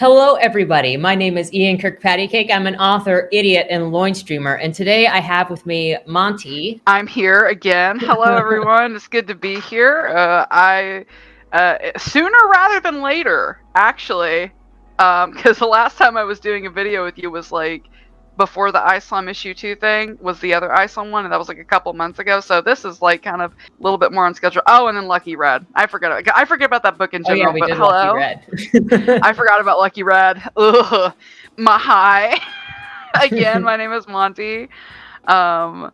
Hello, everybody. My name is Ian Kirkpatrick. I'm an author, idiot, and loin streamer. And today I have with me Monty. I'm here again. Hello, everyone. It's good to be here. I sooner rather than later, actually, because the last time I was doing a video with you was like before the Islam issue 2 thing was the other Islam one, and that was like a couple months ago. So this is like kind of a little bit more on schedule. Oh, and then Lucky Red. I forget about that book in Oh, yeah, general. we But did Lucky hello, Red. I forgot about Lucky Red. Ugh, my hi. Again, my name is Monty. Um,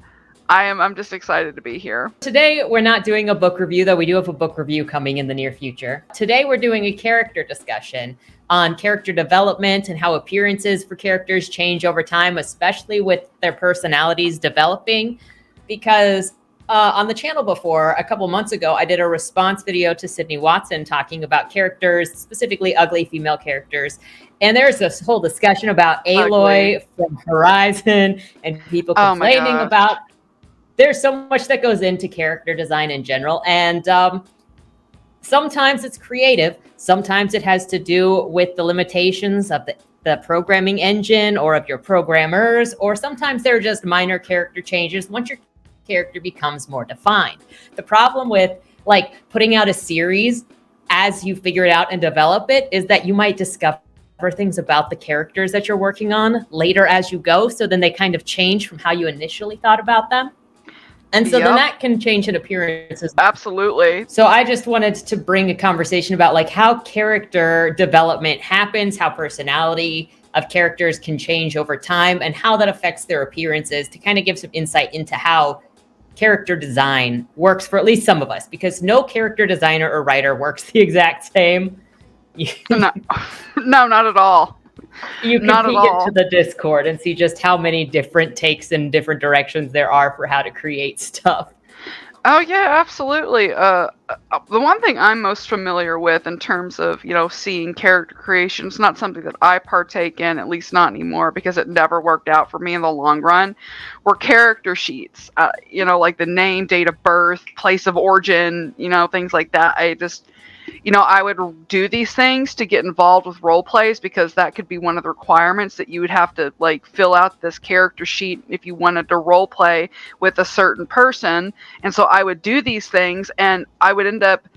I'm just excited to be here. Today, we're not doing a book review, though we do have a book review coming in the near future. Today, we're doing a character discussion on character development and how appearances for characters change over time, especially with their personalities developing. Because on the channel before, a couple months ago, I did a response video to Sydney Watson talking about characters, specifically ugly female characters. And there's this whole discussion about Aloy from Horizon and people complaining about. There's so much that goes into character design in general. And sometimes it's creative. Sometimes it has to do with the limitations of the programming engine or of your programmers, or sometimes they're just minor character changes once your character becomes more defined. The problem with like putting out a series as you figure it out and develop it is that you might discover things about the characters that you're working on later as you go. So then they kind of change from how you initially thought about them. And so then that can change in appearances. Absolutely. So I just wanted to bring a conversation about like how character development happens, how personality of characters can change over time, and how that affects their appearances, to kind of give some insight into how character design works for at least some of us, because no character designer or writer works the exact same. No, not at all. You can peek into the Discord and see just how many different takes and different directions there are for how to create stuff. Oh yeah, absolutely. The one thing I'm most familiar with in terms of, seeing character creation is not something that I partake in, at least not anymore, because it never worked out for me in the long run, were character sheets. Like the name, date of birth, place of origin, things like that. I would do these things to get involved with role plays, because that could be one of the requirements that you would have to like fill out this character sheet if you wanted to role play with a certain person. And so I would do these things, and I would end up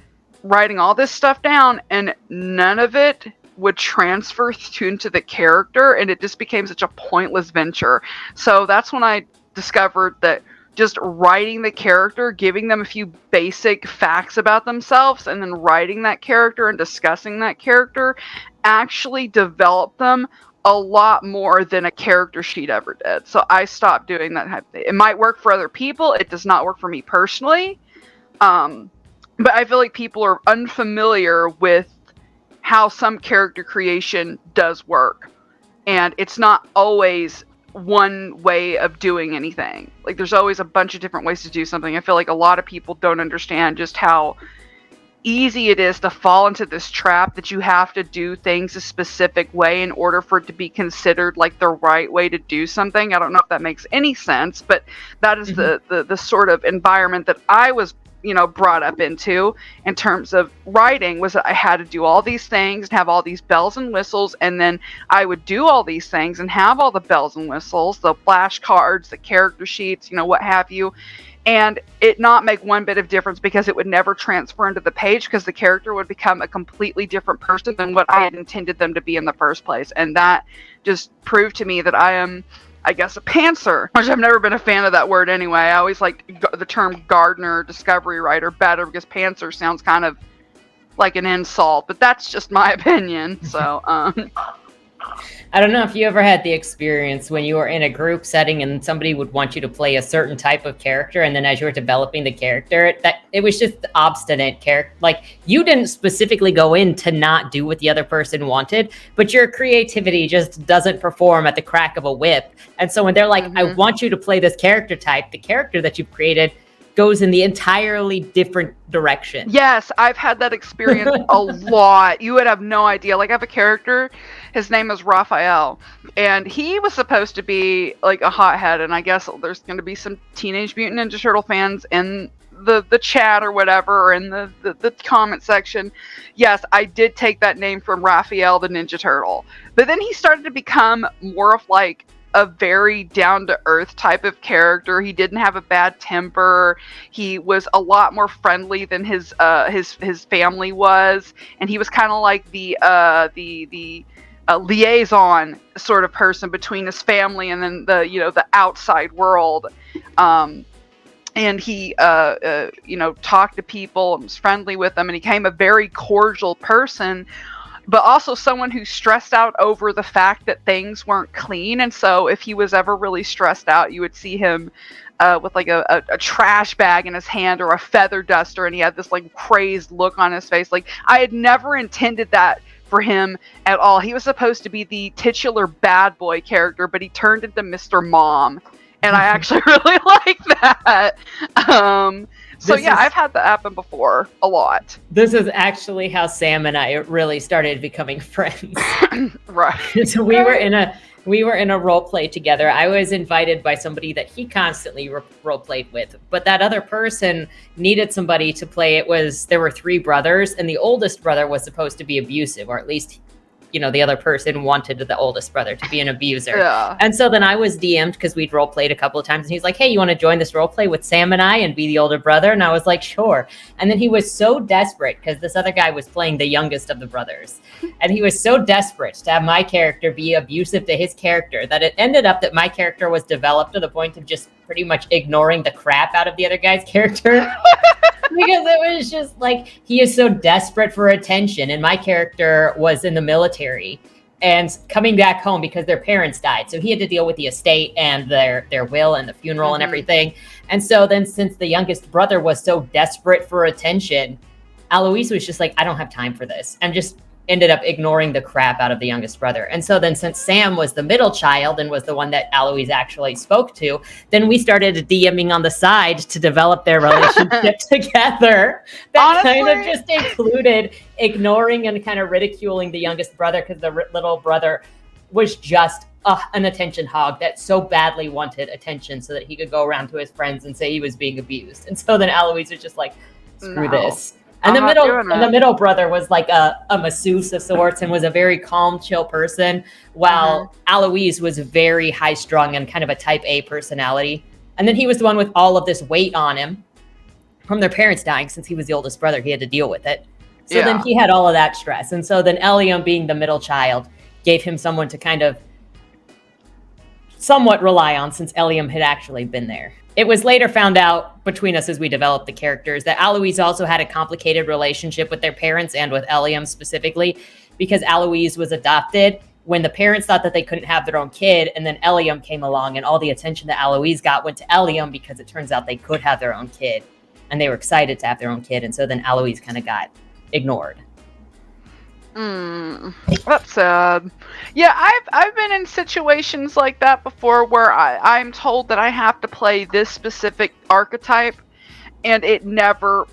writing all this stuff down, and none of it would transfer into the character, and it just became such a pointless venture. So that's when I discovered that just writing the character, giving them a few basic facts about themselves, and then writing that character and discussing that character actually developed them a lot more than a character sheet ever did. So I stopped doing that type of thing. It might work for other people. It does not work for me personally. But I feel like people are unfamiliar with how some character creation does work. And it's not always one way of doing anything. Like there's always a bunch of different ways to do something. I feel like a lot of people don't understand just how easy it is to fall into this trap that you have to do things a specific way in order for it to be considered like the right way to do something. I don't know if that makes any sense, but that is the sort of environment that I was brought up into in terms of writing, was that I had to do all these things and have all these bells and whistles, and then I would do all these things and have all the bells and whistles, the flashcards, the character sheets, what have you, and it not make one bit of difference, because it would never transfer into the page, because the character would become a completely different person than what I had intended them to be in the first place. And that just proved to me that I am, I guess, a pantser, which I've never been a fan of that word anyway. I always liked the term gardener, discovery writer better, because pantser sounds kind of like an insult, but that's just my opinion. So, I don't know if you ever had the experience when you were in a group setting and somebody would want you to play a certain type of character, and then as you were developing the character, that it was just obstinate character. Like you didn't specifically go in to not do what the other person wanted, but your creativity just doesn't perform at the crack of a whip. And so when they're like, I want you to play this character type, the character that you've created goes in the entirely different direction. Yes, I've had that experience a lot. You would have no idea. Like I have a character, his name is Raphael, and he was supposed to be like a hothead, and I guess there's going to be some Teenage Mutant Ninja Turtle fans in the chat or whatever, or in the comment section, yes, I did take that name from Raphael the Ninja Turtle. But then he started to become more of like a very down to earth type of character. He didn't have a bad temper. He was a lot more friendly than his family was, and he was kind of like the liaison sort of person between his family and then the outside world. And he talked to people and was friendly with them, and he became a very cordial person, but also someone who stressed out over the fact that things weren't clean. And so if he was ever really stressed out, you would see him with like a trash bag in his hand or a feather duster, and he had this like crazed look on his face. Like, I had never intended that for him at all. He was supposed to be the titular bad boy character, but he turned into Mr. Mom, and I actually really like that. I've had that happen before a lot. This is actually how Sam and I really started becoming friends. Right. So we were in a role play together. I was invited by somebody that he constantly role played with, but that other person needed somebody to play. There were 3 brothers, and the oldest brother was supposed to be abusive, or at least, the other person wanted the oldest brother to be an abuser. Yeah. And so then I was DM'd because we'd role played a couple of times, and he's like, hey, you want to join this role play with Sam and I and be the older brother? And I was like, sure. And then he was so desperate, because this other guy was playing the youngest of the brothers. And he was so desperate to have my character be abusive to his character that it ended up that my character was developed to the point of just pretty much ignoring the crap out of the other guy's character. Because it was just like, he is so desperate for attention. And my character was in the military and coming back home because their parents died. So he had to deal with the estate and their will and the funeral and everything. And so then, since the youngest brother was so desperate for attention, Alois was just like, I don't have time for this, and just ended up ignoring the crap out of the youngest brother. And so then, since Sam was the middle child and was the one that Alois actually spoke to, then we started DMing on the side to develop their relationship together. That Honestly, kind of just included ignoring and kind of ridiculing the youngest brother, because the little brother was just an attention hog that so badly wanted attention so that he could go around to his friends and say he was being abused. And so then Alois was just like, screw this. And the middle brother was like a masseuse of sorts and was a very calm, chill person, while Alois was very high strung and kind of a type A personality. And then he was the one with all of this weight on him from their parents dying. Since he was the oldest brother, he had to deal with it. So then he had all of that stress. And so then Eliam, being the middle child, gave him someone to kind of somewhat rely on, since Eliam had actually been there. It was later found out between us as we developed the characters that Alois also had a complicated relationship with their parents and with Eliam specifically, because Alois was adopted when the parents thought that they couldn't have their own kid, and then Eliam came along, and all the attention that Alois got went to Eliam because it turns out they could have their own kid, and they were excited to have their own kid, and so then Alois kind of got ignored. That's sad. Yeah, I've been in situations like that before where I'm told that I have to play this specific archetype, and it never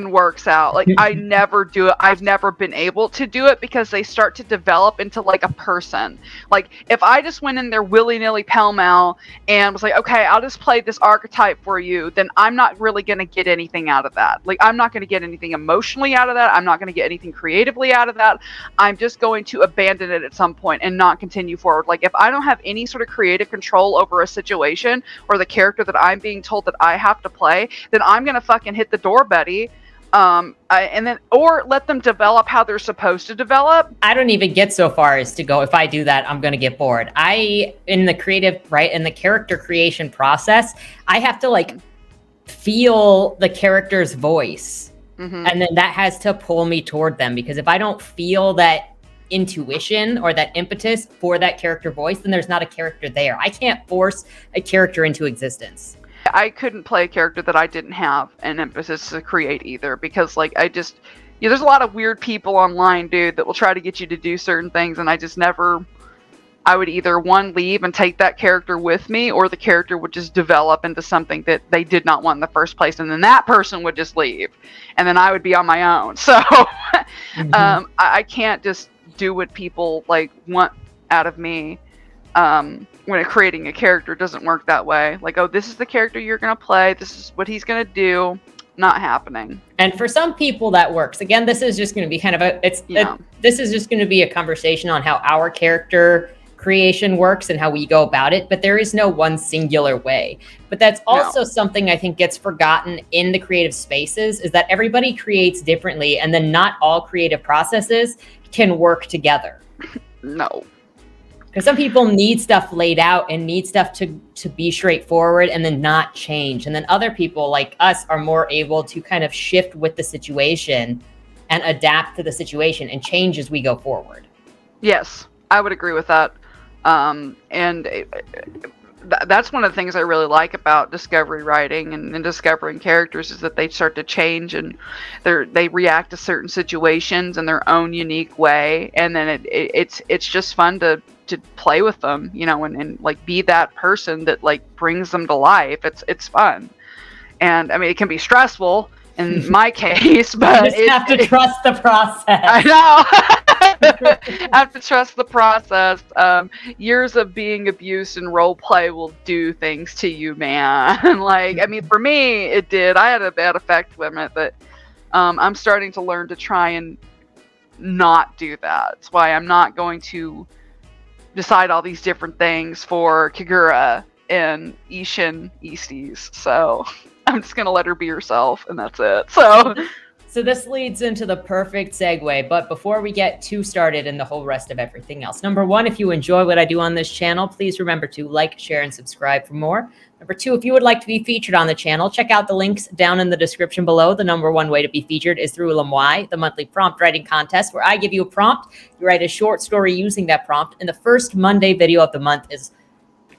works out. Like, I never do it. I've never been able to do it because they start to develop into like a person. Like, if I just went in there willy-nilly pell-mell and was like, okay, I'll just play this archetype for you, then I'm not really going to get anything out of that. Like, I'm not going to get anything emotionally out of that. I'm not going to get anything creatively out of that. I'm just going to abandon it at some point and not continue forward. Like, if I don't have any sort of creative control over a situation or the character that I'm being told that I have to play, then I'm going to fucking hit the door, Betty. Or let them develop how they're supposed to develop. I don't even get so far as to go, if I do that, I'm going to get bored. In the character creation process, I have to like feel the character's voice. And then that has to pull me toward them, because if I don't feel that intuition or that impetus for that character voice, then there's not a character there. I can't force a character into existence. I couldn't play a character that I didn't have an emphasis to create either, because like there's a lot of weird people online, dude, that will try to get you to do certain things, and I would either leave and take that character with me, or the character would just develop into something that they did not want in the first place, and then that person would just leave, and then I would be on my own. So I can't just do what people like want out of me. When creating a character doesn't work that way. Like, oh, this is the character you're going to play. This is what he's going to do. not happening. And for some people that works. Again, this is just going to be kind of this is just going to be a conversation on how our character creation works and how we go about it, but there is no one singular way. But that's also something I think gets forgotten in the creative spaces, is that everybody creates differently, and then not all creative processes can work together. No. Because some people need stuff laid out and need stuff to be straightforward and then not change. And then other people like us are more able to kind of shift with the situation and adapt to the situation and change as we go forward. Yes, I would agree with that. That's one of the things I really like about discovery writing and discovering characters, is that they start to change and they react to certain situations in their own unique way. And then it's just fun to play with them, and like be that person that like brings them to life. It's fun. And I mean, it can be stressful in my case, but you just have to trust the process. I know. I have to trust the process. Years of being abused in role play will do things to you, man. Like, I mean, for me, it did. I had a bad effect from it, but I'm starting to learn to try and not do that. That's why I'm not going to decide all these different things for Kagura and Ishin Easties. So I'm just going to let her be herself, and that's it. So this leads into the perfect segue, but before we get too started in the whole rest of everything else, number one, if you enjoy what I do on this channel, please remember to like, share, and subscribe for more. Number two, if you would like to be featured on the channel, check out the links down in the description below. The number one way to be featured is through Lamwai, the monthly prompt writing contest, where I give you a prompt, you write a short story using that prompt, and the first Monday video of the month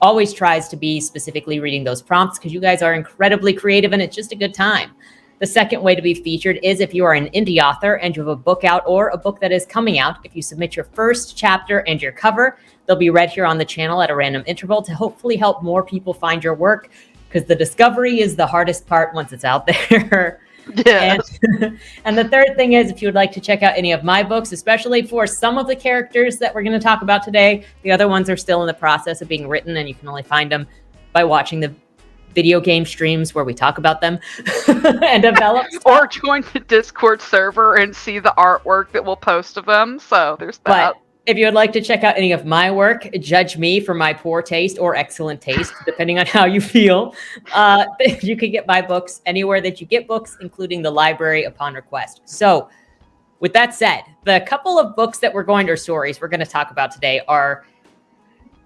always tries to be specifically reading those prompts, because you guys are incredibly creative and it's just a good time. The second way to be featured is if you are an indie author and you have a book out or a book that is coming out. If you submit your first chapter and your cover, they'll be read here on the channel at a random interval to hopefully help more people find your work, because the discovery is the hardest part once it's out there. Yes. And the third thing is, if you would like to check out any of my books, especially for some of the characters that we're going to talk about today, the other ones are still in the process of being written, and you can only find them by watching the video game streams where we talk about them and develop stuff. Or join the Discord server and see the artwork that we'll post of them. So there's that. But if you would like to check out any of my work, judge me for my poor taste or excellent taste, depending on how you feel. You can get my books anywhere that you get books, including the library upon request. So with that said, the couple of books that stories we're going to talk about today are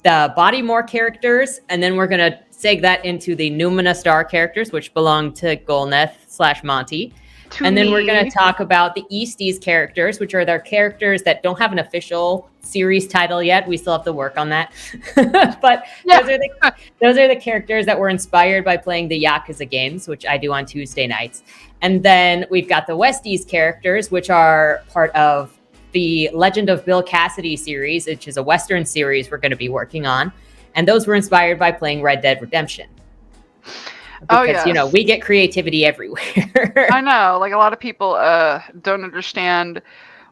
the Bodymore characters, and then we're going to seg that into the Noumena star characters, which belong to Golneth/Monty. And then we're going to talk about the Easties characters, which are their characters that don't have an official series title yet. We still have to work on that. But those are the characters that were inspired by playing the Yakuza games, which I do on Tuesday nights. And then we've got the Westies characters, which are part of the Legend of Bill Cassidy series, which is a Western series we're going to be working on. And those were inspired by playing Red Dead Redemption. Because, we get creativity everywhere. I know. Like, a lot of people don't understand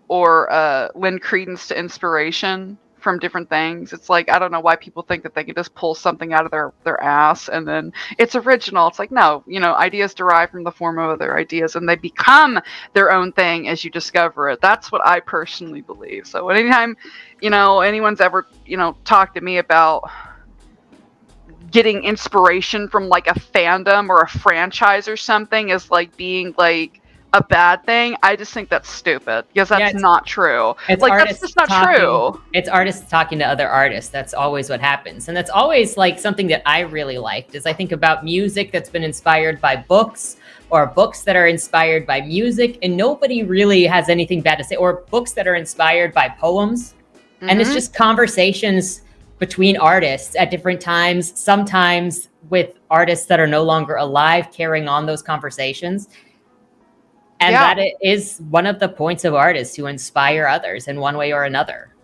or lend credence to inspiration from different things. It's like, I don't know why people think that they can just pull something out of their ass and then it's original. It's like, no, ideas derive from the form of other ideas and they become their own thing as you discover it. That's what I personally believe. So anytime, anyone's ever, talked to me about getting inspiration from like a fandom or a franchise or something as like being like a bad thing, I just think that's stupid, because that's not true. It's like, that's just not true. It's artists talking to other artists. That's always what happens. And that's always like something that I really liked, is I think about music that's been inspired by books, or books that are inspired by music, and nobody really has anything bad to say, or books that are inspired by poems. Mm-hmm. And it's just conversations between artists at different times, sometimes with artists that are no longer alive, carrying on those conversations. And that is one of the points of artists, to inspire others in one way or another.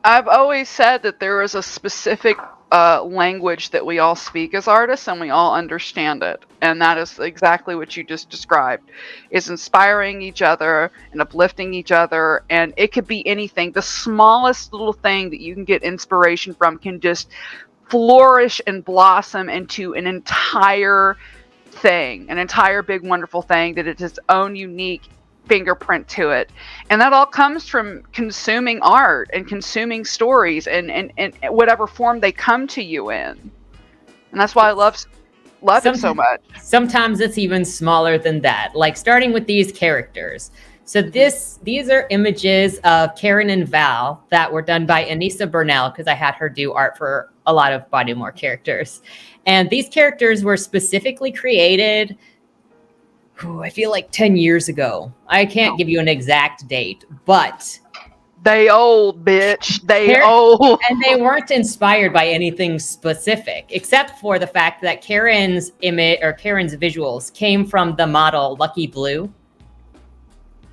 I've always said that there is a specific language that we all speak as artists, and we all understand it. And that is exactly what you just described, is inspiring each other and uplifting each other. And it could be anything. The smallest little thing that you can get inspiration from can just flourish and blossom into an entire thing, an entire big wonderful thing that is its own unique fingerprint to it. And that all comes from consuming art and consuming stories and whatever form they come to you in. And that's why I love it so much. Sometimes it's even smaller than that, like starting with these characters. So these are images of Karen and Val that were done by Anissa Burnell, because I had her do art for a lot of Bodymore characters. And these characters were specifically created, I feel like 10 years ago. I can't give you an exact date, but... They old, bitch. They old. And they weren't inspired by anything specific, except for the fact that Karen's image or Karen's visuals came from the model Lucky Blue.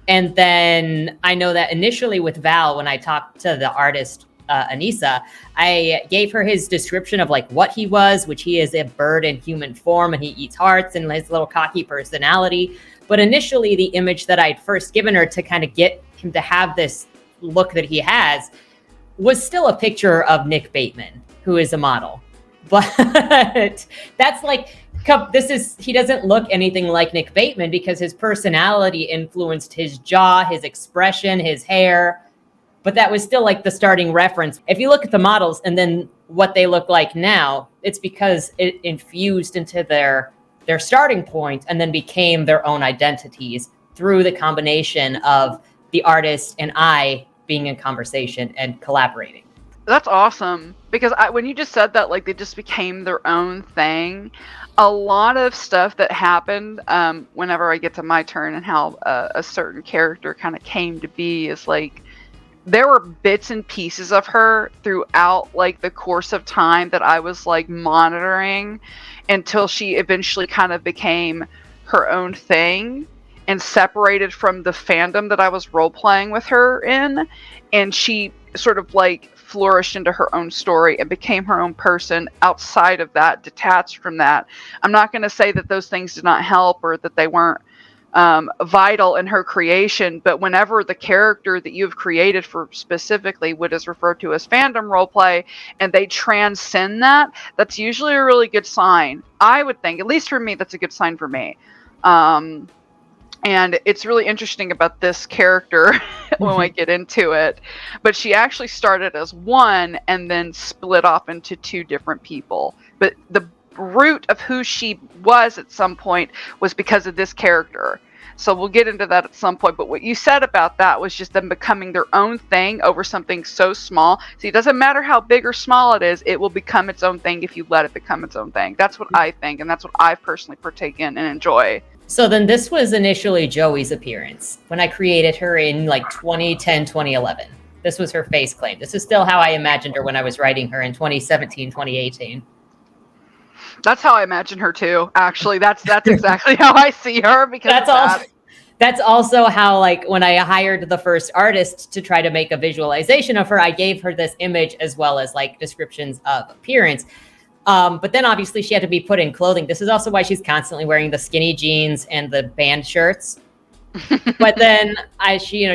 And then I know that initially with Val, when I talked to the artist, Anissa, I gave her his description of like what he was, which he is a bird in human form and he eats hearts and his little cocky personality. But initially the image that I'd first given her to kind of get him to have this look that he has was still a picture of Nick Bateman, who is a model. But that's like, he doesn't look anything like Nick Bateman because his personality influenced his jaw, his expression, his hair. But that was still like the starting reference. If you look at the models and then what they look like now, it's because it infused into their starting point and then became their own identities through the combination of the artist and I being in conversation and collaborating. That's awesome. Because when you just said that, like they just became their own thing, a lot of stuff that happened whenever I get to my turn and how a certain character kind of came to be is like, there were bits and pieces of her throughout like the course of time that I was like monitoring until she eventually kind of became her own thing and separated from the fandom that I was role playing with her in. And she sort of like flourished into her own story and became her own person outside of that, detached from that. I'm not going to say that those things did not help or that they weren't vital in her creation, but whenever the character that you've created for specifically what is referred to as fandom roleplay and they transcend that, that's usually a really good sign. I would think, at least for me, that's a good sign for me. And it's really interesting about this character when we get into it. But she actually started as one and then split off into two different people. But the root of who she was at some point was because of this character. So we'll get into that at some point. But what you said about that was just them becoming their own thing over something so small. See, it doesn't matter how big or small it is. It will become its own thing if you let it become its own thing. That's what I think. And that's what I personally partake in and enjoy. So then this was initially Joey's appearance when I created her in like 2010, 2011. This was her face claim. This is still how I imagined her when I was writing her in 2017, 2018. That's how I imagine her too. Actually, that's exactly how I see her because that's also how, like, when I hired the first artist to try to make a visualization of her, I gave her this image as well as like descriptions of appearance. But then obviously she had to be put in clothing. This is also why she's constantly wearing the skinny jeans and the band shirts. But then she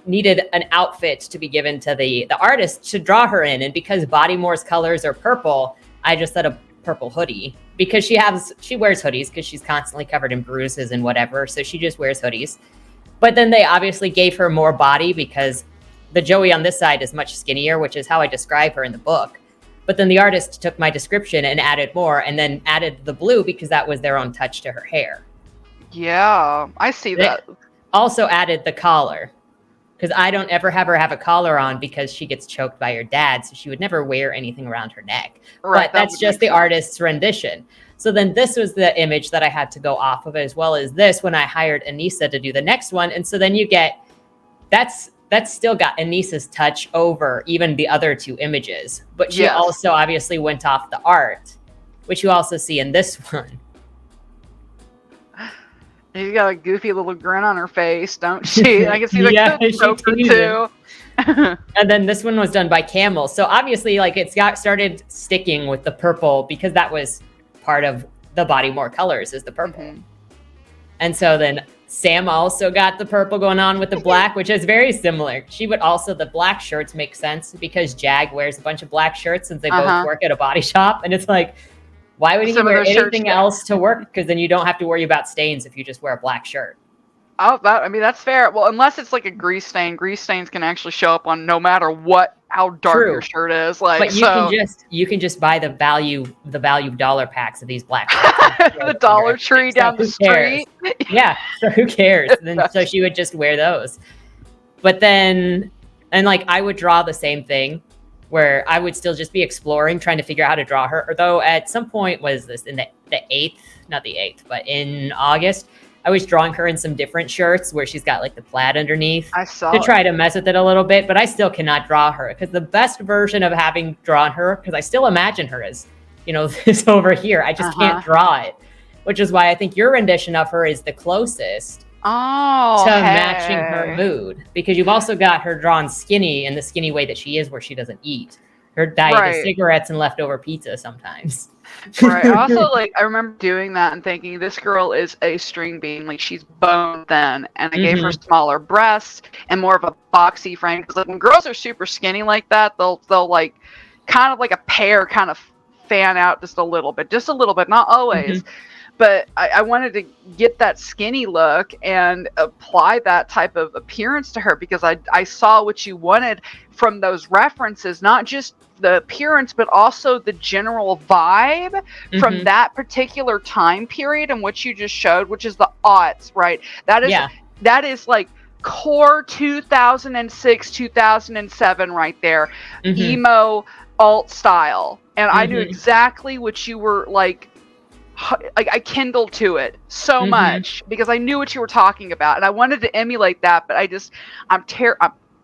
needed an outfit to be given to the artist to draw her in. And because Bodymore's colors are purple, I just said a purple hoodie because she wears hoodies because she's constantly covered in bruises and whatever. So she just wears hoodies. But then they obviously gave her more body because the Joey on this side is much skinnier, which is how I describe her in the book. But then the artist took my description and added more and then added the blue because that was their own touch to her hair. Yeah, I see that. Also added the collar because I don't ever have her have a collar on because she gets choked by her dad. So she would never wear anything around her neck. Right, but that's just the artist's rendition. So then this was the image that I had to go off of as well as this when I hired Anissa to do the next one. And so then you get, that's still got Anissa's touch over even the other two images. But she also obviously went off the art, which you also see in this one. She's got a goofy little grin on her face, don't she? I can see the Joker too. And then this one was done by Camel. So obviously, like, started sticking with the purple because that was part of the Bodymore colors is the purple. Mm-hmm. And so then Sam also got the purple going on with the black, which is very similar. She would also, the black shirts make sense because Jag wears a bunch of black shirts since they both work at a body shop. And it's like, Why would he Some of wear those shirts. anything else to work? Because then you don't have to worry about stains if you just wear a black shirt. Oh, I mean, that's fair. Well, unless it's like a grease stain. Grease stains can actually show up on no matter how dark True. your shirt is. Like, But you can just buy the value dollar packs of these black shirts. the Dollar Tree down the street. Yeah, so who cares? So she would just wear those. But then, and like I would draw the same thing, where I would still just be exploring, trying to figure out how to draw her. Although at some point, was this in the 8th, not the 8th, but in August, I was drawing her in some different shirts where she's got like the plaid underneath. I saw to try to mess with it a little bit, but I still cannot draw her because the best version of having drawn her, because I still imagine her as, this over here. I just can't draw it, which is why I think your rendition of her is the closest to matching her mood, because you've also got her drawn skinny in the skinny way that she is, where she doesn't eat. Her diet is cigarettes and leftover pizza sometimes. Right. Also, I remember doing that and thinking, this girl is a string bean. Like, she's bone thin. And I gave her smaller breasts and more of a boxy frame. Because when girls are super skinny like that, they'll like, kind of like a pear kind of fan out just a little bit, not always. But I wanted to get that skinny look and apply that type of appearance to her, because I saw what you wanted from those references, not just the appearance, but also the general vibe from that particular time period and what you just showed, which is the aughts, right? That is like core 2006, 2007 right there. Emo alt style. And I knew exactly what you were like I kindled to it so much because I knew what you were talking about, and I wanted to emulate that, but I'm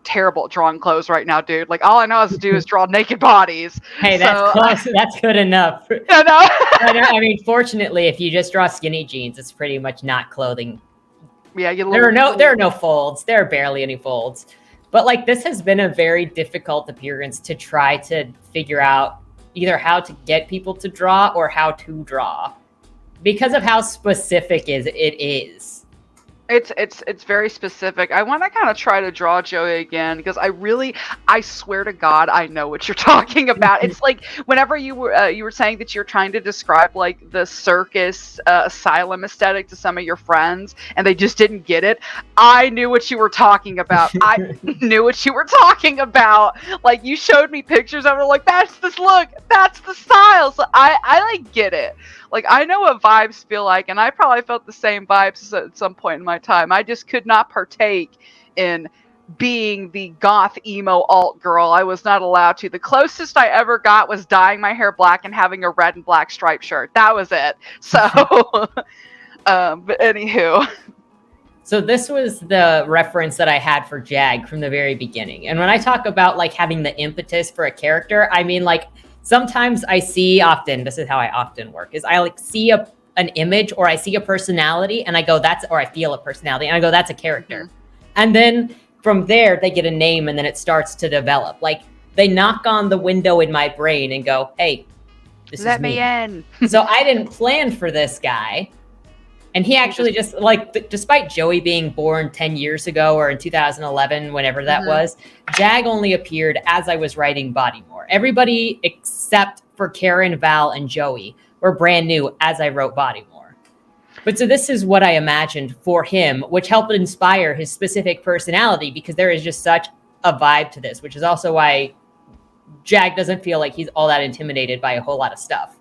terrible at drawing clothes right now, dude. Like, all I know how to do is draw naked bodies. Hey, that's close. That's good enough. I know. I mean, fortunately, if you just draw skinny jeans, it's pretty much not clothing. Yeah, there are no folds. There are barely any folds. But like, this has been a very difficult appearance to try to figure out either how to get people to draw or how to draw, because of how specific it is. It's very specific. I want to kind of try to draw Joey again, because I swear to God, I know what you're talking about. It's like whenever you were saying that you're trying to describe like the circus asylum aesthetic to some of your friends, and they just didn't get it. I knew what you were talking about. I knew what you were talking about. Like, you showed me pictures of it, like, that's this look, that's the style. So I like get it. Like, I know what vibes feel like, and I probably felt the same vibes at some point in my time. I just could not partake in being the goth emo alt girl. I was not allowed to. The closest I ever got was dyeing my hair black and having a red and black striped shirt. That was it. So, but anywho. So this was the reference that I had for Jag from the very beginning. And when I talk about like having the impetus for a character, I mean, like, sometimes this is how I often work, is I like see an image, or I see a personality and I go, or I feel a personality and I go, that's a character. And then from there they get a name, and then it starts to develop. Like, they knock on the window in my brain and go, hey, this Let is me. in. So I didn't plan for this guy. And he actually just like, despite Joey being born 10 years ago, or in 2011, whenever that was, Jag only appeared as I was writing Bodymore. Everybody except for Karen, Val, and Joey were brand new as I wrote Bodymore. But so this is what I imagined for him, which helped inspire his specific personality, because there is just such a vibe to this, which is also why Jag doesn't feel like he's all that intimidated by a whole lot of stuff.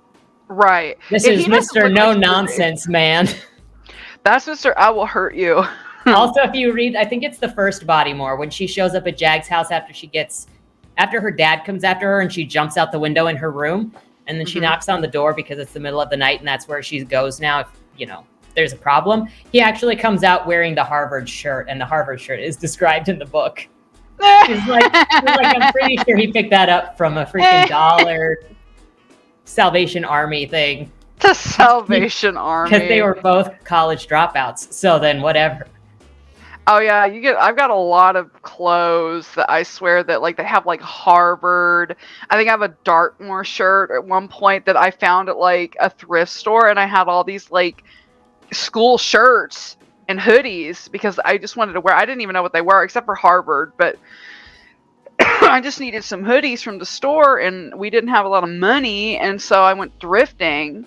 Right. This is Mr. No Nonsense, man. That's Mr. I will hurt you. Also, if you read, I think it's the first Bodymore, when she shows up at Jag's house after her dad comes after her, and she jumps out the window in her room, and then she knocks on the door because it's the middle of the night, and that's where she goes now if, there's a problem. He actually comes out wearing the Harvard shirt, and the Harvard shirt is described in the book. He's like, I'm pretty sure he picked that up from a freaking dollar Salvation Army thing. The Salvation Army. Because they were both college dropouts. So then whatever. Oh yeah, I've got a lot of clothes that I swear that like they have like Harvard. I think I have a Dartmoor shirt at one point that I found at like a thrift store, and I had all these like school shirts and hoodies because I just wanted to wear. I didn't even know what they were except for Harvard, but I just needed some hoodies from the store, and we didn't have a lot of money, and so I went thrifting,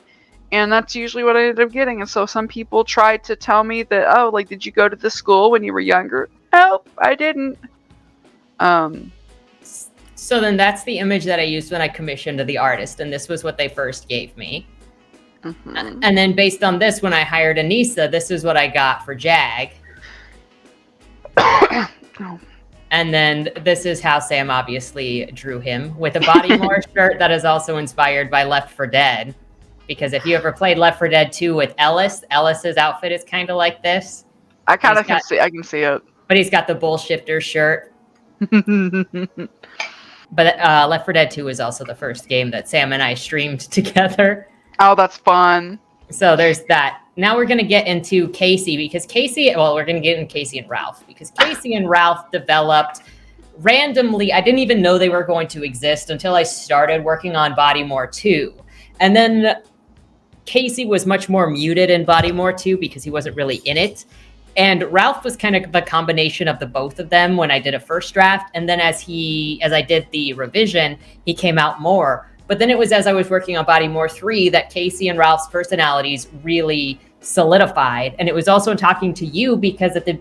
and that's usually what I ended up getting. And so some people tried to tell me that, oh, like, did you go to the school when you were younger? Nope, I didn't. So then that's the image that I used when I commissioned the artist, and this was what they first gave me. Mm-hmm. And then based on this, when I hired Anissa, this is what I got for Jag. Oh. And then this is how Sam obviously drew him, with a Bodymore shirt that is also inspired by Left 4 Dead. Because if you ever played Left 4 Dead 2 with Ellis, Ellis's outfit is kind of like this. I kind of can see it. But he's got the bull shifter shirt. But Left 4 Dead 2 was also the first game that Sam and I streamed together. Oh, that's fun. So there's that. Now we're going to get into Casey, because we're going to get into Casey and Ralph, because Casey and Ralph developed randomly. I didn't even know they were going to exist until I started working on Bodymore 2. And then Casey was much more muted in Bodymore 2 because he wasn't really in it. And Ralph was kind of the combination of the both of them when I did a first draft. And then as I did the revision, he came out more. But then it was as I was working on Bodymore 3 that Casey and Ralph's personalities really solidified. And it was also in talking to you, because at the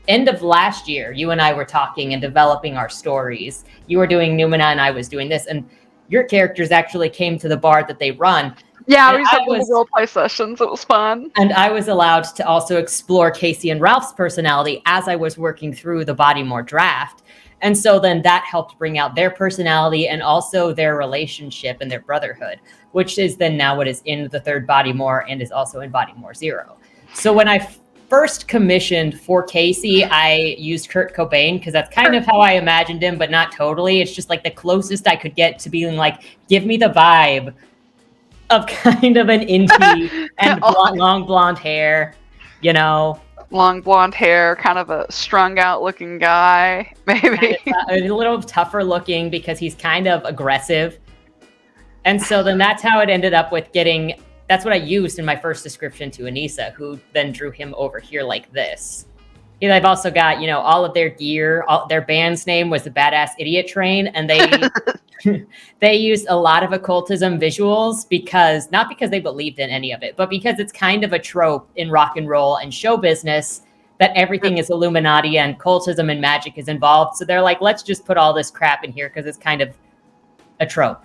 end of last year, you and I were talking and developing our stories. You were doing Noumena and I was doing this. And your characters actually came to the bar that they run. Yeah, we used to have little role play sessions. It was fun. And I was allowed to also explore Casey and Ralph's personality as I was working through the Bodymore draft. And so then that helped bring out their personality and also their relationship and their brotherhood, which is then now what is in the third Bodymore and is also in Bodymore 0. So when I first commissioned for Casey, I used Kurt Cobain because that's kind of how I imagined him, but not totally. It's just like the closest I could get to being like, give me the vibe of kind of an indie and long blonde hair, you know. Long blonde hair, kind of a strung out looking guy, maybe. A little tougher looking because he's kind of aggressive. And so then that's how it ended up with that's what I used in my first description to Anissa, who then drew him over here like this. And I've also got, all of their gear, their band's name was the Badass Idiot Train, and they used a lot of occultism visuals not because they believed in any of it, but because it's kind of a trope in rock and roll and show business that everything is Illuminati and occultism and magic is involved. So they're like, let's just put all this crap in here because it's kind of a trope.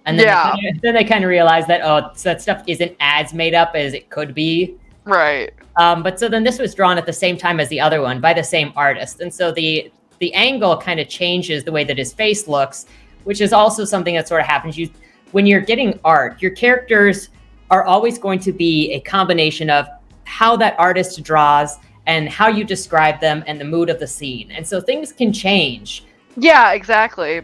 And then they kind of realized that, so that stuff isn't as made up as it could be. Right. But so then this was drawn at the same time as the other one by the same artist. And so the angle kind of changes the way that his face looks, which is also something that sort of happens. When you're getting art, your characters are always going to be a combination of how that artist draws and how you describe them and the mood of the scene. And so things can change. Yeah, exactly.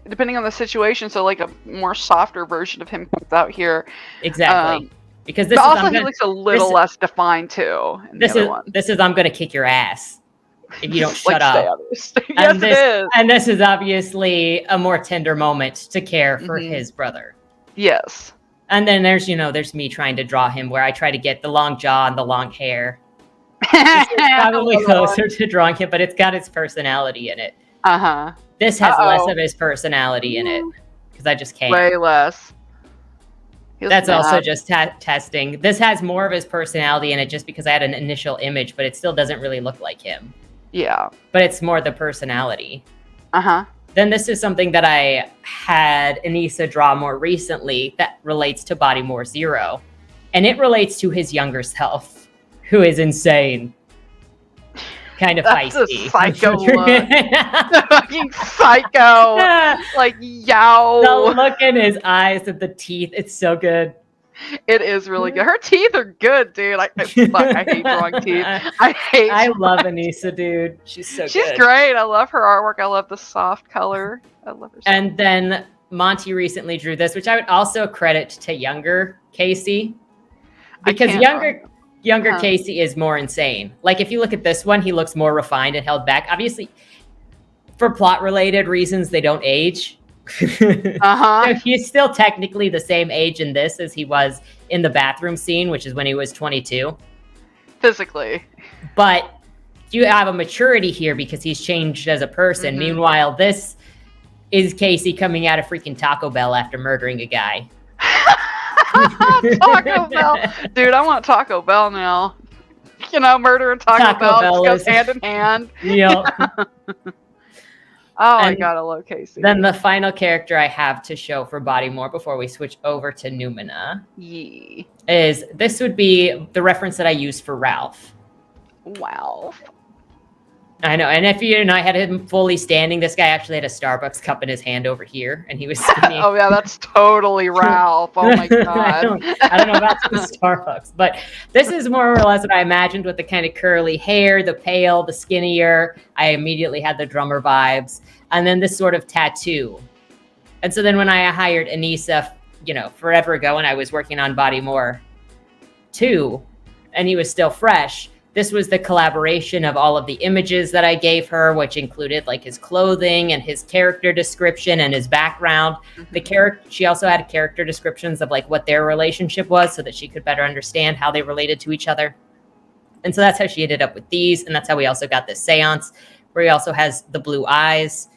Depending on the situation. So like a more softer version of him comes out here. Exactly. Because he looks a little less defined too. This is I'm going to kick your ass if you don't shut up. Yes, it is. And this is obviously a more tender moment to care for his brother. Yes. And then there's me trying to draw him where I try to get the long jaw and the long hair. It's probably closer to drawing him, but it's got his personality in it. Uh-huh. This has less of his personality in it because I just can't. Way less. That's also just testing. This has more of his personality in it just because I had an initial image, but it still doesn't really look like him. Yeah. But it's more the personality. Uh-huh. Then this is something that I had Anissa draw more recently that relates to Bodymore 0. And it relates to his younger self, who is insane. Kind of That's feisty. A psycho look. Fucking psycho. Like, yow. The look in his eyes and the teeth, it's so good. It is really good. Her teeth are good, dude. I hate drawing teeth. I love Anissa, dude. She's good. She's great. I love her artwork. I love the soft color. I love her. And then Monty recently drew this, which I would also credit to younger Casey. Because younger Casey is more insane. Like, if you look at this one, he looks more refined and held back. Obviously, for plot-related reasons, they don't age. So he's still technically the same age in this as he was in the bathroom scene, which is when he was 22. Physically. But you have a maturity here because he's changed as a person. Meanwhile, this is Casey coming out of freaking Taco Bell after murdering a guy. Taco Bell. Dude, I want Taco Bell now. Murder and Taco Bell just goes hand in hand. Yep. I gotta love Casey. Then the final character I have to show for Bodymore before we switch over to Noumena is this would be the reference that I use for Ralph. Wow. I know, and if I had him fully standing, this guy actually had a Starbucks cup in his hand over here, and he was skinny. Oh yeah, that's totally Ralph. Oh my god. I don't know about the Starbucks, but this is more or less what I imagined with the kind of curly hair, the pale, the skinnier. I immediately had the drummer vibes, and then this sort of tattoo. And so then when I hired Anissa, forever ago when I was working on Bodymore 2, and he was still fresh, this was the collaboration of all of the images that I gave her, which included like his clothing and his character description and his background. She also had character descriptions of like what their relationship was so that she could better understand how they related to each other. And so that's how she ended up with these. And that's how we also got this seance, where he also has the blue eyes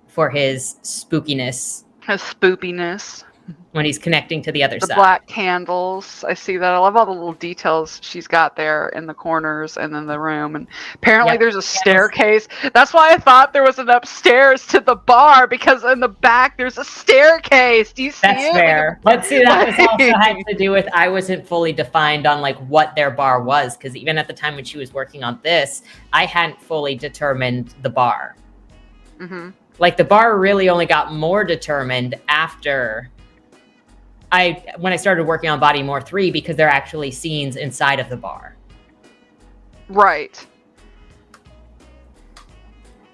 for his spookiness. His spoopiness. When he's connecting to the other side. The black candles. I see that. I love all the little details she's got there in the corners and in the room. And apparently there's a staircase. That's why I thought there was an upstairs to the bar, because in the back there's a staircase. Do you see it? That's fair. But see, that was also had to do with I wasn't fully defined on like what their bar was, because even at the time when she was working on this, I hadn't fully determined the bar. Mm-hmm. Like the bar really only got more determined after when I started working on Bodymore 3, because there are actually scenes inside of the bar. Right.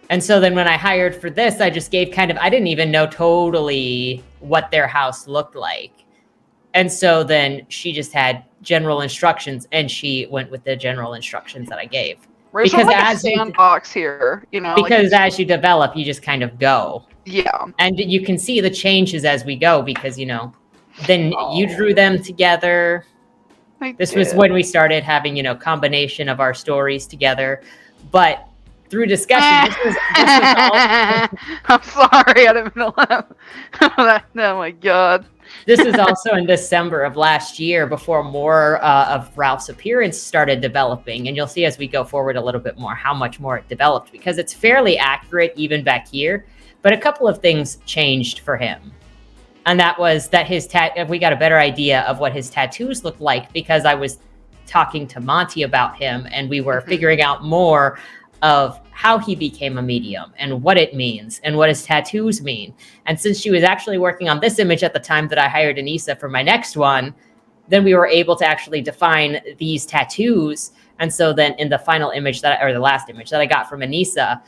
And so then when I hired for this, I just gave I didn't even know totally what their house looked like. And so then she just had general instructions, and she went with the general instructions that I gave. There's because like a sandbox here, Because as you develop, you just kind of go. Yeah. And you can see the changes as we go, because, then you drew them together. This was when we started having, combination of our stories together. But through discussion, this was all... I'm sorry, I didn't mean to laugh. Oh my God. This is also in December of last year, before more of Ralph's appearance started developing. And you'll see as we go forward a little bit more how much more it developed, because it's fairly accurate even back here. But a couple of things changed for him. And that was that we got a better idea of what his tattoos looked like, because I was talking to Monty about him, and we were figuring out more of how he became a medium and what it means and what his tattoos mean. And since she was actually working on this image at the time that I hired Anissa for my next one, then we were able to actually define these tattoos. And so then in the final image the last image that I got from Anissa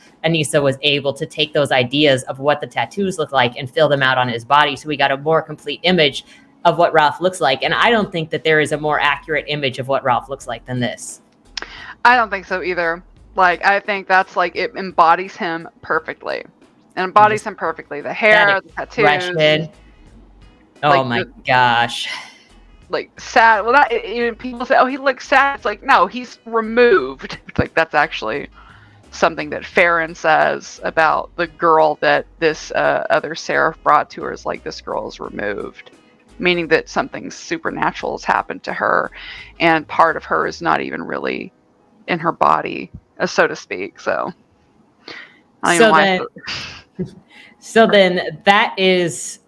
was able to take those ideas of what the tattoos look like and fill them out on his body. So we got a more complete image of what Ralph looks like. And I don't think that there is a more accurate image of what Ralph looks like than this. I don't think so either. Like, I think that's like, it embodies him perfectly. It embodies him perfectly. The hair, the tattoos. Oh my gosh. Like sad. Well, people say, "Oh, he looks sad." It's like, no, he's removed. It's like that's actually something that Farron says about the girl that this other Seraph brought to her. Is like, this girl is removed, meaning that something supernatural has happened to her, and part of her is not even really in her body, so to speak. So then that is.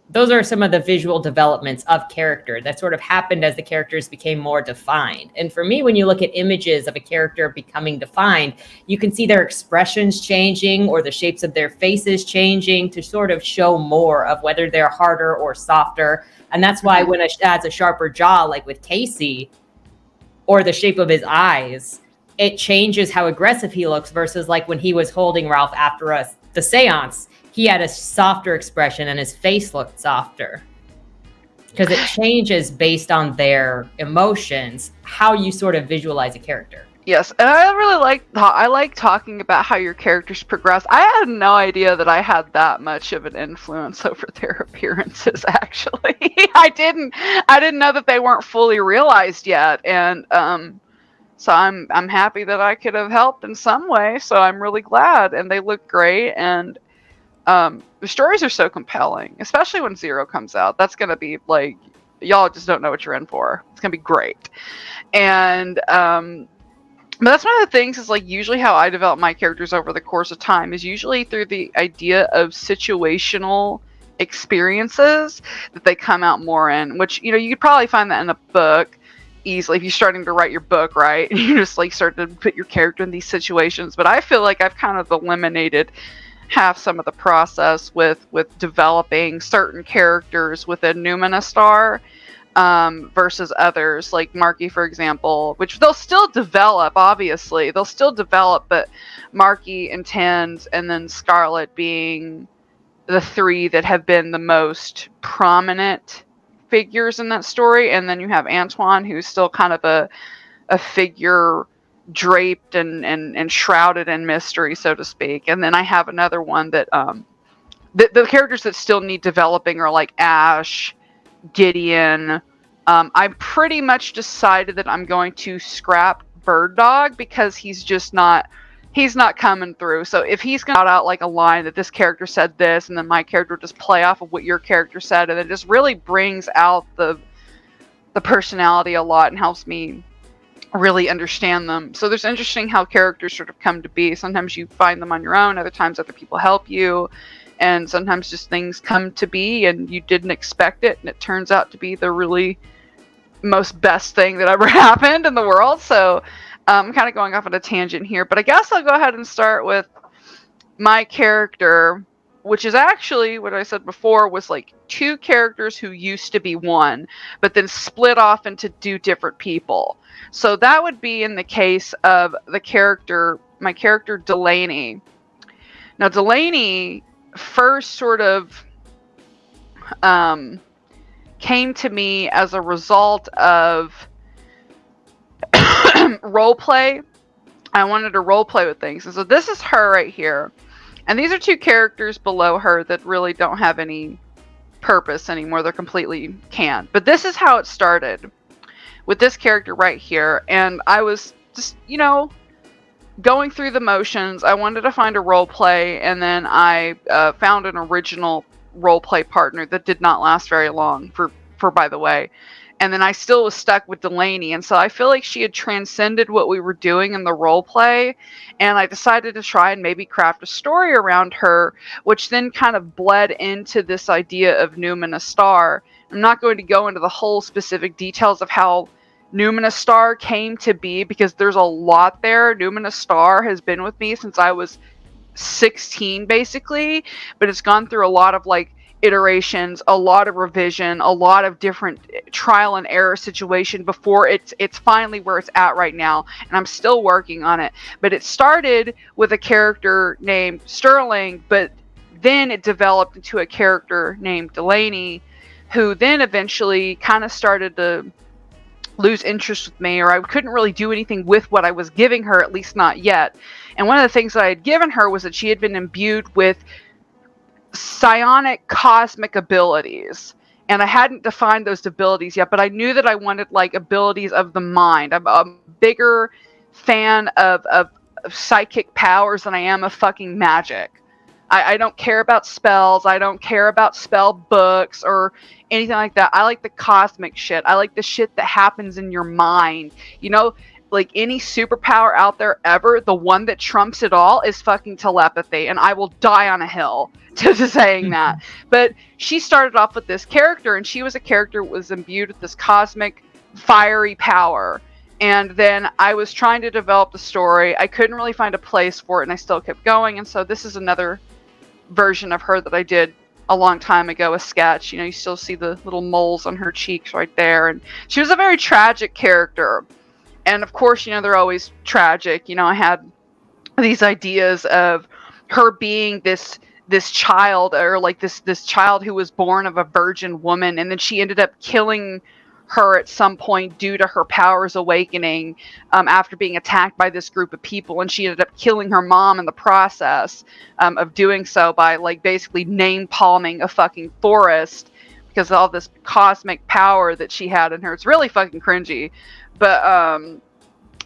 Those are some of the visual developments of character that sort of happened as the characters became more defined. And for me, when you look at images of a character becoming defined, you can see their expressions changing or the shapes of their faces changing to sort of show more of whether they're harder or softer. And that's why when it adds a sharper jaw, like with Casey, or the shape of his eyes, it changes how aggressive he looks versus like when he was holding Ralph after the seance. He had a softer expression and his face looked softer, because it changes based on their emotions, how you sort of visualize a character. Yes, and I really like talking about how your characters progress. I had no idea that I had that much of an influence over their appearances, actually. I didn't know that they weren't fully realized yet, and so I'm happy that I could have helped in some way. So I'm really glad, and they look great, and The stories are so compelling, especially when Zero comes out. That's gonna be like, y'all just don't know what you're in for. It's gonna be great. And but that's one of the things is like usually how I develop my characters over the course of time is usually through the idea of situational experiences that they come out more in, which, you know, you could probably find that in a book easily if you're starting to write your book, right? You just like start to put your character in these situations. But I feel like I've kind of eliminated half some of the process with developing certain characters within Noumena Star versus others, like Marky, for example, which they'll still develop, obviously. They'll still develop, but Marky and Tens and then Scarlet being the three that have been the most prominent figures in that story. And then you have Antoine, who's still kind of a figure draped and shrouded in mystery, so to speak. And then I have another one that the characters that still need developing are like Ash, Gideon. I pretty much decided that I'm going to scrap Bird Dog because he's not coming through. So if he's going to shout out like a line that this character said this, and then my character will just play off of what your character said, and it just really brings out the personality a lot and helps me really understand them. So there's interesting how characters sort of come to be. Sometimes you find them on your own, other times other people help you, and sometimes just things come to be and you didn't expect it, and it turns out to be the really most best thing that ever happened in the world. So I'm kind of going off on a tangent here, but I guess I'll go ahead and start with my character, which is actually what I said before was like two characters who used to be one, but then split off into two different people. So that would be in the case of my character Delaney. Now Delaney first sort of came to me as a result of role play. I wanted to role play with things. And so this is her right here. And these are two characters below her that really don't have any purpose anymore. They're completely canned. But this is how it started with this character right here. And I was just, going through the motions. I wanted to find a role play. And then I found an original role play partner that did not last very long for by the way. And then I still was stuck with Delaney. And so I feel like she had transcended what we were doing in the role play. And I decided to try and maybe craft a story around her, which then kind of bled into this idea of Noumena Star. I'm not going to go into the whole specific details of how Noumena Star came to be because there's a lot there. Noumena Star has been with me since I was 16 basically, but it's gone through a lot of like iterations, a lot of revision, a lot of different trial and error situation before it's finally where it's at right now, and I'm still working on it. But it started with a character named Sterling, but then it developed into a character named Delaney, who then eventually kind of started to lose interest with me, or I couldn't really do anything with what I was giving her, at least not yet. And one of the things that I had given her was that she had been imbued with psionic cosmic abilities, and I hadn't defined those abilities yet, but I knew that I wanted like abilities of the mind. I'm a bigger fan of psychic powers than I am of fucking magic. I don't care about spells. I don't care about spell books or anything like that. I like the cosmic shit. I like the shit that happens in your mind. Like any superpower out there ever, the one that trumps it all is fucking telepathy, and I will die on a hill to saying that. But she started off with this character, and she was a character that was imbued with this cosmic, fiery power. And then I was trying to develop the story. I couldn't really find a place for it, and I still kept going. And so this is another version of her that I did a long time ago, a sketch. You still see the little moles on her cheeks right there. And she was a very tragic character. And of course, they're always tragic. I had these ideas of her being this child, or like this child who was born of a virgin woman, and then she ended up killing her at some point due to her powers awakening after being attacked by this group of people, and she ended up killing her mom in the process of doing so by like basically name-palming a fucking forest because of all this cosmic power that she had in her. It's really fucking cringy. But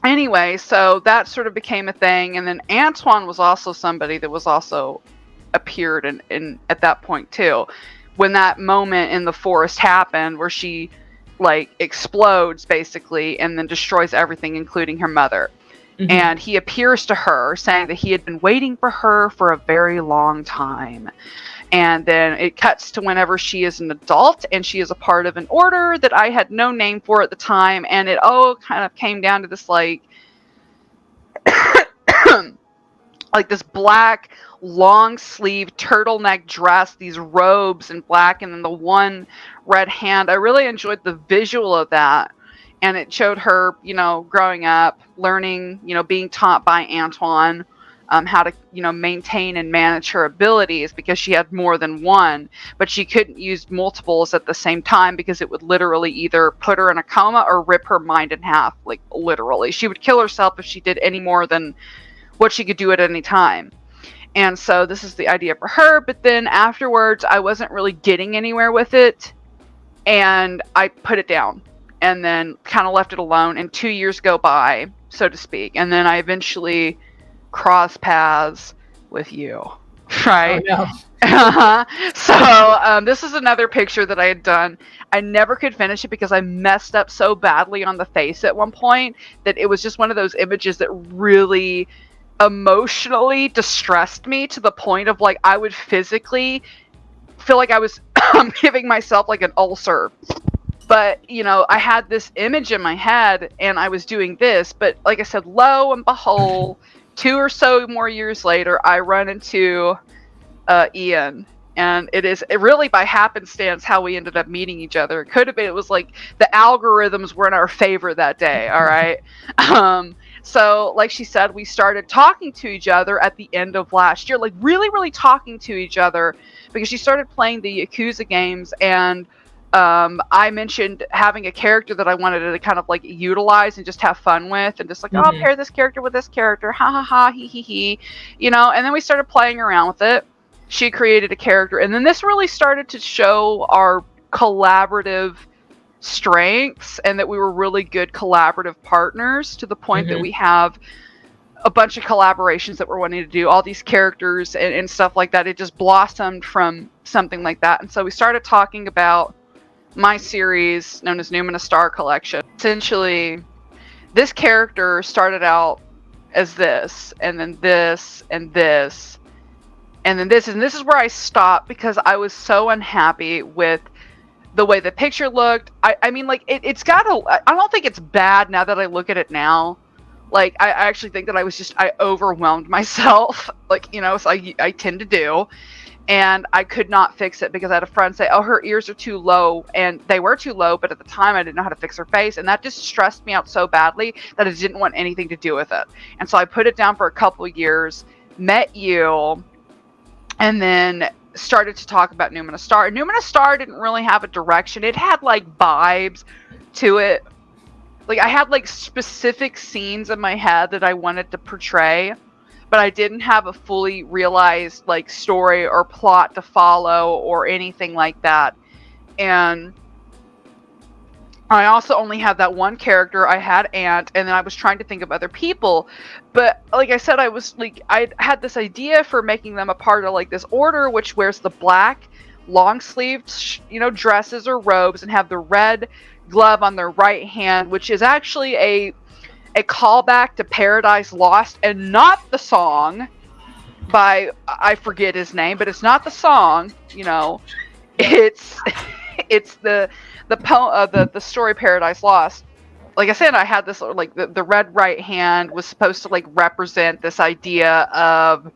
anyway, so that sort of became a thing. And then Antoine was also somebody that was also appeared in at that point too. When that moment in the forest happened where she like explodes basically and then destroys everything, including her mother. Mhm. And he appears to her saying that he had been waiting for her for a very long time. And then it cuts to whenever she is an adult and she is a part of an order that I had no name for at the time. And it all kind of came down to this like like this black long sleeve turtleneck dress, these robes in black, and then the one red hand. I really enjoyed the visual of that. And it showed her, you know, growing up, learning, you know, being taught by Antoine how to, you know, maintain and manage her abilities because she had more than one, but she couldn't use multiples at the same time because it would literally either put her in a coma or rip her mind in half. Like, literally. She would kill herself if she did any more than what she could do at any time. And so this is the idea for her, but then afterwards I wasn't really getting anywhere with it, and I put it down and then kind of left it alone, and 2 years go by, so to speak, and then I eventually cross paths with you, right? Oh, So this is another picture that I had done. I never could finish it because I messed up so badly on the face at one point that it was just one of those images that really emotionally distressed me to the point of like I would physically feel like I was giving myself like an ulcer. But you know, I had this image in my head and I was doing this, but like I said, lo and behold, 2 or so more years later I run into Ian, and it really by happenstance how we ended up meeting each other. It could have been, it was like the algorithms were in our favor that day. All right. So like she said, we started talking to each other at the end of last year, like really talking to each other, because she started playing the Yakuza games, and I mentioned having a character that I wanted to kind of like utilize and just have fun with, and just like, oh, I'll pair this character with this character, ha ha ha, he, you know. And then we started playing around with it. She created a character, and then this really started to show our collaborative strengths and that we were really good collaborative partners, to the point that we have a bunch of collaborations that we're wanting to do, all these characters and stuff like that. It just blossomed from something like that. And so we started talking about my series known as Noumena Star Collection. Essentially, this character started out as this, and then this, and this, and then this, and this is where I stopped because I was so unhappy with the way the picture looked. I mean, like, it's got a, I don't think it's bad now that I look at it now. Like, I actually think that I overwhelmed myself, like, you know, so I tend to do. And I could not fix it because I had a friend say, oh, her ears are too low. And they were too low, but at the time I didn't know how to fix her face. And that just stressed me out so badly that I didn't want anything to do with it. And so I put it down for a couple of years, met you, and then started to talk about Noumena Star. Noumena Star didn't really have a direction. It had like vibes to it. Like, I had like specific scenes in my head that I wanted to portray, but I didn't have a fully realized like story or plot to follow or anything like that. And I also only had that one character. I had Ant, and then I was trying to think of other people. But like I said, I had this idea for making them a part of like this order, which wears the black long sleeved, you know, dresses or robes, and have the red glove on their right hand, which is actually a callback to Paradise Lost, and not the song by, I forget his name, but it's not the song, you know. It's the story Paradise Lost. Like I said, I had this like the red right hand was supposed to like represent this idea of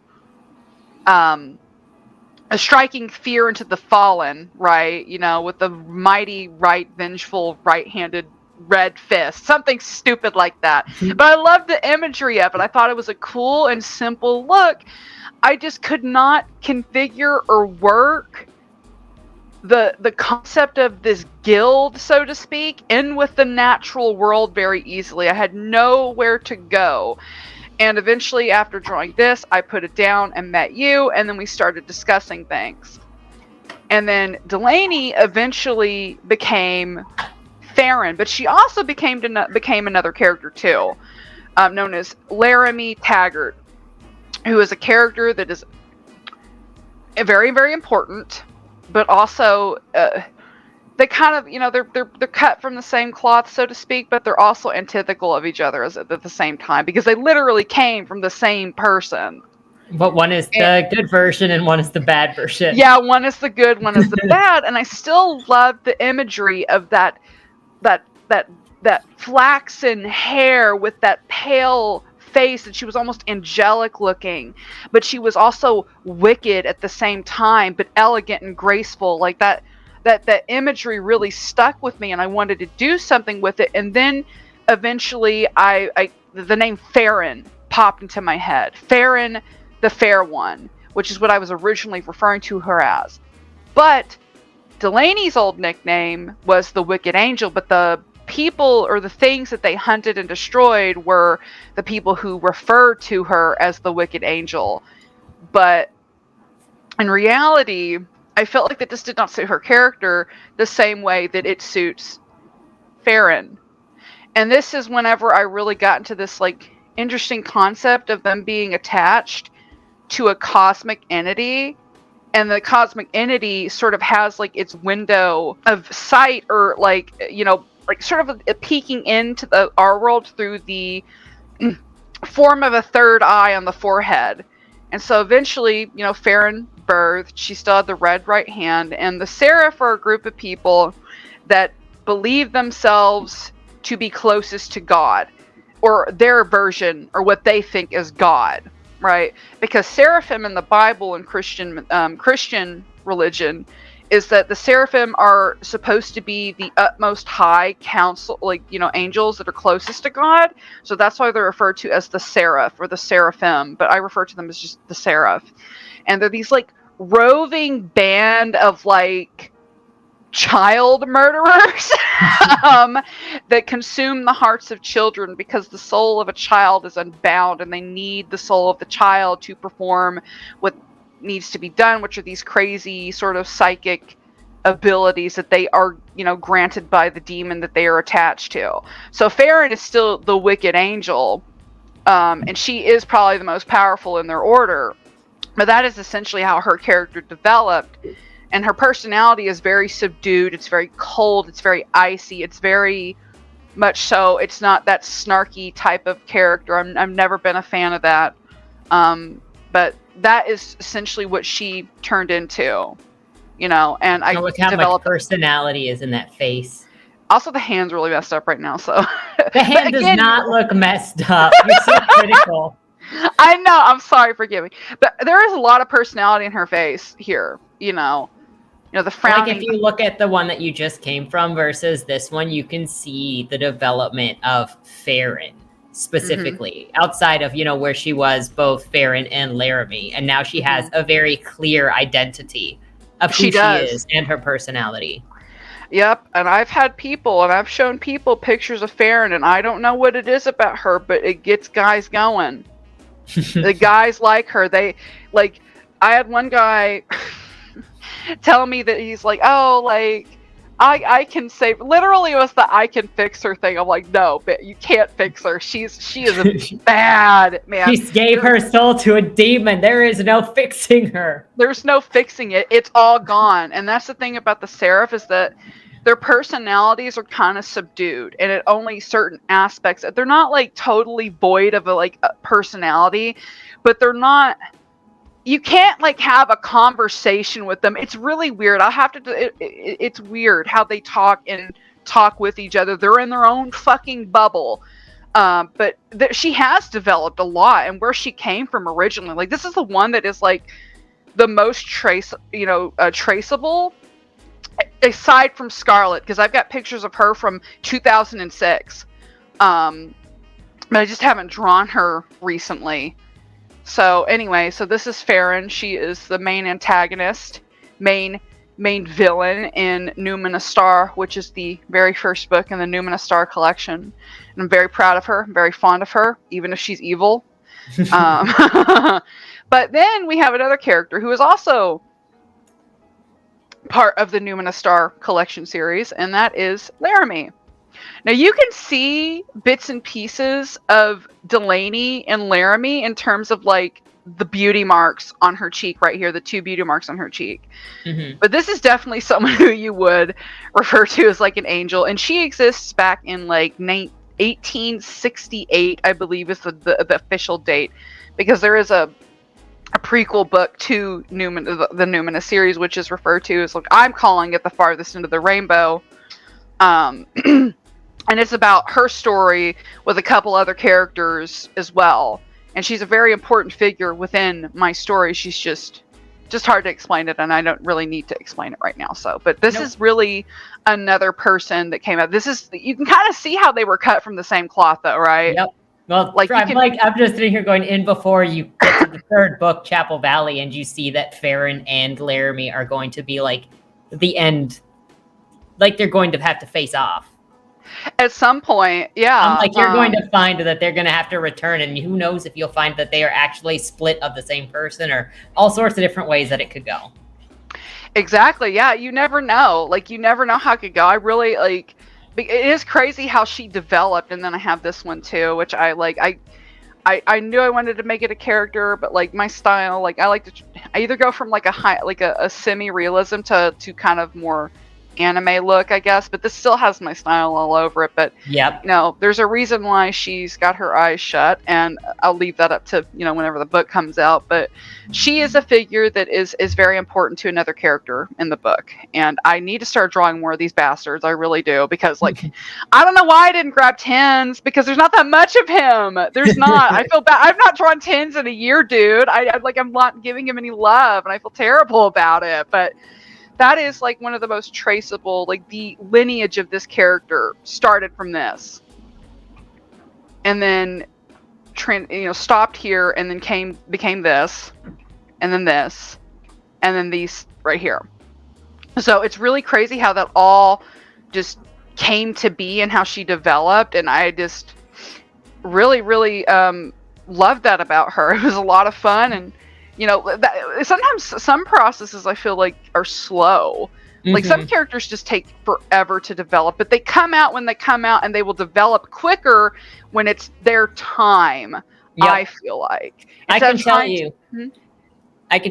a striking fear into the fallen, right? You know, with the mighty right, vengeful right-handed red fist, something stupid like that. But I loved the imagery of it. I thought it was a cool and simple look. I just could not configure or work the concept of this guild, so to speak, in with the natural world very easily. I had nowhere to go. And eventually, after drawing this, I put it down and met you, and then we started discussing things. And then Delaney eventually became Farron, but she also became another character too, known as Laramie Taggart, who is a character that is very, very important, but also they kind of, they're cut from the same cloth, so to speak, but they're also antithetical of each other at the same time, because they literally came from the same person. But one is the good version and one is the bad version. Yeah, one is the good, one is the bad, and I still love the imagery of that flaxen hair with that pale face, and she was almost angelic looking, but she was also wicked at the same time, but elegant and graceful. Like that imagery really stuck with me, and I wanted to do something with it. And then eventually the name Farron popped into my head. Farron, the Fair One, which is what I was originally referring to her as. But Delaney's old nickname was the Wicked Angel, but the people or the things that they hunted and destroyed were the people who referred to her as the Wicked Angel. But in reality, I felt like that this did not suit her character the same way that it suits Farron. And this is whenever I really got into this like interesting concept of them being attached to a cosmic entity, and the cosmic entity sort of has like its window of sight, or like, like sort of a peeking into our world through the form of a third eye on the forehead. And so eventually, Farron birthed. She still had the red right hand, and the Seraph are a group of people that believe themselves to be closest to God, or their version, or what they think is God, right? Because seraphim in the Bible and Christian religion is that the seraphim are supposed to be the utmost high council, like, angels that are closest to God. So that's why they're referred to as the seraph or the seraphim, but I refer to them as just the seraph. And they're these like roving band of like child murderers that consume the hearts of children, because the soul of a child is unbound and they need the soul of the child to perform what needs to be done, which are these crazy sort of psychic abilities that they are, granted by the demon that they are attached to. So Farron is still the Wicked Angel, and she is probably the most powerful in their order, but that is essentially how her character developed. And her personality is very subdued. It's very cold. It's very icy. It's very much so. It's not that snarky type of character. I've never been a fan of that. But that is essentially what she turned into, and I Look how much personality is in that face. Also, the hand's really messed up right now. So the hand does not look messed up. You're so critical. I know. I'm sorry. Forgive me. But there is a lot of personality in her face here, the frowning. Like if you look at the one that you just came from versus this one, you can see the development of Farron specifically, outside of, where she was both Farron and Laramie. And now she has a very clear identity of who she is and her personality. Yep. And I've shown people pictures of Farron, and I don't know what it is about her, but it gets guys going. The guys like her. I had one guy tell me that he's like, oh, like, I can save. Literally, it was the I can fix her thing. I'm like, no, but you can't fix her. She is a bad man. She gave her soul to a demon. There is no fixing her. There's no fixing it. It's all gone. And that's the thing about the Seraph, is that their personalities are kind of subdued, and at only certain aspects. They're not like totally void of a personality, but they're not. You can't like have a conversation with them. It's really weird. I'll have to. It's weird how they talk with each other. They're in their own fucking bubble. But she has developed a lot, and where she came from originally. Like, this is the one that is like the most traceable, aside from Scarlet, because I've got pictures of her from 2006. But I just haven't drawn her recently. So anyway, so this is Farron. She is the main antagonist, main villain in Noumena Star, which is the very first book in the Noumena Star collection. And I'm very proud of her. I'm very fond of her, even if she's evil. But then we have another character who is also part of the Noumena Star collection series, and that is Laramie. Now, you can see bits and pieces of Delaney and Laramie in terms of like the beauty marks on her cheek right here, the 2 beauty marks on her cheek. Mm-hmm. But this is definitely someone who you would refer to as like an angel, and she exists back in like 1868, I believe is the official date, because there is a prequel book to Noumena, the Noumena series, which is referred to as, like, I'm calling it the farthest end of the rainbow. And it's about her story with a couple other characters as well. And she's a very important figure within my story. She's just hard to explain it, and I don't really need to explain it right now. So, but this is really another person that came out. This is, you can kind of see how they were cut from the same cloth, though, right? Yep. Well, like I'm just sitting here going, in before you get to the third book, Chapel Valley, and you see that Farron and Laramie are going to be like the end, like they're going to have to face off at some point. Yeah, I'm like, you're going to find that they're going to have to return, and who knows if you'll find that they are actually split of the same person, or all sorts of different ways that it could go. Exactly. Yeah, you never know. Like, you never know how it could go. I really like. It is crazy how she developed, and then I have this one too, which I like. I knew I wanted to make it a character, but like my style, like I like to, I either go from like a semi-realism to kind of more anime look, I guess, but this still has my style all over it. But yep, there's a reason why she's got her eyes shut, and I'll leave that up to whenever the book comes out. But she is a figure that is very important to another character in the book, and I need to start drawing more of these bastards. I really do, because like I don't know why I didn't grab Tens, because there's not that much of him. There's not. I feel bad. I've not drawn Tens in a year, dude. I'm not giving him any love, and I feel terrible about it. But that is like one of the most traceable, like the lineage of this character started from this, and then stopped here, and then became this, and then this, and then these right here. So it's really crazy how that all just came to be and how she developed, and I just really loved that about her. It was a lot of fun, and sometimes some processes I feel like are slow. Like some characters just take forever to develop, but they come out when they come out, and they will develop quicker when it's their time. Yep. I feel like. I can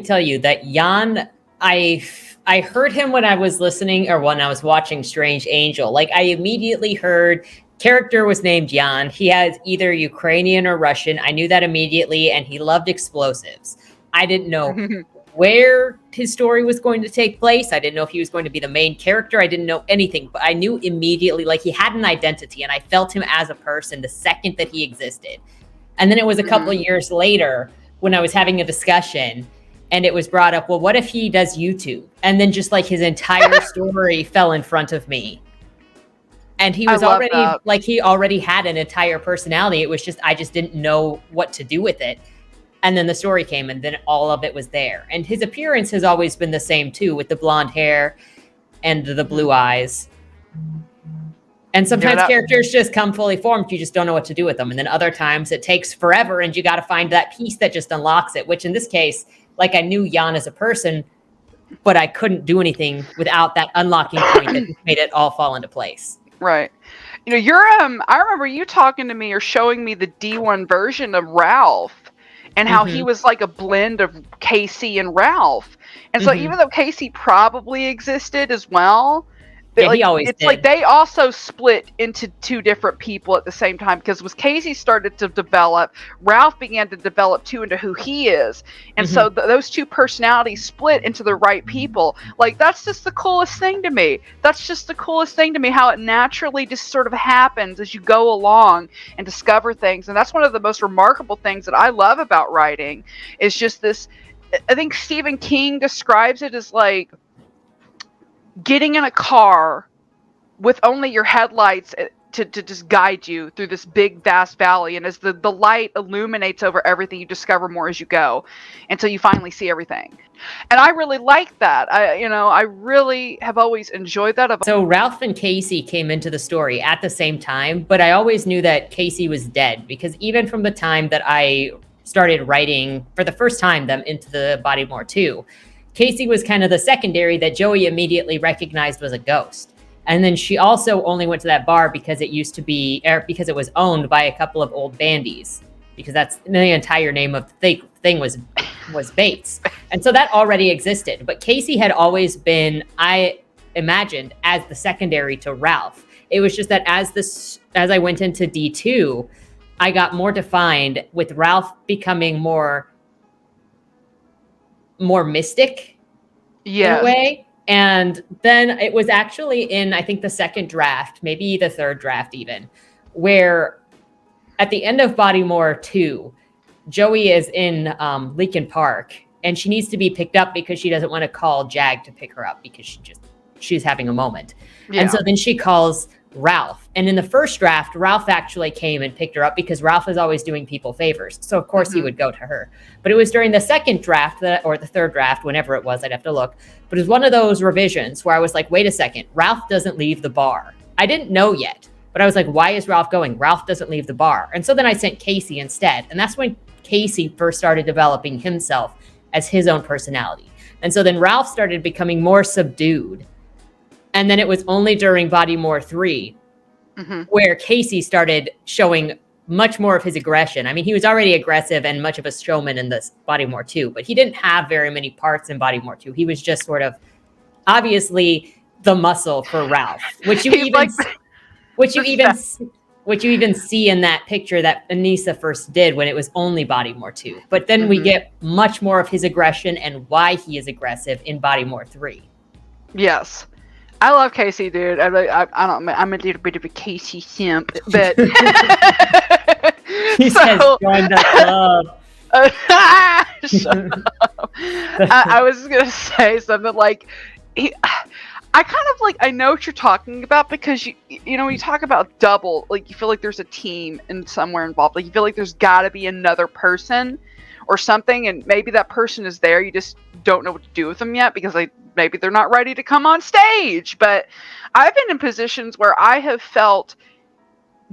tell you that Jan, I heard him when I was listening, or when I was watching Strange Angel. Like, I immediately heard character was named Jan. He has either Ukrainian or Russian. I knew that immediately, and he loved explosives. I didn't know where his story was going to take place. I didn't know if he was going to be the main character. I didn't know anything, but I knew immediately, like, he had an identity, and I felt him as a person the second that he existed. And then it was a couple of years later when I was having a discussion, and it was brought up, well, what if he does YouTube? And then just like his entire story fell in front of me. And he was he already had an entire personality. It was just, I just didn't know what to do with it. And then the story came, and then all of it was there. And his appearance has always been the same too, with the blonde hair and the blue eyes. And sometimes characters just come fully formed. You just don't know what to do with them. And then other times it takes forever, and you got to find that piece that just unlocks it, which in this case, like, I knew Jan as a person, but I couldn't do anything without that unlocking point that made it all fall into place. Right. You're I remember you talking to me or showing me the D1 version of Ralph, and how he was like a blend of Casey and Ralph. And so even though Casey probably existed as well, he always did. Like they also split into two different people at the same time, because as Casey started to develop, Ralph began to develop too into who he is. And so those two personalities split into the right people. Like, that's just the coolest thing to me. That's just the coolest thing to me, how it naturally just sort of happens as you go along and discover things. And that's one of the most remarkable things that I love about writing, is just this. I think Stephen King describes it as like getting in a car with only your headlights to just guide you through this big, vast valley. And as the light illuminates over everything, you discover more as you go, until you finally see everything. And I really like that. I really have always enjoyed that. So Ralph and Casey came into the story at the same time, but I always knew that Casey was dead, because even from the time that I started writing for the first time them into the Bodymore 2, Casey was kind of the secondary that Joey immediately recognized was a ghost. And then she also only went to that bar because it used to be, because it was owned by a couple of old bandies. because that's the entire name of the thing was Bates. And so that already existed. But Casey had always been, I imagined, as the secondary to Ralph. It was just that as I went into D2, I got more defined, with Ralph becoming more mystic in a way. And then it was actually in, I think, the second draft, maybe the third draft even, where at the end of Bodymore 2, Joey is in Lincoln Park, and she needs to be picked up because she doesn't want to call Jag to pick her up because she's having a moment. Yeah. And so then she calls Ralph. And in the first draft, Ralph actually came and picked her up because Ralph is always doing people favors. So of course he would go to her. But it was during the second draft or the third draft, whenever it was, I'd have to look. But it was one of those revisions where I was like, wait a second, Ralph doesn't leave the bar. I didn't know yet, but I was like, why is Ralph going? Ralph doesn't leave the bar. And so then I sent Casey instead. And that's when Casey first started developing himself as his own personality. And so then Ralph started becoming more subdued. And then it was only during Bodymore 3 where Casey started showing much more of his aggression. I mean, he was already aggressive and much of a showman in this Bodymore 2, but he didn't have very many parts in Bodymore 2. He was just sort of obviously the muscle for Ralph, which you even see in that picture that Anissa first did when it was only Bodymore 2. But then we get much more of his aggression and why he is aggressive in Bodymore 3. Yes. I love Casey, dude. I'm a little bit of a Casey simp, but he says join the club. Shut up. I was just gonna say something like, I kind of like, I know what you're talking about, because you know when you talk about double, like you feel like there's a team and somewhere involved, like you feel like there's got to be another person or something, and maybe that person is there, you just don't know what to do with them yet because maybe they're not ready to come on stage. But I've been in positions where I have felt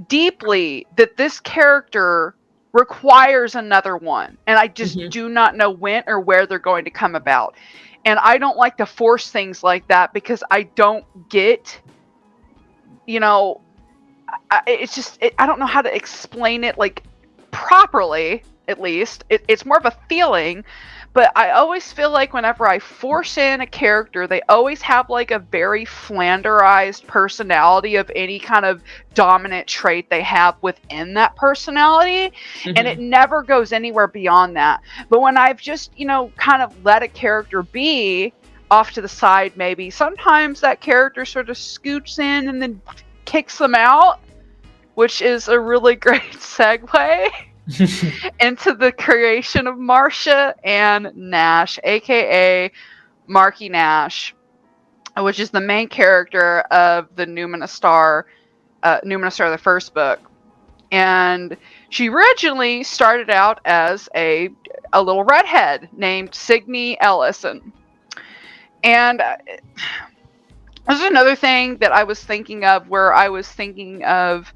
deeply that this character requires another one, and I just do not know when or where they're going to come about. And I don't like to force things like that because I don't get, it's just, I don't know how to explain it like properly, at least. It's more of a feeling, but I always feel like whenever I force in a character, they always have like a very Flanderized personality of any kind of dominant trait they have within that personality. And it never goes anywhere beyond that. But when I've just, kind of let a character be off to the side, maybe sometimes that character sort of scoots in and then kicks them out, which is a really great segue into the creation of Marcia and Nash, aka Marky Nash, which is the main character of the Noumena Star, the first book. And she originally started out as a little redhead named Signe Ellison. And this is another thing that I was thinking of, where I was thinking of,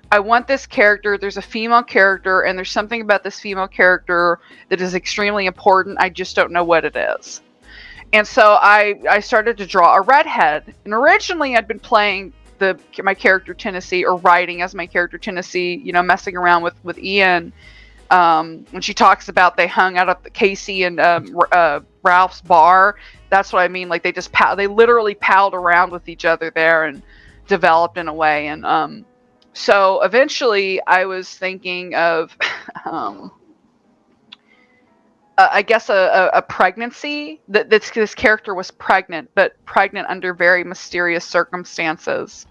I want this character, there's a female character, and there's something about this female character that is extremely important. I just don't know what it is. And so I started to draw a redhead. And originally I'd been playing my character Tennessee, or writing as my character Tennessee, messing around with Ian. When she talks about they hung out at the Casey and Ralph's bar, that's what I mean. Like they literally palled around with each other there and developed in a way. And so eventually I was thinking of, I guess a pregnancy, that this character was pregnant, but pregnant under very mysterious circumstances.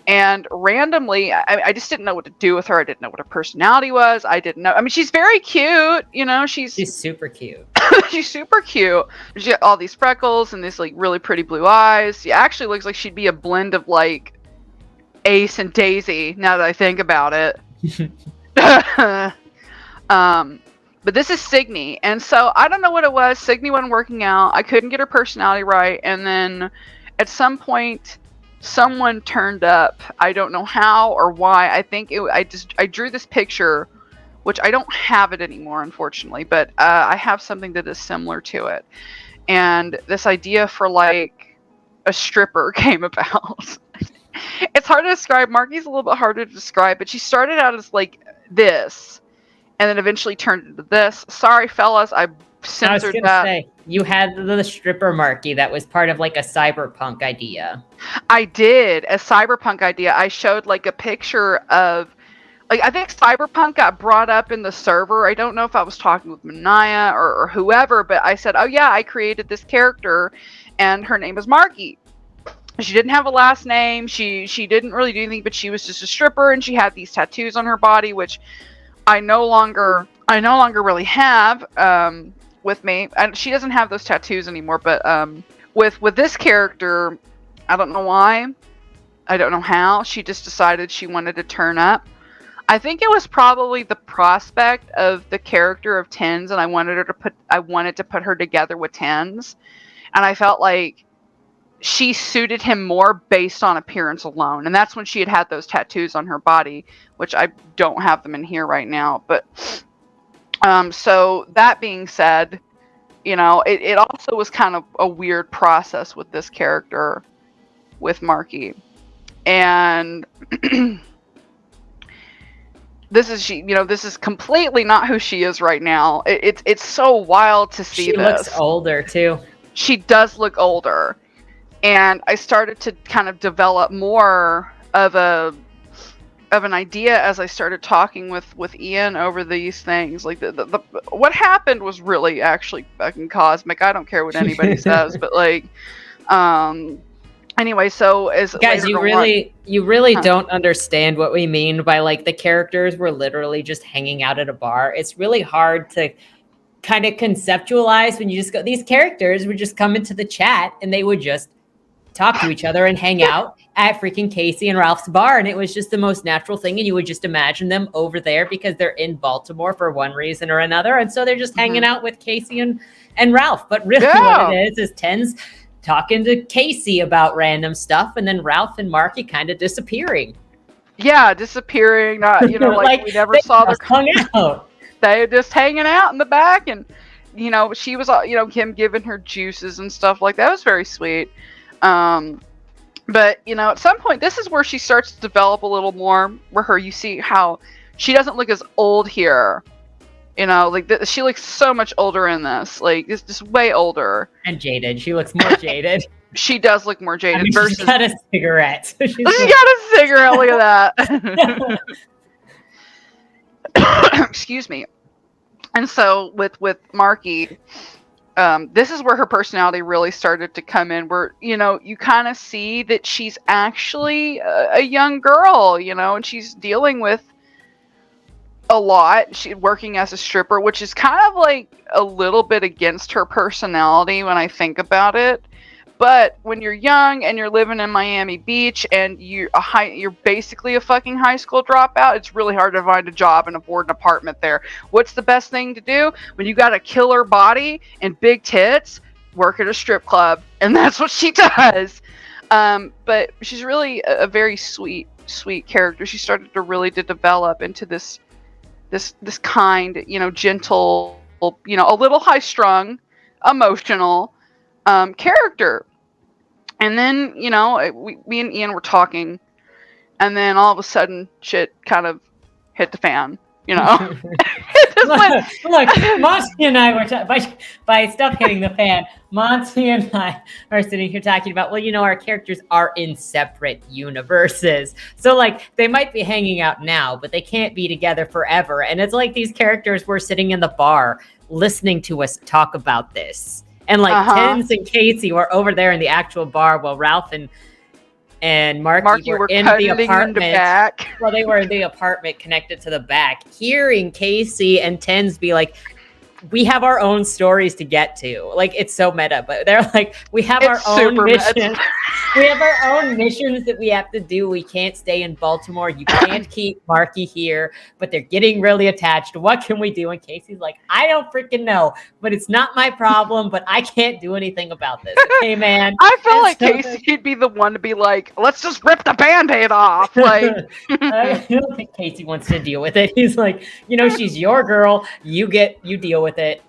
And randomly, I just didn't know what to do with her. I didn't know what her personality was. I didn't know. I mean, she's very cute, she's super cute. She's super cute. She got all these freckles and these like really pretty blue eyes. She actually looks like she'd be a blend of like Ace and Daisy, now that I think about it. But this is Signe, and so I don't know what it was. Signe wasn't working out. I couldn't get her personality right, and then at some point, someone turned up. I don't know how or why. I think I drew this picture, which I don't have it anymore, unfortunately, but I have something that is similar to it. And this idea for like a stripper came about. It's hard to describe. Marky's a little bit harder to describe, but she started out as like this. and then eventually turned into this. Sorry, fellas, I I was censored gonna that. say, you had the stripper Marky that was part of like a cyberpunk idea. I did a cyberpunk idea. I showed like a picture of, like, I think cyberpunk got brought up in the server. I don't know if I was talking with Manaya or whoever, but I said, oh yeah, I created this character, and her name is Marky. She didn't have a last name. She didn't really do anything, but she was just a stripper, and she had these tattoos on her body, which I no longer really have with me. And she doesn't have those tattoos anymore. But with this character, I don't know why, I don't know how, she just decided she wanted to turn up. I think it was probably the prospect of the character of Tens, and I wanted to put her together with Tens, and I felt like she suited him more based on appearance alone. And that's when she had those tattoos on her body, which I don't have them in here right now. But so that being said, it also was kind of a weird process with this character, with Marky. And this is completely not who she is right now. It's so wild to see. She looks older too. She does look older. And I started to kind of develop more of an idea as I started talking with Ian over these things. Like the what happened was really actually fucking cosmic. I don't care what anybody says, but like, anyway. So as guys, you really don't understand what we mean by like the characters were literally just hanging out at a bar. It's really hard to kind of conceptualize when you just go. These characters would just come into the chat and they would just talk to each other and hang out at freaking Casey and Ralph's bar, and it was just the most natural thing, and you would just imagine them over there because they're in Baltimore for one reason or another, and so they're just hanging out with Casey and Ralph. But really what it is Tens talking to Casey about random stuff, and then Ralph and Marky kind of disappearing. Yeah, disappearing. Not like we never saw their hung out. They were just hanging out in the back, and she was him giving her juices and stuff like that. It was very sweet. But at some point, this is where she starts to develop a little more. Where you see how she doesn't look as old here. She looks so much older in this. Like, it's just way older and jaded. She looks more jaded. She does look more jaded. Versus she's got a cigarette. She's got a cigarette. Look at that. Excuse me. And so with Marky. This is where her personality really started to come in, where, you kind of see that she's actually a young girl, and she's dealing with a lot. She's working as a stripper, which is kind of like a little bit against her personality when I think about it. But when you're young and you're living in Miami Beach and you're basically a fucking high school dropout, it's really hard to find a job and afford an apartment there. What's the best thing to do when you got a killer body and big tits? Work at a strip club, and that's what she does. But she's really a very sweet character. She started to really develop into this kind, gentle, a little high strung, emotional character. And then, me and Ian were talking, and then all of a sudden, shit kind of hit the fan, Look, Monty and I were by stuff hitting the fan. Monty and I are sitting here talking about, our characters are in separate universes. So, like, they might be hanging out now, but they can't be together forever. And it's like these characters were sitting in the bar listening to us talk about this. And like Tens and Casey were over there in the actual bar while Ralph and Marky were in the apartment. Well, they were in the apartment connected to the back, hearing Casey and Tens be like, we have our own stories to get to. Like, it's so meta, but they're like, we have our own missions. We have our own missions that we have to do. We can't stay in Baltimore. You can't keep Marky here, but they're getting really attached. What can we do? And Casey's like, I don't freaking know, but it's not my problem, but I can't do anything about this. Okay, man. I feel like Casey'd be the one to be like, let's just rip the Band-Aid off. Like, I don't think Casey wants to deal with it. He's like, she's your girl. You deal with it.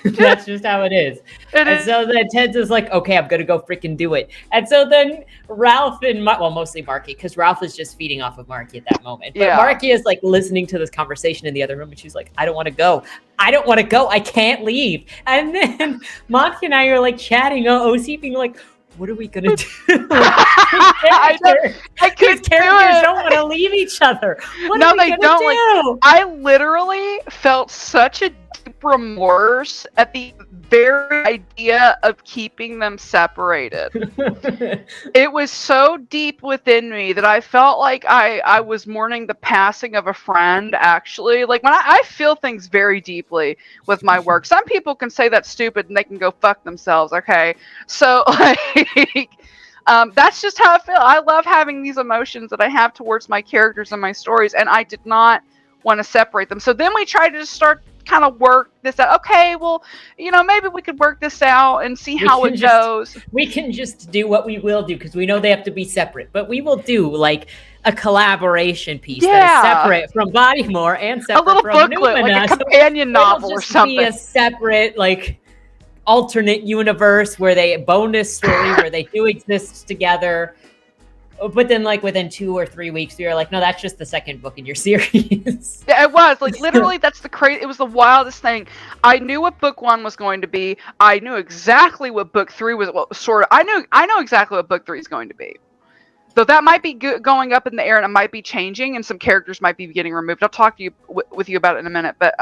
That's just how it is. And so then Ted's is like, okay, I'm gonna go freaking do it. And so then Ralph and mostly Marky, because Ralph is just feeding off of Marky at that moment. But Marky is like listening to this conversation in the other room, and she's like, I don't want to go. I don't want to go. I can't leave. And then Marky and I are like chatting, OC being like, what are we gonna do? These characters don't want to leave each other. What are we gonna do? Like, I literally felt such a deep remorse at the very idea of keeping them separated. It was so deep within me that I felt like I was mourning the passing of a friend, actually. Like, when I feel things very deeply with my work. Some people can say that's stupid and they can go fuck themselves, okay? So, like, that's just how I feel. I love having these emotions that I have towards my characters and my stories, and I did not want to separate them. So then we tried to just start kind of work this out. Okay, well, maybe we could work this out and see how it goes. We can just do what we will do, because we know they have to be separate, but we will do like a collaboration piece that is separate from Bodymore and separate from Noumena. A little booklet, like a companion novel or something. Be a separate, like, alternate universe where they bonus story where they do exist together. But then, like, within 2 or 3 weeks, we were like, no, that's just the second book in your series. Yeah, it was. Like, literally, that's it was the wildest thing. I knew what book 1 was going to be. I knew exactly what book 3 was. Well, sort of. I know exactly what book 3 is going to be. Though that might be going up in the air, and it might be changing, and some characters might be getting removed. I'll talk to you with you about it in a minute. But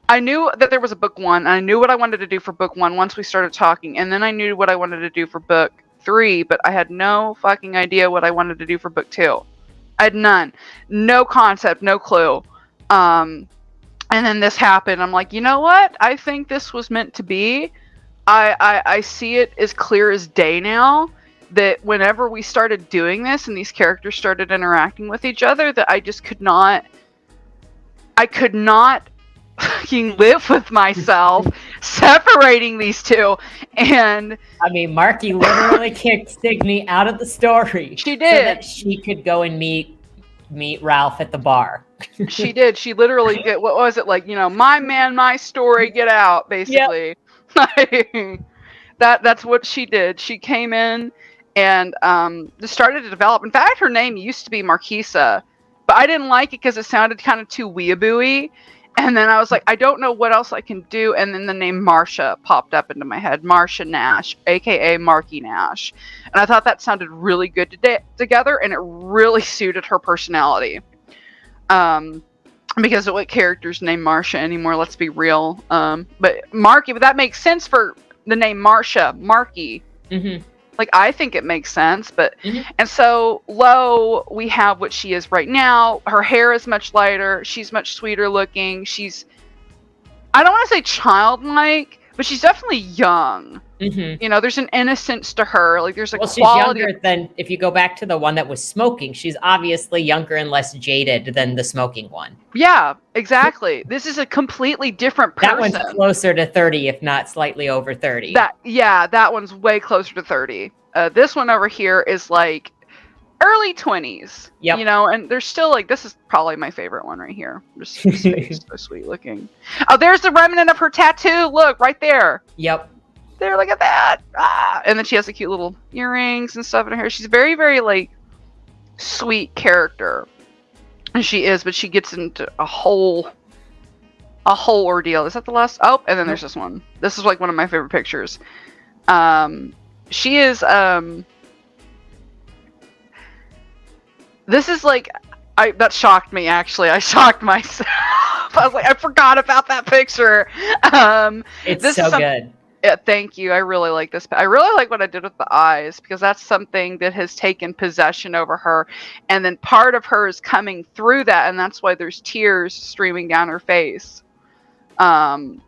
I knew that there was a book 1, and I knew what I wanted to do for book 1 once we started talking, and then I knew what I wanted to do for book 3, but I had no fucking idea what I wanted to do for book 2. I had none. No concept, no clue. And then this happened. I'm like, you know what? I think this was meant to be. I see it as clear as day now, that whenever we started doing this and these characters started interacting with each other, that I just could not fucking live with myself separating these two. And I mean, Marky literally kicked Signy out of the story. She did, so that she could go and meet Ralph at the bar. She did. She literally did. What was it, like, my man, my story, get out, basically. Yep. That's what she did. She came in and started to develop. In fact, her name used to be Marquisa, but I didn't like it because it sounded kind of too weeaboo-y. And then I was like, I don't know what else I can do. And then the name Marcia popped up into my head. Marcia Nash, a.k.a. Marky Nash. And I thought that sounded really good together, and it really suited her personality. Because what character's named Marcia anymore, let's be real. But Marky, but that makes sense for the name Marcia, Marky. Mm-hmm. Like, I think it makes sense, but, and so Lo, we have what she is right now. Her hair is much lighter. She's much sweeter looking. I don't want to say childlike, but she's definitely young. Mm-hmm. There's an innocence to her. Like, there's a quality. She's younger than, if you go back to the one that was smoking, she's obviously younger and less jaded than the smoking one. Yeah, exactly. This is a completely different person. That one's closer to 30, if not slightly over 30. That one's way closer to 30. This one over here is like early 20s. Yep. And there's still, like, this is probably my favorite one right here. Just so sweet looking. Oh, there's the remnant of her tattoo. Look, right there. Yep. There, look at that. And then she has the cute little earrings and stuff in her hair. She's very, very, like, sweet character. And she is, but she gets into a whole ordeal. Is that the last? Oh, and then there's this one. This is, like, one of my favorite pictures. She is, this is, like, that shocked me, actually. I shocked myself. I was like, I forgot about that picture. It's so good. Yeah, thank you. I really like this. I really like what I did with the eyes, because that's something that has taken possession over her. And then part of her is coming through that, and that's why there's tears streaming down her face. And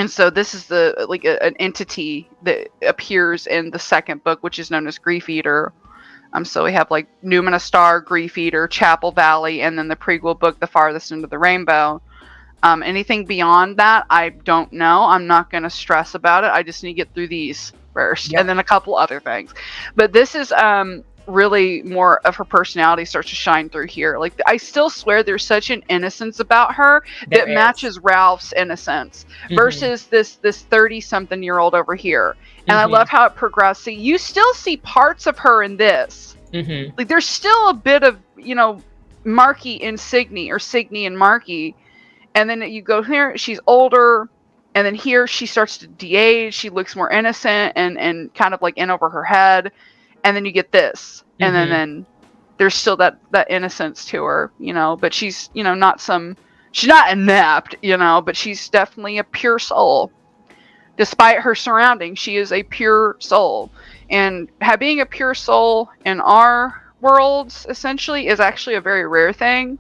so this is an entity that appears in the second book, which is known as Grief Eater. So we have, like, Noumena Star, Grief Eater, Chapel Valley, and then the prequel book, The Farthest End of the Rainbow. Anything beyond that, I don't know. I'm not going to stress about it. I just need to get through these first, and then a couple other things. But this is really more of her personality starts to shine through here. Like, I still swear there's such an innocence about her There that is. matches Ralph's innocence versus this 30-something-year-old over here. And I love how it progressed. So you still see parts of her in this. Like, there's still a bit of, Marky in Signy, or Signy and Marky. And then you go here, she's older. And then here she starts to de-age. She looks more innocent and kind of like in over her head. And then you get this. And then there's still that innocence to her, but she's, she's not inept, but she's definitely a pure soul. Despite her surroundings, she is a pure soul. And being a pure soul in our worlds, essentially, is actually a very rare thing.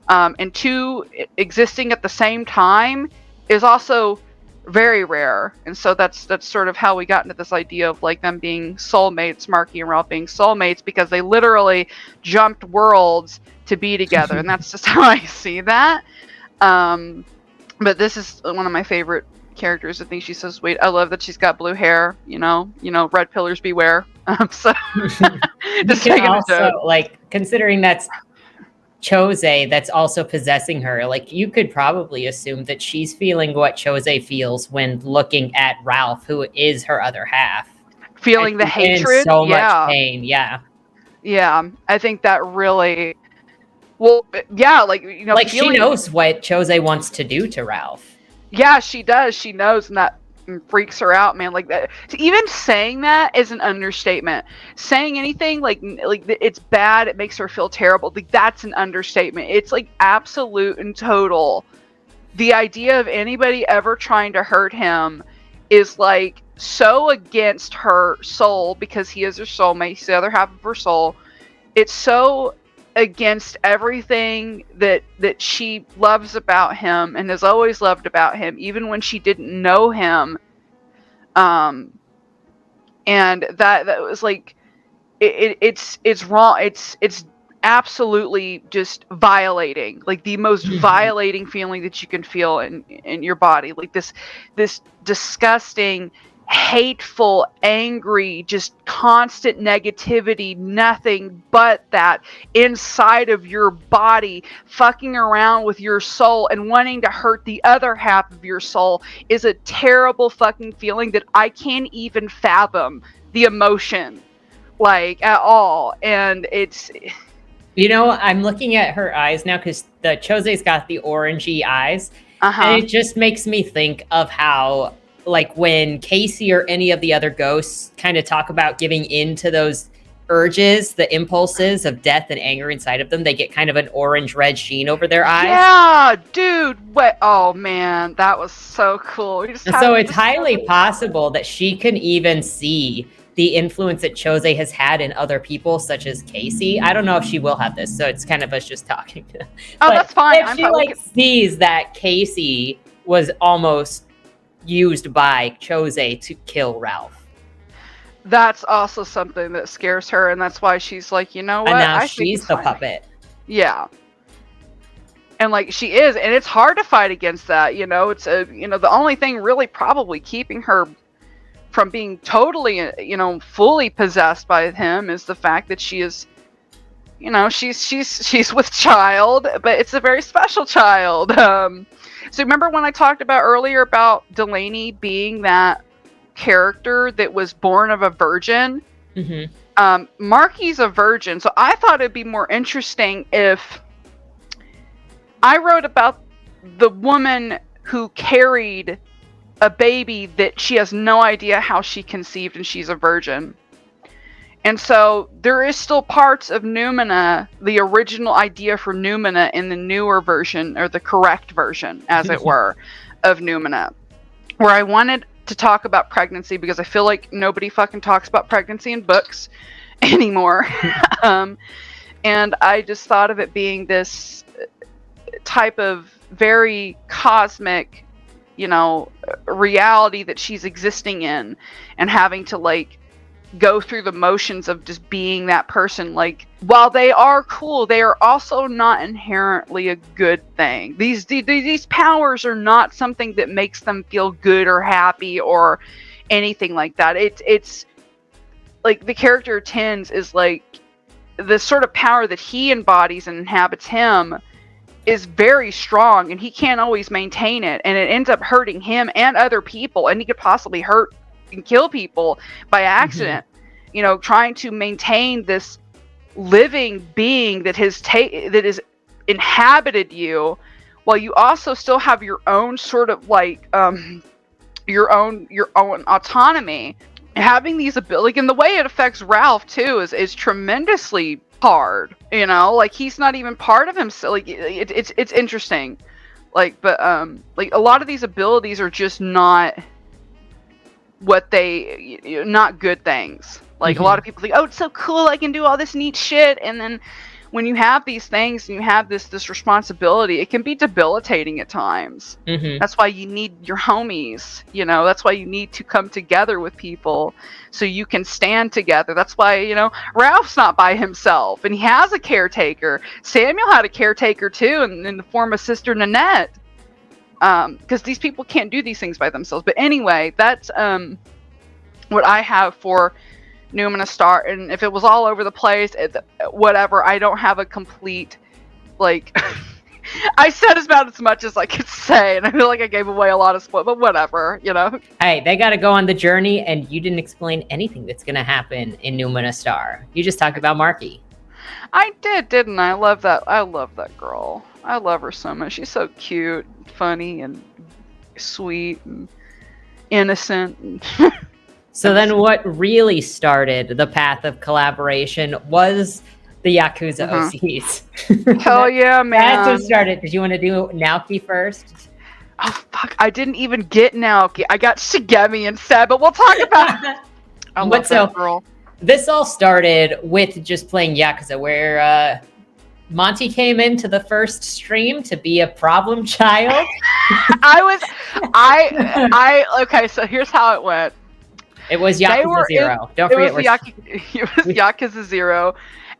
And two existing at the same time is also very rare. And so that's sort of how we got into this idea of like them being soulmates, Marky and Ralph being soulmates, because they literally jumped worlds to be together. And that's just how I see that. But this is one of my favorite characters. I think she's so sweet. I love that she's got blue hair, red pillars beware. So just taking also, like, considering that's Chose that's also possessing her, like, you could probably assume that she's feeling what Chose feels when looking at Ralph, who is her other half. Feeling the hatred. So much pain. Yeah. I think that really, well, yeah, like, like, she knows what Chose wants to do to Ralph. Yeah, she does. She knows, and that freaks her out, man. Like, that, even saying that is an understatement. Saying anything like it's bad, it makes her feel terrible. Like, that's an understatement. It's like absolute and total. The idea of anybody ever trying to hurt him is like so against her soul, because he is her soulmate. He's the other half of her soul. It's so against everything that she loves about him and has always loved about him, even when she didn't know him. And that was like, it's wrong. It's absolutely just violating, like the most violating feeling that you can feel in your body. Like this disgusting, hateful, angry, just constant negativity, nothing but that inside of your body, fucking around with your soul and wanting to hurt the other half of your soul is a terrible fucking feeling that I can't even fathom the emotion, like, at all. And it's, I'm looking at her eyes now, because the Chose's got the orangey eyes, and it just makes me think of how, like, when Casey or any of the other ghosts kind of talk about giving in to those urges, the impulses of death and anger inside of them, they get kind of an orange-red sheen over their eyes. Yeah, dude. What? Oh, man. That was so cool. So it's highly possible that she can even see the influence that Chose has had in other people, such as Casey. I don't know if she will have this, so it's kind of us just talking. Oh, that's fine. If she sees that Casey was almost used by Chose to kill Ralph, that's also something that scares her, and that's why she's like, you know what? And now she's the puppet. Yeah. And like, she is, and it's hard to fight against that. It's the only thing really probably keeping her from being totally, fully possessed by him is the fact that she is, she's with child, but it's a very special child. So remember when I talked about earlier about Delaney being that character that was born of a virgin? Marky's a virgin, so I thought it'd be more interesting if I wrote about the woman who carried a baby that she has no idea how she conceived, and she's a virgin. And so there is still parts of Noumena, the original idea for Noumena, in the newer version, or the correct version, as it were, of Noumena, where I wanted to talk about pregnancy, because I feel like nobody fucking talks about pregnancy in books anymore. And I just thought of it being this type of very cosmic, reality that she's existing in, and having to like go through the motions of just being that person. Like, while they are cool, they are also not inherently a good thing. These powers are not something that makes them feel good or happy or anything like that. It's like the character Tins is like the sort of power that he embodies and inhabits him is very strong, and he can't always maintain it, and it ends up hurting him and other people, and he could possibly hurt and kill people by accident. You know, trying to maintain this living being that has that is inhabited you, while you also still have your own sort of like your own autonomy. Having these abilities, and the way it affects Ralph too is tremendously hard. You know, like he's not even part of himself. Like it's interesting. Like, but like a lot of these abilities are just not what they not good things. Like a lot of people think, oh, it's so cool, I can do all this neat shit, and then when you have these things and you have this responsibility, it can be debilitating at times. That's why you need your homies, you know, that's why you need to come together with people so you can stand together. That's why, you know, Ralph's not by himself and he has a caretaker. Samuel had a caretaker too, in the form of Sister Nanette, because these people can't do these things by themselves. But anyway, that's what I have for Noumena Star, and if it was all over the place, whatever, I don't have a complete, like, I said about as much as I could say, and I feel like I gave away a lot of spoil, but whatever, you know? Hey, they gotta go on the journey, and you didn't explain anything that's gonna happen in Noumena Star. You just talked about Marky. I did, didn't I? I love that girl. I love her so much. She's so cute, funny, and sweet, and innocent. So then what really started the path of collaboration was the Yakuza OCs. Hell yeah, man. That's what started. Did you want to do Naoki first? Oh, fuck. I didn't even get Naoki. I got Shigemi instead, but we'll talk about it. I love that girl. This all started with just playing Yakuza, where Monty came into the first stream to be a problem child. Okay, so here's how it went. It was Yakuza 0. Don't forget it was Yakuza 0,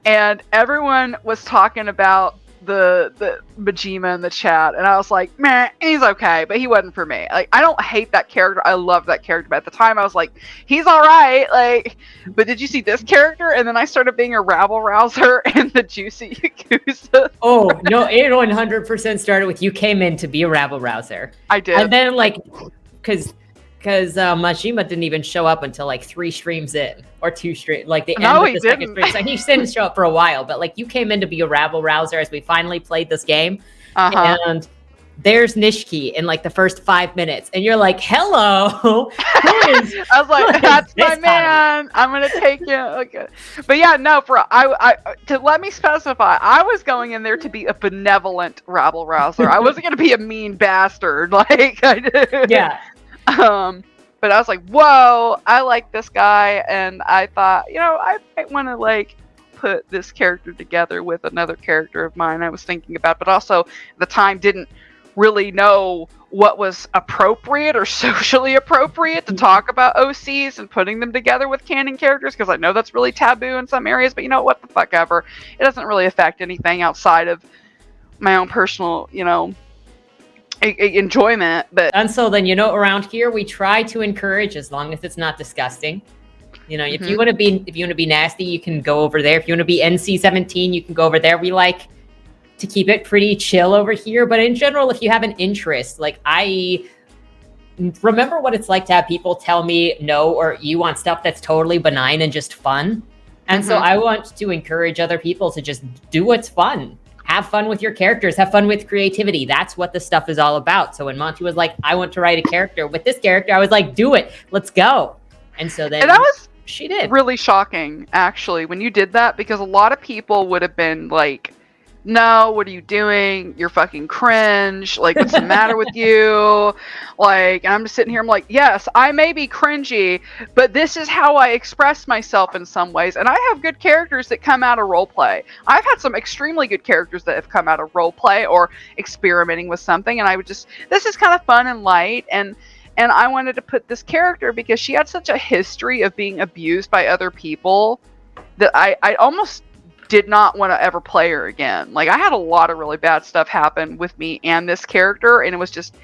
and everyone was talking about the Majima in the chat, and I was like, man, he's okay, but he wasn't for me. Like, I don't hate that character. I love that character, but at the time I was like, he's all right. Like, but did you see this character? And then I started being a rabble rouser in the Juicy Yakuza. Oh no, it 100% started with you came in to be a rabble rouser. I did, and then like because Majima didn't even show up until like 3 streams in, or 2 streams, like the end of the second stream. So he didn't show up for a while, but like you came in to be a rabble rouser as we finally played this game. And there's Nishiki in like the first 5 minutes, and you're like, hello. I was like, that's my man. I'm gonna take you. Okay. But yeah, no, I to let me specify, I was going in there to be a benevolent rabble rouser. I wasn't gonna be a mean bastard. Like I did. Yeah. But I was like, whoa, I like this guy, and I thought, you know, I might want to like put this character together with another character of mine I was thinking about, but also at the time didn't really know what was appropriate or socially appropriate to talk about OCs and putting them together with canon characters, because I know that's really taboo in some areas, but you know, what the fuck ever. It doesn't really affect anything outside of my own personal, you know, enjoyment. But and so then, you know, around here we try to encourage, as long as it's not disgusting, you know, if you want to be nasty, you can go over there. If you want to be NC-17, you can go over there. We like to keep it pretty chill over here, but in general, if you have an interest, like I remember what it's like to have people tell me no or you want stuff that's totally benign and just fun. And so I want to encourage other people to just do what's fun. Have fun with your characters. Have fun with creativity. That's what this stuff is all about. So when Monty was like, I want to write a character with this character, I was like, do it. Let's go. And so then she did. Really shocking, actually, when you did that, because a lot of people would have been like, no, what are you doing? You're fucking cringe. Like, what's the matter with you? Like, and I'm just sitting here, I'm like, yes, I may be cringy, but this is how I express myself in some ways. And I have good characters that come out of roleplay. I've had some extremely good characters that have come out of roleplay or experimenting with something. And I would just, this is kind of fun and light. And I wanted to put this character because she had such a history of being abused by other people that I almost did not want to ever play her again. Like, I had a lot of really bad stuff happen with me and this character, and it was just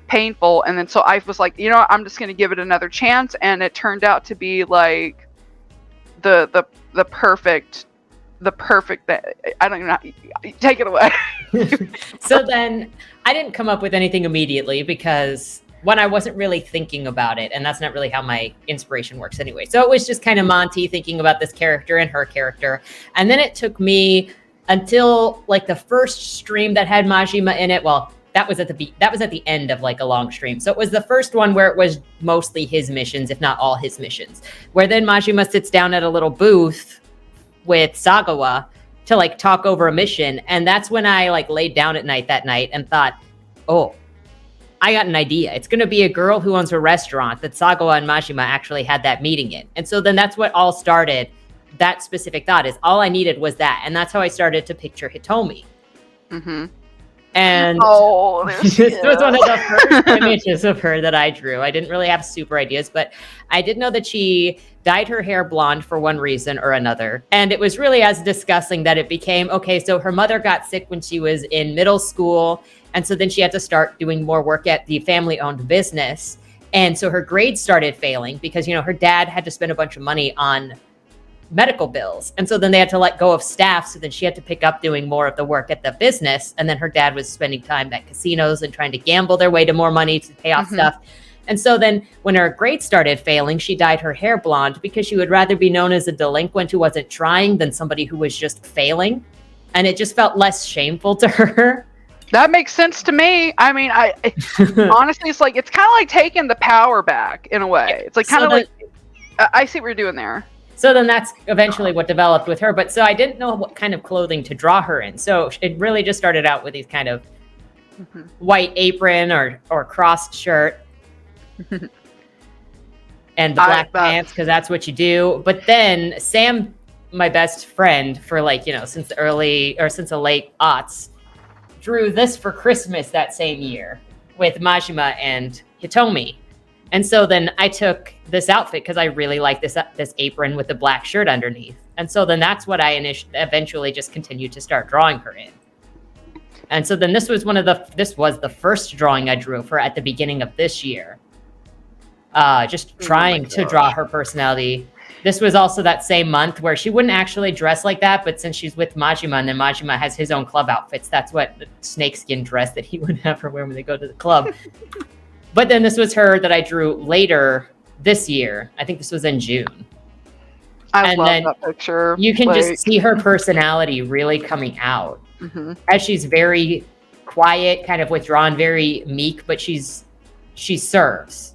painful. And then so I was like, you know what, I'm just going to give it another chance. And it turned out to be like the perfect I don't even know. Take it away. So then I didn't come up with anything immediately because one, I wasn't really thinking about it, and that's not really how my inspiration works anyway. So it was just kind of Monty thinking about this character and her character. And then it took me until like the first stream that had Majima in it. Well, that was at the end of like a long stream. So it was the first one where it was mostly his missions, if not all his missions, where then Majima sits down at a little booth with Sagawa to like talk over a mission. And that's when I like laid down at night that night and thought, oh, I got an idea. It's going to be a girl who owns a restaurant that Sagawa and Majima actually had that meeting in. And so then that's what all started. That specific thought is all I needed was that. And that's how I started to picture Hitomi. Mm-hmm. And this was one of the first images of her that I drew. I didn't really have super ideas, but I did know that she dyed her hair blonde for one reason or another. And it was really as discussing that it became, okay, so her mother got sick when she was in middle school. And so then she had to start doing more work at the family-owned business. And so her grades started failing because, you know, her dad had to spend a bunch of money on medical bills. And so then they had to let go of staff. So then she had to pick up doing more of the work at the business. And then her dad was spending time at casinos and trying to gamble their way to more money to pay off stuff. And so then when her grades started failing, she dyed her hair blonde because she would rather be known as a delinquent who wasn't trying than somebody who was just failing. And it just felt less shameful to her. That makes sense to me. I mean, I honestly, it's like, it's kind of like taking the power back in a way. It's like kind of like, I see what you're doing there. So then that's eventually what developed with her. But so I didn't know what kind of clothing to draw her in. So it really just started out with these kind of white apron or crossed shirt and the black pants, because that's what you do. But then Sam, my best friend for like, you know, since the late aughts, drew this for Christmas that same year with Majima and Hitomi. And so then I took this outfit because I really like this apron with the black shirt underneath. And so then that's what I eventually just continued to start drawing her in. And so then this was the first drawing I drew of her at the beginning of this year. Just trying to draw her personality. This was also that same month where she wouldn't actually dress like that, but since she's with Majima and then Majima has his own club outfits, that's what the snakeskin dress that he would have her wear when they go to the club. But then this was her that I drew later this year. I think this was in June. I love that picture. You can just see her personality really coming out. As she's very quiet, kind of withdrawn, very meek, but she serves.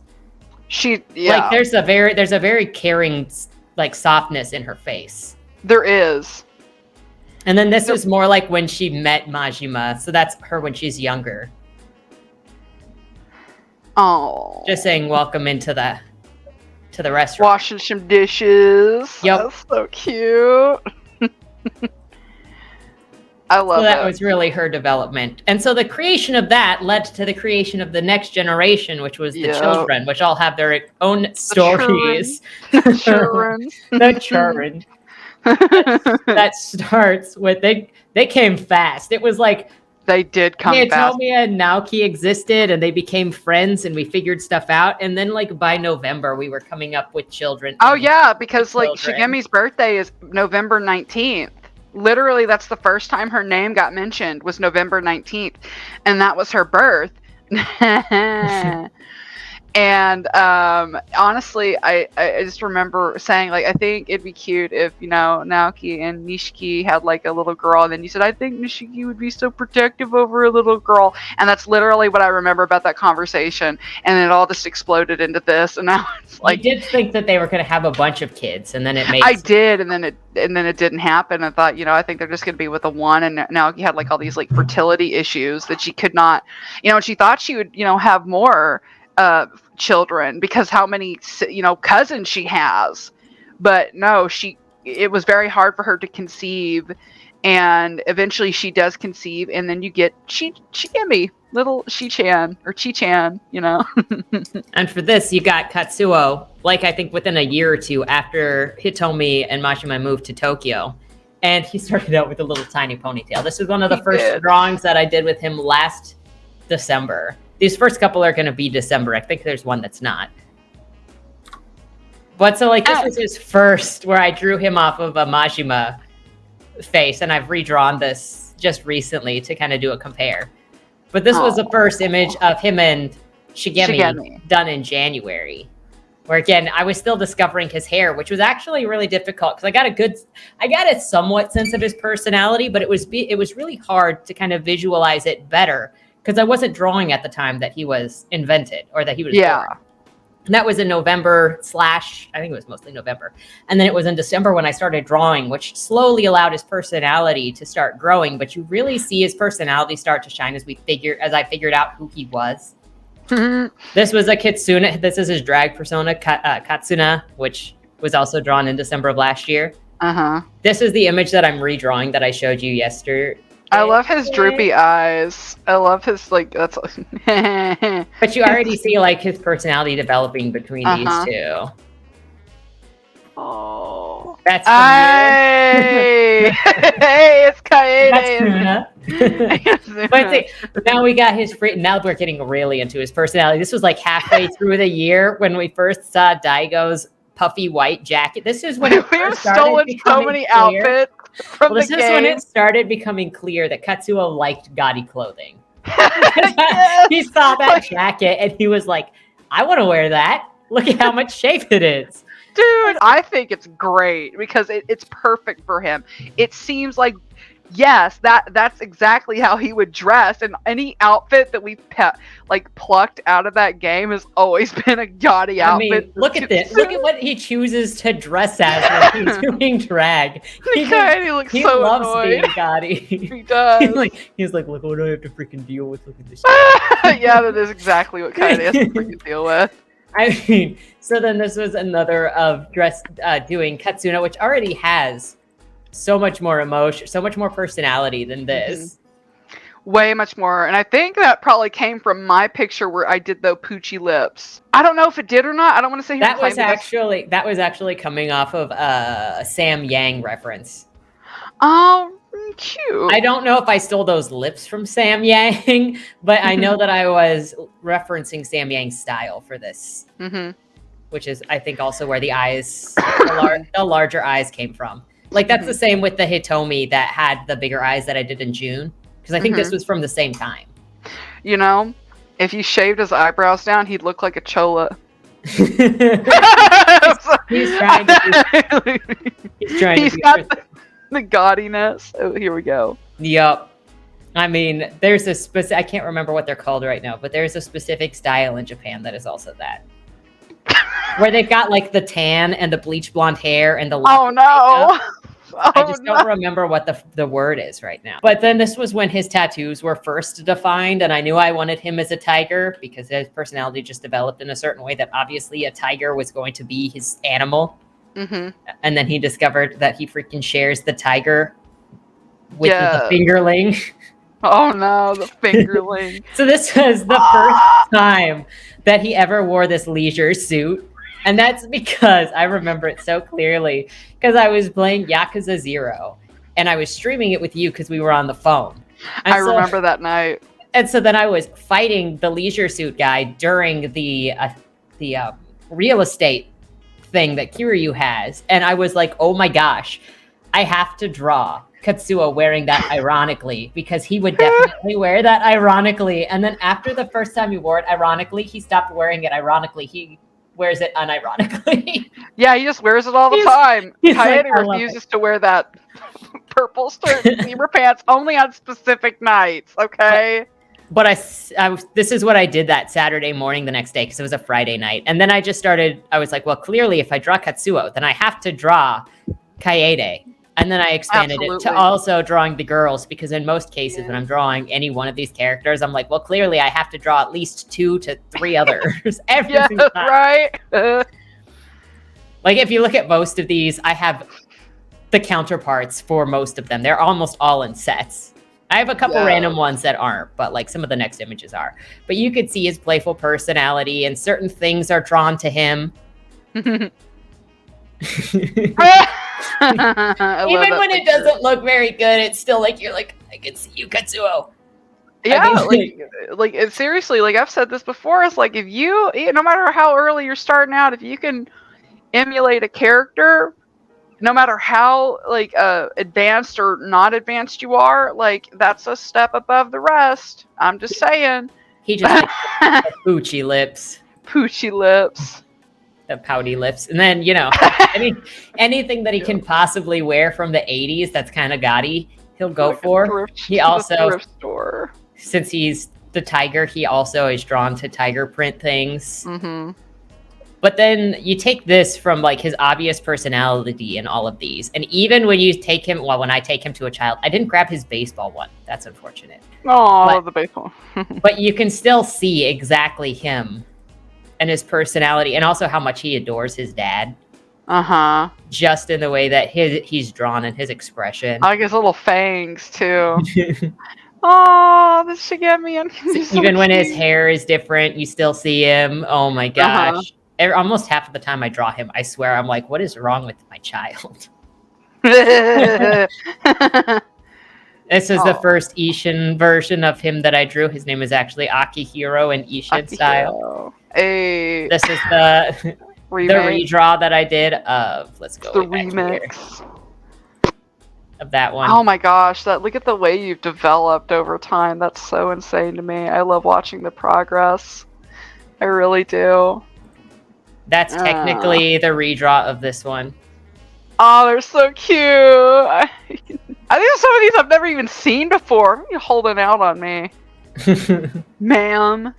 Like there's a very caring, like, softness in her face. There is. And then this was more like when she met Majima, so that's her when she's younger. Oh, just saying welcome into the restaurant, washing some dishes. Yep, that's so cute. I love that. Was really her development. And so the creation of that led to the creation of the next generation, which was the children, which all have their own stories. The children. The children. That starts with they came fast. It was like they did come fast. Hitomi and Naoki existed and they became friends and we figured stuff out. And then like by November we were coming up with children. Oh yeah, because like Shigemi's birthday is November 19th. Literally, that's the first time her name got mentioned was November 19th. And that was her birth. And honestly, I just remember saying, like, I think it'd be cute if, you know, Naoki and Nishiki had like a little girl. And then you said, I think Nishiki would be so protective over a little girl. And that's literally what I remember about that conversation. And it all just exploded into this. And now it's like, I did think that they were going to have a bunch of kids, and then it made. I did, and then it didn't happen. I thought, you know, I think they're just going to be with the one. And Naoki had like all these like fertility issues that she could not, you know, and she thought she would, you know, have more children because how many, you know, cousins she has. But no, it was very hard for her to conceive, and eventually she does conceive, and then you get Shigemi, little Shi-chan or Chi-chan, you know. And for this you got Katsuo, like I think within a year or two after Hitomi and Majima moved to Tokyo, and he started out with a little tiny ponytail. This was one of the first drawings that I did with him last December. These first couple are going to be December. I think there's one that's not. But so, like, this was his first where I drew him off of a Majima face, and I've redrawn this just recently to kind of do a compare. But this was the first image of him and Shigemi done in January. Where again, I was still discovering his hair, which was actually really difficult because I got a somewhat sense of his personality, but it was really hard to kind of visualize it better because I wasn't drawing at the time that he was invented or that he was born. And that was in November / I think it was mostly November. And then it was in December when I started drawing, which slowly allowed his personality to start growing. But you really see his personality start to shine as I figured out who he was. This was a Kitsune. This is his drag persona, Katsuna, which was also drawn in December of last year. This is the image that I'm redrawing that I showed you yesterday. I love his droopy eyes. I love his, like, that's... But you already see, like, his personality developing between these two. Oh. That's Hey! Hey, it's Kaede. But see, now we got now we're getting really into his personality. This was like halfway through the year when we first saw Daigo's puffy white jacket. This is when we've stolen so many outfits from the game. This is when it started becoming clear that Katsuo liked gaudy clothing. Yes! He saw that jacket and he was like, I want to wear that. Look at how much shape it is. Dude, I think it's great because it's perfect for him. It seems like, yes, that's exactly how he would dress, and any outfit that we've plucked out of that game has always been a gaudy outfit. I mean, look at this. Look at what he chooses to dress as when he's doing drag. He looks he so loves annoyed. being gaudy. He does. He's like, look what I have to freaking deal with. Look at this. Yeah, that is exactly what Kaede has to freaking deal with. I mean, so then this was another of doing Katsuna, which already has so much more emotion, so much more personality than this. Way much more. And I think that probably came from my picture where I did the poochy lips. I don't know if it did or not. I don't want to say that was actually coming off of a Sam Yang reference. Oh, cute. I don't know if I stole those lips from Sam Yang, but I know that I was referencing Sam Yang's style for this, which is, I think, also where the eyes, the larger eyes came from. Like, that's the same with the Hitomi that had the bigger eyes that I did in June, because I think this was from the same time. You know, if you shaved his eyebrows down, he'd look like a chola. He's trying to He's got the gaudiness. Oh, here we go. Yup. I mean, there's a I can't remember what they're called right now, but there's a specific style in Japan that is also that. Where they've got like the tan and the bleach blonde hair and the I just don't remember what the word is right now. But then this was when his tattoos were first defined, and I knew I wanted him as a tiger because his personality just developed in a certain way that obviously a tiger was going to be his animal. And then he discovered that he freaking shares the tiger with the fingerling. Oh no, the fingerling. So this was the first time that he ever wore this leisure suit. And that's because I remember it so clearly because I was playing Yakuza 0 and I was streaming it with you because we were on the phone. And I remember that night. And so then I was fighting the leisure suit guy during the real estate thing that Kiryu has. And I was like, oh my gosh, I have to draw Katsuo wearing that ironically because he would definitely wear that ironically. And then after the first time he wore it ironically, he stopped wearing it ironically. He wears it unironically. Yeah, he just wears it all the time. Kaede refuses to wear that purple skirt and zebra pants only on specific nights, okay? But this is what I did that Saturday morning the next day because it was a Friday night. And then I was like, well, clearly if I draw Katsuo, then I have to draw Kaede. And then I expanded it to also drawing the girls because in most cases when I'm drawing any one of these characters, I'm like, well, clearly I have to draw at least 2 to 3 others every single time. Right? Like if you look at most of these, I have the counterparts for most of them. They're almost all in sets. I have a couple random ones that aren't, but like some of the next images are. But you could see his playful personality and certain things are drawn to him. Even when it doesn't look very good, it's still like, you're like, I can see you, Katsuo. Yeah, I mean, like seriously, like I've said this before, it's like if you, no matter how early you're starting out, if you can emulate a character, no matter how like advanced or not advanced you are, like that's a step above the rest. I'm just saying. He just likes the poochy lips, Poochy lips. the pouty lips, and then anything that he can possibly wear from the '80s that's kind of gaudy, he'll go Like for. He also, thrift store. since he's the tiger, he also is drawn to tiger print things. Mm-hmm. But then you take this from like his obvious personality in all of these, and even when you take him, well, when I take him to a child, I didn't grab his baseball one. That's unfortunate. Oh, the baseball. But you can still see exactly him and his personality, and also how much he adores his dad. Uh-huh. Just in the way that he's drawn and his expression. I like his little fangs too. Oh, this should get me. Even when his hair is different, you still see him. Oh my gosh. Almost half of the time I draw him, I swear, I'm like, what is wrong with my child? This is the first Ishin version of him that I drew. His name is actually Akihiro in Ishin style. Hey. This is the redraw that I did of, let's go the remix of that one. Oh my gosh, look at the way you've developed over time. That's so insane to me. I love watching the progress. I really do. That's technically the redraw of this one. Oh, they're so cute. I think some of these I've never even seen before. You're holding out on me. Ma'am.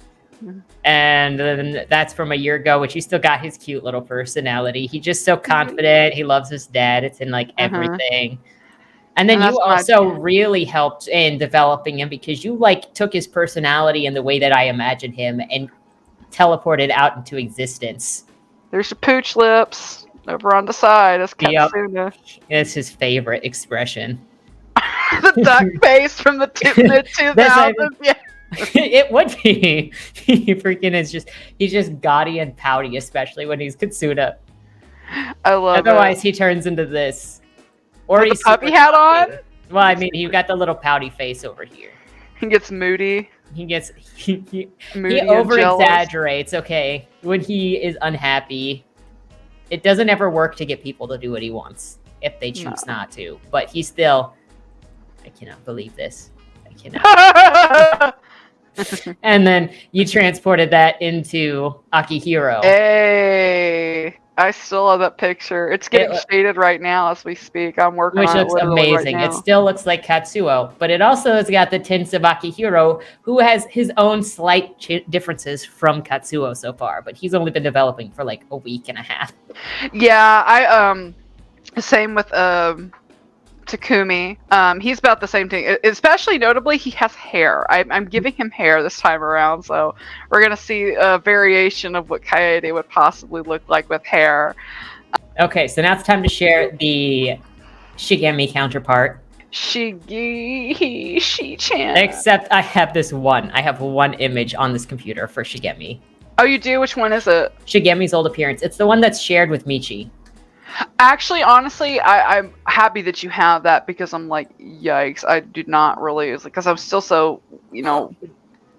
And then that's from a year ago, which he still got his cute little personality. He's just so confident. He loves his dad. It's in like everything. And then you also really helped in developing him, because you like took his personality and the way that I imagined him and teleported out into existence. There's the pooch lips over on the side. That's Katsuna. It's his favorite expression. The duck face from the mid-2000s. Yeah. It would be. He's just gaudy and pouty, especially when he's Katsuna. I love it. Otherwise, he turns into this. Or he's the puppy hat on? Well, I mean, you got the little pouty face over here. He gets moody. He over exaggerates, okay? When he is unhappy. It doesn't ever work to get people to do what he wants if they choose not to. But he's still, I cannot believe this. I cannot. And then you transported that into Akihiro. Hey, I still love that picture. It's getting shaded right now as we speak. I'm working on it. Which looks amazing. Right, it still looks like Katsuo, but it also has got the tints of Akihiro, who has his own slight differences from Katsuo so far, but he's only been developing for like a week and a half. Yeah, same with Takumi. He's about the same thing. Especially notably, he has hair. I'm giving him hair this time around, so we're gonna see a variation of what Kaede would possibly look like with hair. Okay, so now it's time to share the Shigemi counterpart. Shi-chan. Except I have one. I have one image on this computer for Shigemi. Oh, you do? Which one is it? Shigemi's old appearance. It's the one that's shared with Michi. Actually, honestly, I'm happy that you have that, because I'm like, yikes, I did not really, because I'm still so,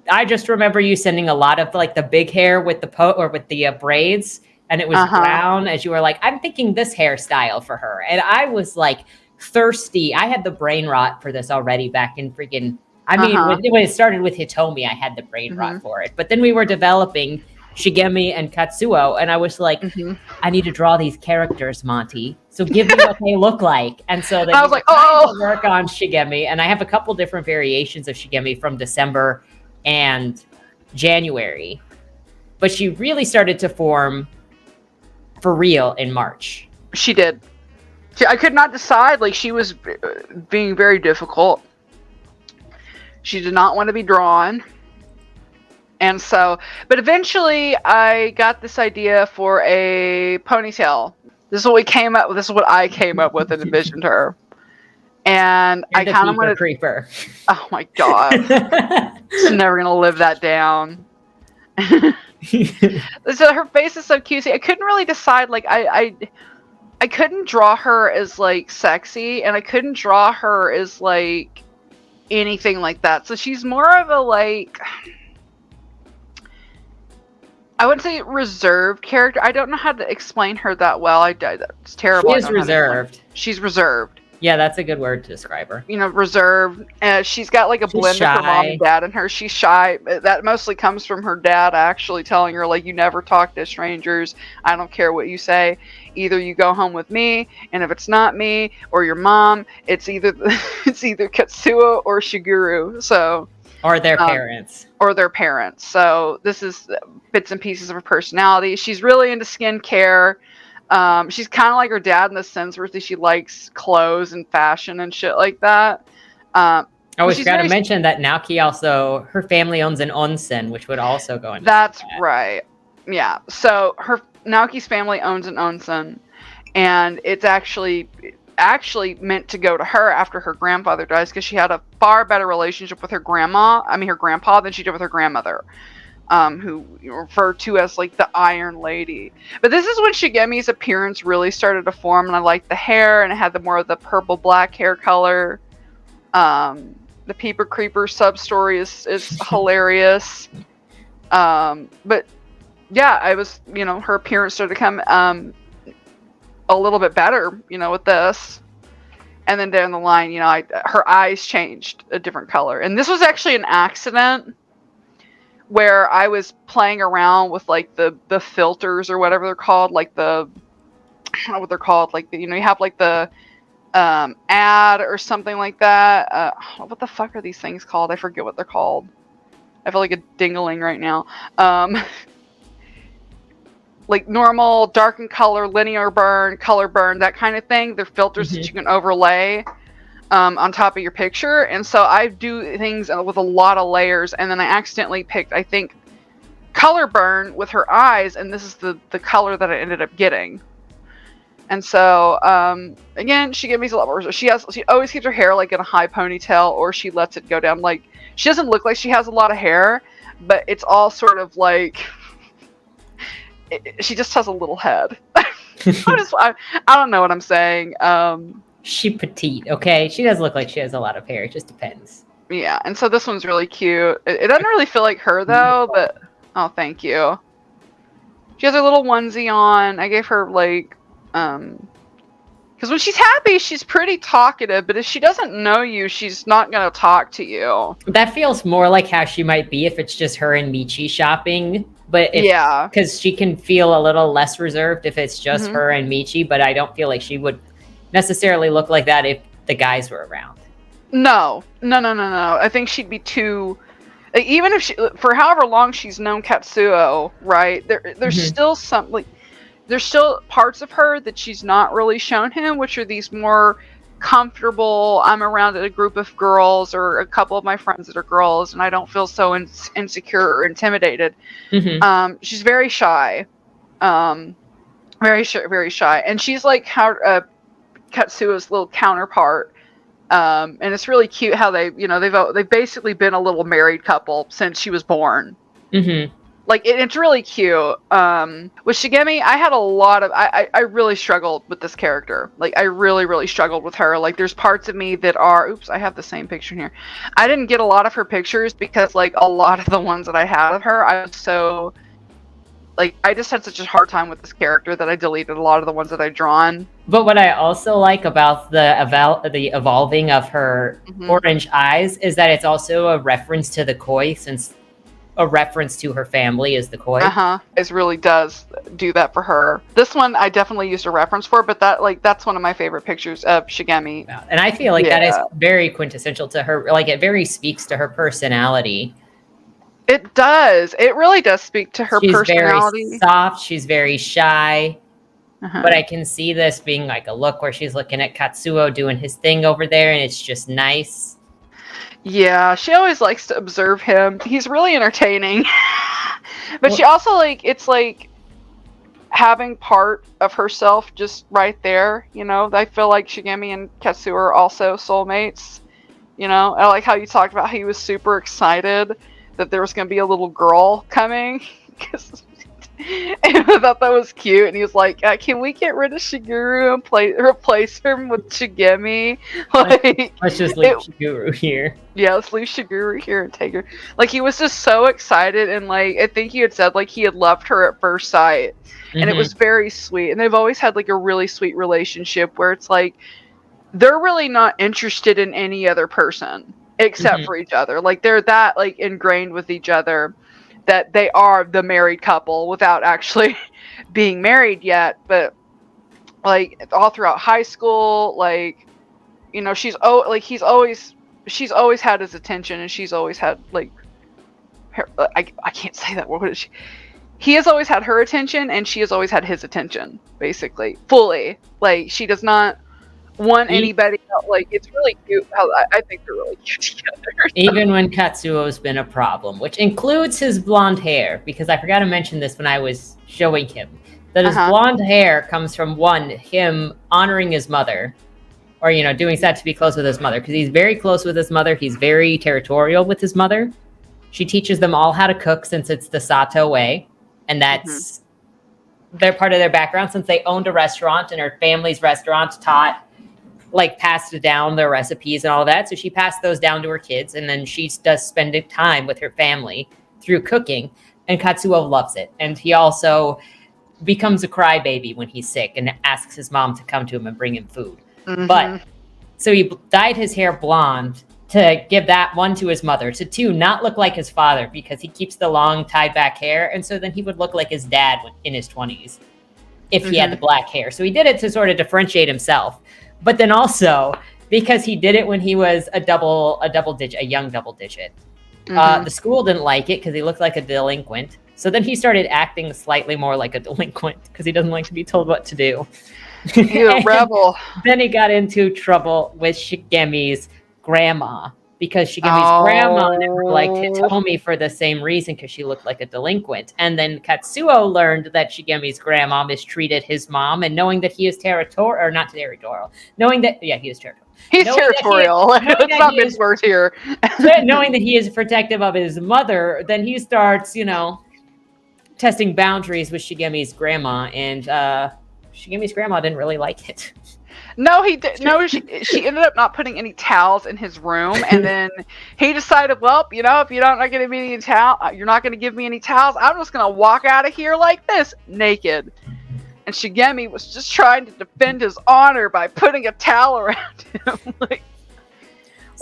I just remember you sending a lot of like the big hair with the braids, and it was brown, as you were like, I'm thinking this hairstyle for her. And I was like thirsty. I had the brain rot for this already back in freaking, when it started with Hitomi, I had the brain rot for it. But then we were developing Shigemi and Katsuo, and I was like, I need to draw these characters, Monty. So give me what they look like. And so then I was like, work on Shigemi, and I have a couple different variations of Shigemi from December and January. But she really started to form for real in March. She did. I could not decide. Like, she was being very difficult. She did not want to be drawn. And so, but eventually I got this idea for a ponytail. This is what we came up with. This is what I came up with and envisioned her. And I kind of wanted creeper. Oh my god. She's never going to live that down. So her face is so cutesy. I couldn't really decide, like, I couldn't draw her as like sexy, and I couldn't draw her as like anything like that. So she's more of a like, I would say reserved character. I don't know how to explain her that well. It's terrible. She I is don't know how to explain. reserved. She's reserved. Yeah, that's a good word to describe her. Reserved. She's got like a blend of her mom and dad in her. She's shy. That mostly comes from her dad actually telling her, like, you never talk to strangers. I don't care what you say. Either you go home with me, and if it's not me or your mom, it's either Katsuo or Shiguru. So or their parents. So this is bits and pieces of her personality. She's really into skincare. She's kind of like her dad in the sense where she likes clothes and fashion and shit like that. We forgot to mention that Naoki also, her family owns an onsen, which would also go into That's right. Yeah. So Naoki's family owns an onsen, and it's actually meant to go to her after her grandfather dies, because she had a far better relationship with her grandpa than she did with her grandmother. Who referred to as like the Iron Lady. But this is when Shigemi's appearance really started to form, and I liked the hair, and it had more of the purple black hair color. The Peeper Creeper sub story is hilarious. But yeah, I was, her appearance started to come a little bit better, with this. And then down the line, her eyes changed a different color. And this was actually an accident where I was playing around with like the filters or whatever they're called, like I don't know what they're called, like you have like the ad or something like that. What the fuck are these things called? I forget what they're called. I feel like a dingling right now. Like normal, darken color, linear burn, color burn, that kind of thing. They're filters that you can overlay on top of your picture. And so I do things with a lot of layers, and then I accidentally picked, I think, color burn with her eyes, and this is the color that I ended up getting. And so again, she gave me a lot more. She always keeps her hair like in a high ponytail, or she lets it go down. Like, she doesn't look like she has a lot of hair, but it's all sort of like she just has a little head. I don't know what I'm saying. She petite, okay? She does look like she has a lot of hair. It just depends. Yeah, and so this one's really cute. It doesn't really feel like her, though, but... Oh, thank you. She has her little onesie on. I gave her, like... Because when she's happy, she's pretty talkative, but if she doesn't know you, she's not going to talk to you. That feels more like how she might be if it's just her and Michi shopping. But yeah. Because she can feel a little less reserved if it's just her and Michi, but I don't feel like she would necessarily look like that if the guys were around. No. I think she'd be too... Even if for however long she's known Katsuo, right? There's still some, like... There's still parts of her that she's not really shown him, which are these more comfortable, I'm around a group of girls or a couple of my friends that are girls, and I don't feel so insecure or intimidated. She's very shy. Very shy. And she's like Katsuo's little counterpart. And it's really cute how they've basically been a little married couple since she was born. Like, it's really cute. With Shigemi, I had a lot of... I really struggled with this character. Like, I really, really struggled with her. Like, there's parts of me that are... Oops, I have the same picture here. I didn't get a lot of her pictures because, like, a lot of the ones that I had of her, I was so... Like, I just had such a hard time with this character that I deleted a lot of the ones that I'd drawn. But what I also like about the evolving of her orange eyes is that it's also a reference to the koi, since... a reference to her family is the koi. It really does do that for her. This one I definitely used a reference for, but that's one of my favorite pictures of Shigemi. And I feel like that is very quintessential to her. Like, it very speaks to her personality. It does. It really does speak to her personality. She's very soft. She's very shy. But I can see this being like a look where she's looking at Katsuo doing his thing over there, and it's just nice. Yeah, she always likes to observe him. He's really entertaining. But she also, like, it's like having part of herself just right there, I feel like Shigemi and Katsuo are also soulmates, I like how you talked about how he was super excited that there was going to be a little girl coming. And I thought that was cute. And he was like, "Can we get rid of Shigeru and replace him with Shigemi?" Like, Let's just leave Shiguru here. Yeah, let's leave Shigeru here and take her. Like, he was just so excited, and like I think he had said like he had loved her at first sight, and it was very sweet. And they've always had like a really sweet relationship where it's like they're really not interested in any other person except for each other. Like, they're that like ingrained with each other that they are the married couple without actually being married yet. But like all throughout high school, like, you know, she's always had his attention, and she's always had like her, I can't say that word. What is she? He has always had her attention, and she has always had his attention, basically, fully. Like, she does not want anybody else. Like, it's really cute how I think they're really cute together. Even when Katsuo's been a problem, which includes his blonde hair, because I forgot to mention this when I was showing him, that his blonde hair comes from, one, him honoring his mother, or, you know, doing that to be close with his mother, because he's very close with his mother. He's very territorial with his mother. She teaches them all how to cook since it's the Sato way, and that's they're part of their background since they owned a restaurant, and her family's restaurant passed down their recipes and all that. So she passed those down to her kids, and then she does spend time with her family through cooking, and Katsuo loves it. And he also becomes a crybaby when he's sick and asks his mom to come to him and bring him food. But so he dyed his hair blonde to give that, one, to his mother, to two, not look like his father, because he keeps the long tied back hair, and so then he would look like his dad in his 20s if he had the black hair. So he did it to sort of differentiate himself, but then also because he did it when he was a young double digit. The school didn't like it because he looked like a delinquent. So then he started acting slightly more like a delinquent because he doesn't like to be told what to do. He's a rebel. Then he got into trouble with Shigemi's grandma, because Shigemi's grandma never liked Hitomi for the same reason, because she looked like a delinquent. And then Katsuo learned that Shigemi's grandma mistreated his mom, and knowing that he is knowing that he is territorial. He's territorial. Let's not mince words here. Knowing that he is protective of his mother, then he starts, testing boundaries with Shigemi's grandma, and Shigemi's grandma didn't really like it. No, he did. No, she ended up not putting any towels in his room, and then he decided, well, if you're not going to me any you're not going to give me any towels, I'm just going to walk out of here like this, naked. And Shigemi was just trying to defend his honor by putting a towel around him.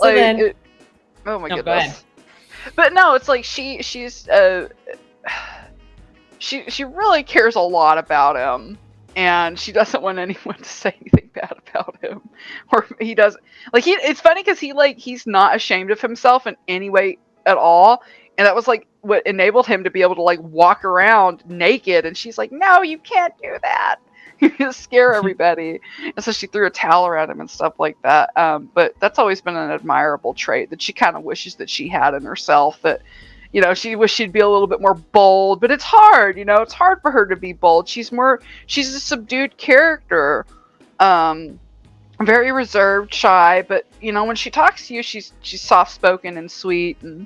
Oh my goodness. But no, it's like she really cares a lot about him. And she doesn't want anyone to say anything bad about him, or he doesn't it's funny because he's not ashamed of himself in any way at all, and that was like what enabled him to be able to like walk around naked. And she's like, "No, you can't do that. You just scare everybody." And so she threw a towel around him and stuff like that. But that's always been an admirable trait that she kind of wishes that she had in herself. That. She wished she'd be a little bit more bold, but it's hard, it's hard for her to be bold. She's a subdued character, very reserved, shy, but, when she talks to you, she's soft-spoken and sweet, and,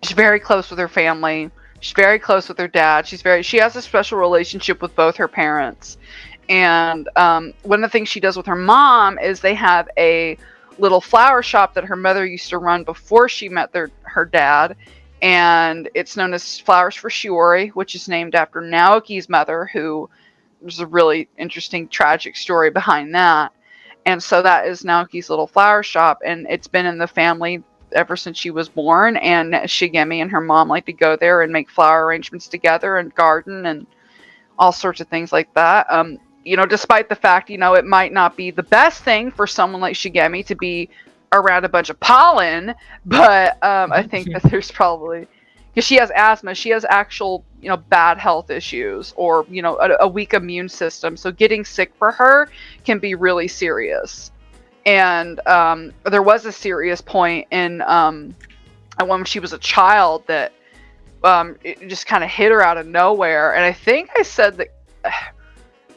she's very close with her family. She's very close with her dad. She has a special relationship with both her parents. And, one of the things she does with her mom is they have a little flower shop that her mother used to run before she met her dad, and it's known as Flowers for Shiori, which is named after Naoki's mother, who there's a really interesting tragic story behind that. And so that is Naoki's little flower shop, and it's been in the family ever since she was born. And Shigemi and her mom like to go there and make flower arrangements together and garden and all sorts of things like that. Despite the fact, it might not be the best thing for someone like Shigemi to be around a bunch of pollen, but I think that there's probably, because she has asthma, she has actual, bad health issues, or, a weak immune system. So getting sick for her can be really serious. And there was a serious point in when she was a child that it just kind of hit her out of nowhere. And I think I said that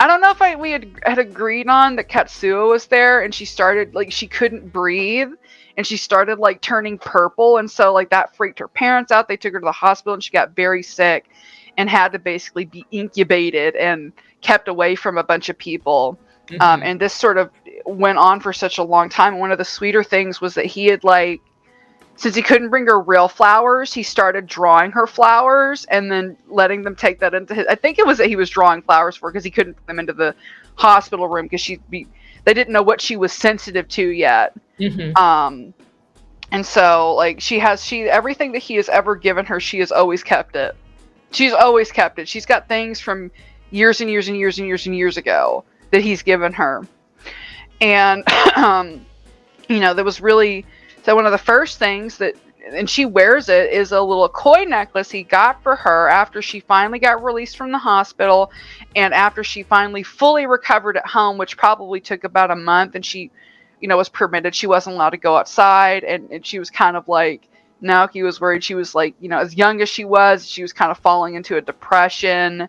I don't know if we had agreed on that Katsuo was there, and she started like she couldn't breathe, and she started like turning purple, and so like that freaked her parents out. They took her to the hospital, and she got very sick, and had to basically be incubated and kept away from a bunch of people. And this sort of went on for such a long time. One of the sweeter things was that he had like, since he couldn't bring her real flowers, he started drawing her flowers and then letting them take that into his. I think it was that he was drawing flowers for her because he couldn't put them into the hospital room because they didn't know what she was sensitive to yet. And so like she everything that he has ever given her, she has always kept it. She's always kept it. She's got things from years and years and years and years and years ago that he's given her. And there was really. So one of the first things that, and she wears it, is a little koi necklace he got for her after she finally got released from the hospital and after she finally fully recovered at home, which probably took about a month, and she, was permitted. She wasn't allowed to go outside, and she was kind of like, Naoki was worried. She was like, as young as she was kind of falling into a depression.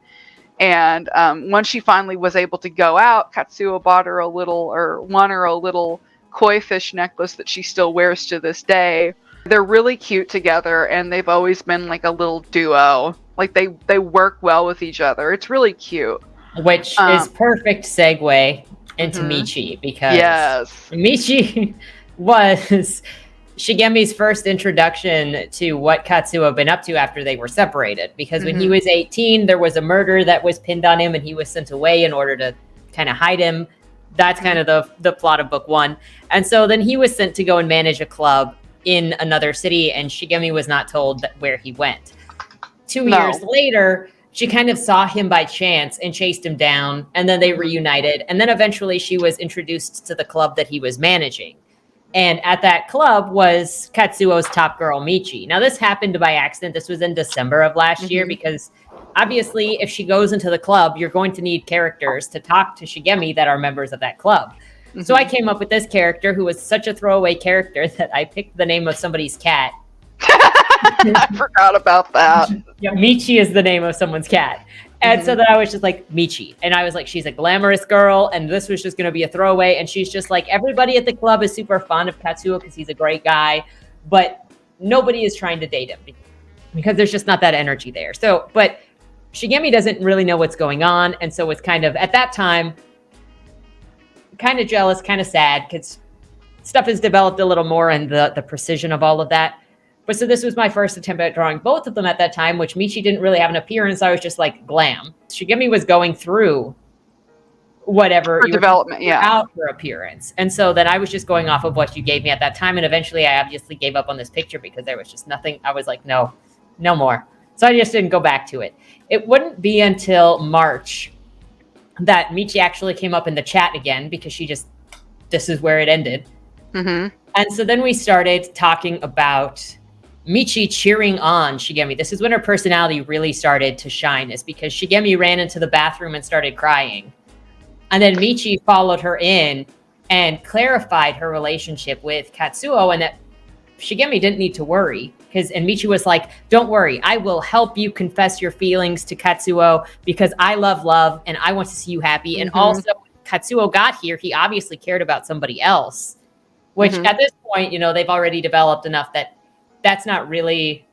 And once she finally was able to go out, Katsuo won her a little koi fish necklace that she still wears to this day. They're really cute together, and they've always been like a little duo. Like they work well with each other. It's really cute. Which is perfect segue into Michi, because Michi was Shigemi's first introduction to what Katsuo had been up to after they were separated. Because when he was 18, there was a murder that was pinned on him, and he was sent away in order to kind of hide him. That's kind of the plot of book one. And so then he was sent to go and manage a club in another city, and Shigemi was not told where he went. 2 years later, she kind of saw him by chance and chased him down, and then they reunited. And then eventually she was introduced to the club that he was managing. And at that club was Katsuo's top girl, Michi. Now, this happened by accident. This was in December of last year, because obviously, if she goes into the club, you're going to need characters to talk to Shigemi that are members of that club. So I came up with this character who was such a throwaway character that I picked the name of somebody's cat. I forgot about that. Yeah, Michi is the name of someone's cat. And so then I was just like, Michi. And I was like, she's a glamorous girl, and this was just going to be a throwaway. And she's just like, everybody at the club is super fond of Katsuo because he's a great guy, but nobody is trying to date him because there's just not that energy there. So, but Shigemi doesn't really know what's going on, and so it's kind of, at that time, kind of jealous, kind of sad, because stuff has developed a little more and the precision of all of that. But so this was my first attempt at drawing both of them at that time, which Michi didn't really have an appearance. I was just like, glam. Shigemi was going through whatever development, out her appearance. And so then I was just going off of what you gave me at that time, and eventually I obviously gave up on this picture because there was just nothing. I was like, no more. So I just didn't go back to it. It wouldn't be until March that Michi actually came up in the chat again, because this is where it ended. And so then we started talking about Michi cheering on Shigemi. This is when her personality really started to shine, is because Shigemi ran into the bathroom and started crying. And then Michi followed her in and clarified her relationship with Katsuo, and that Shigemi didn't need to worry. And Michi was like, don't worry, I will help you confess your feelings to Katsuo because I love and I want to see you happy. And also, Katsuo got here, he obviously cared about somebody else, which at this point, they've already developed enough that that's not really,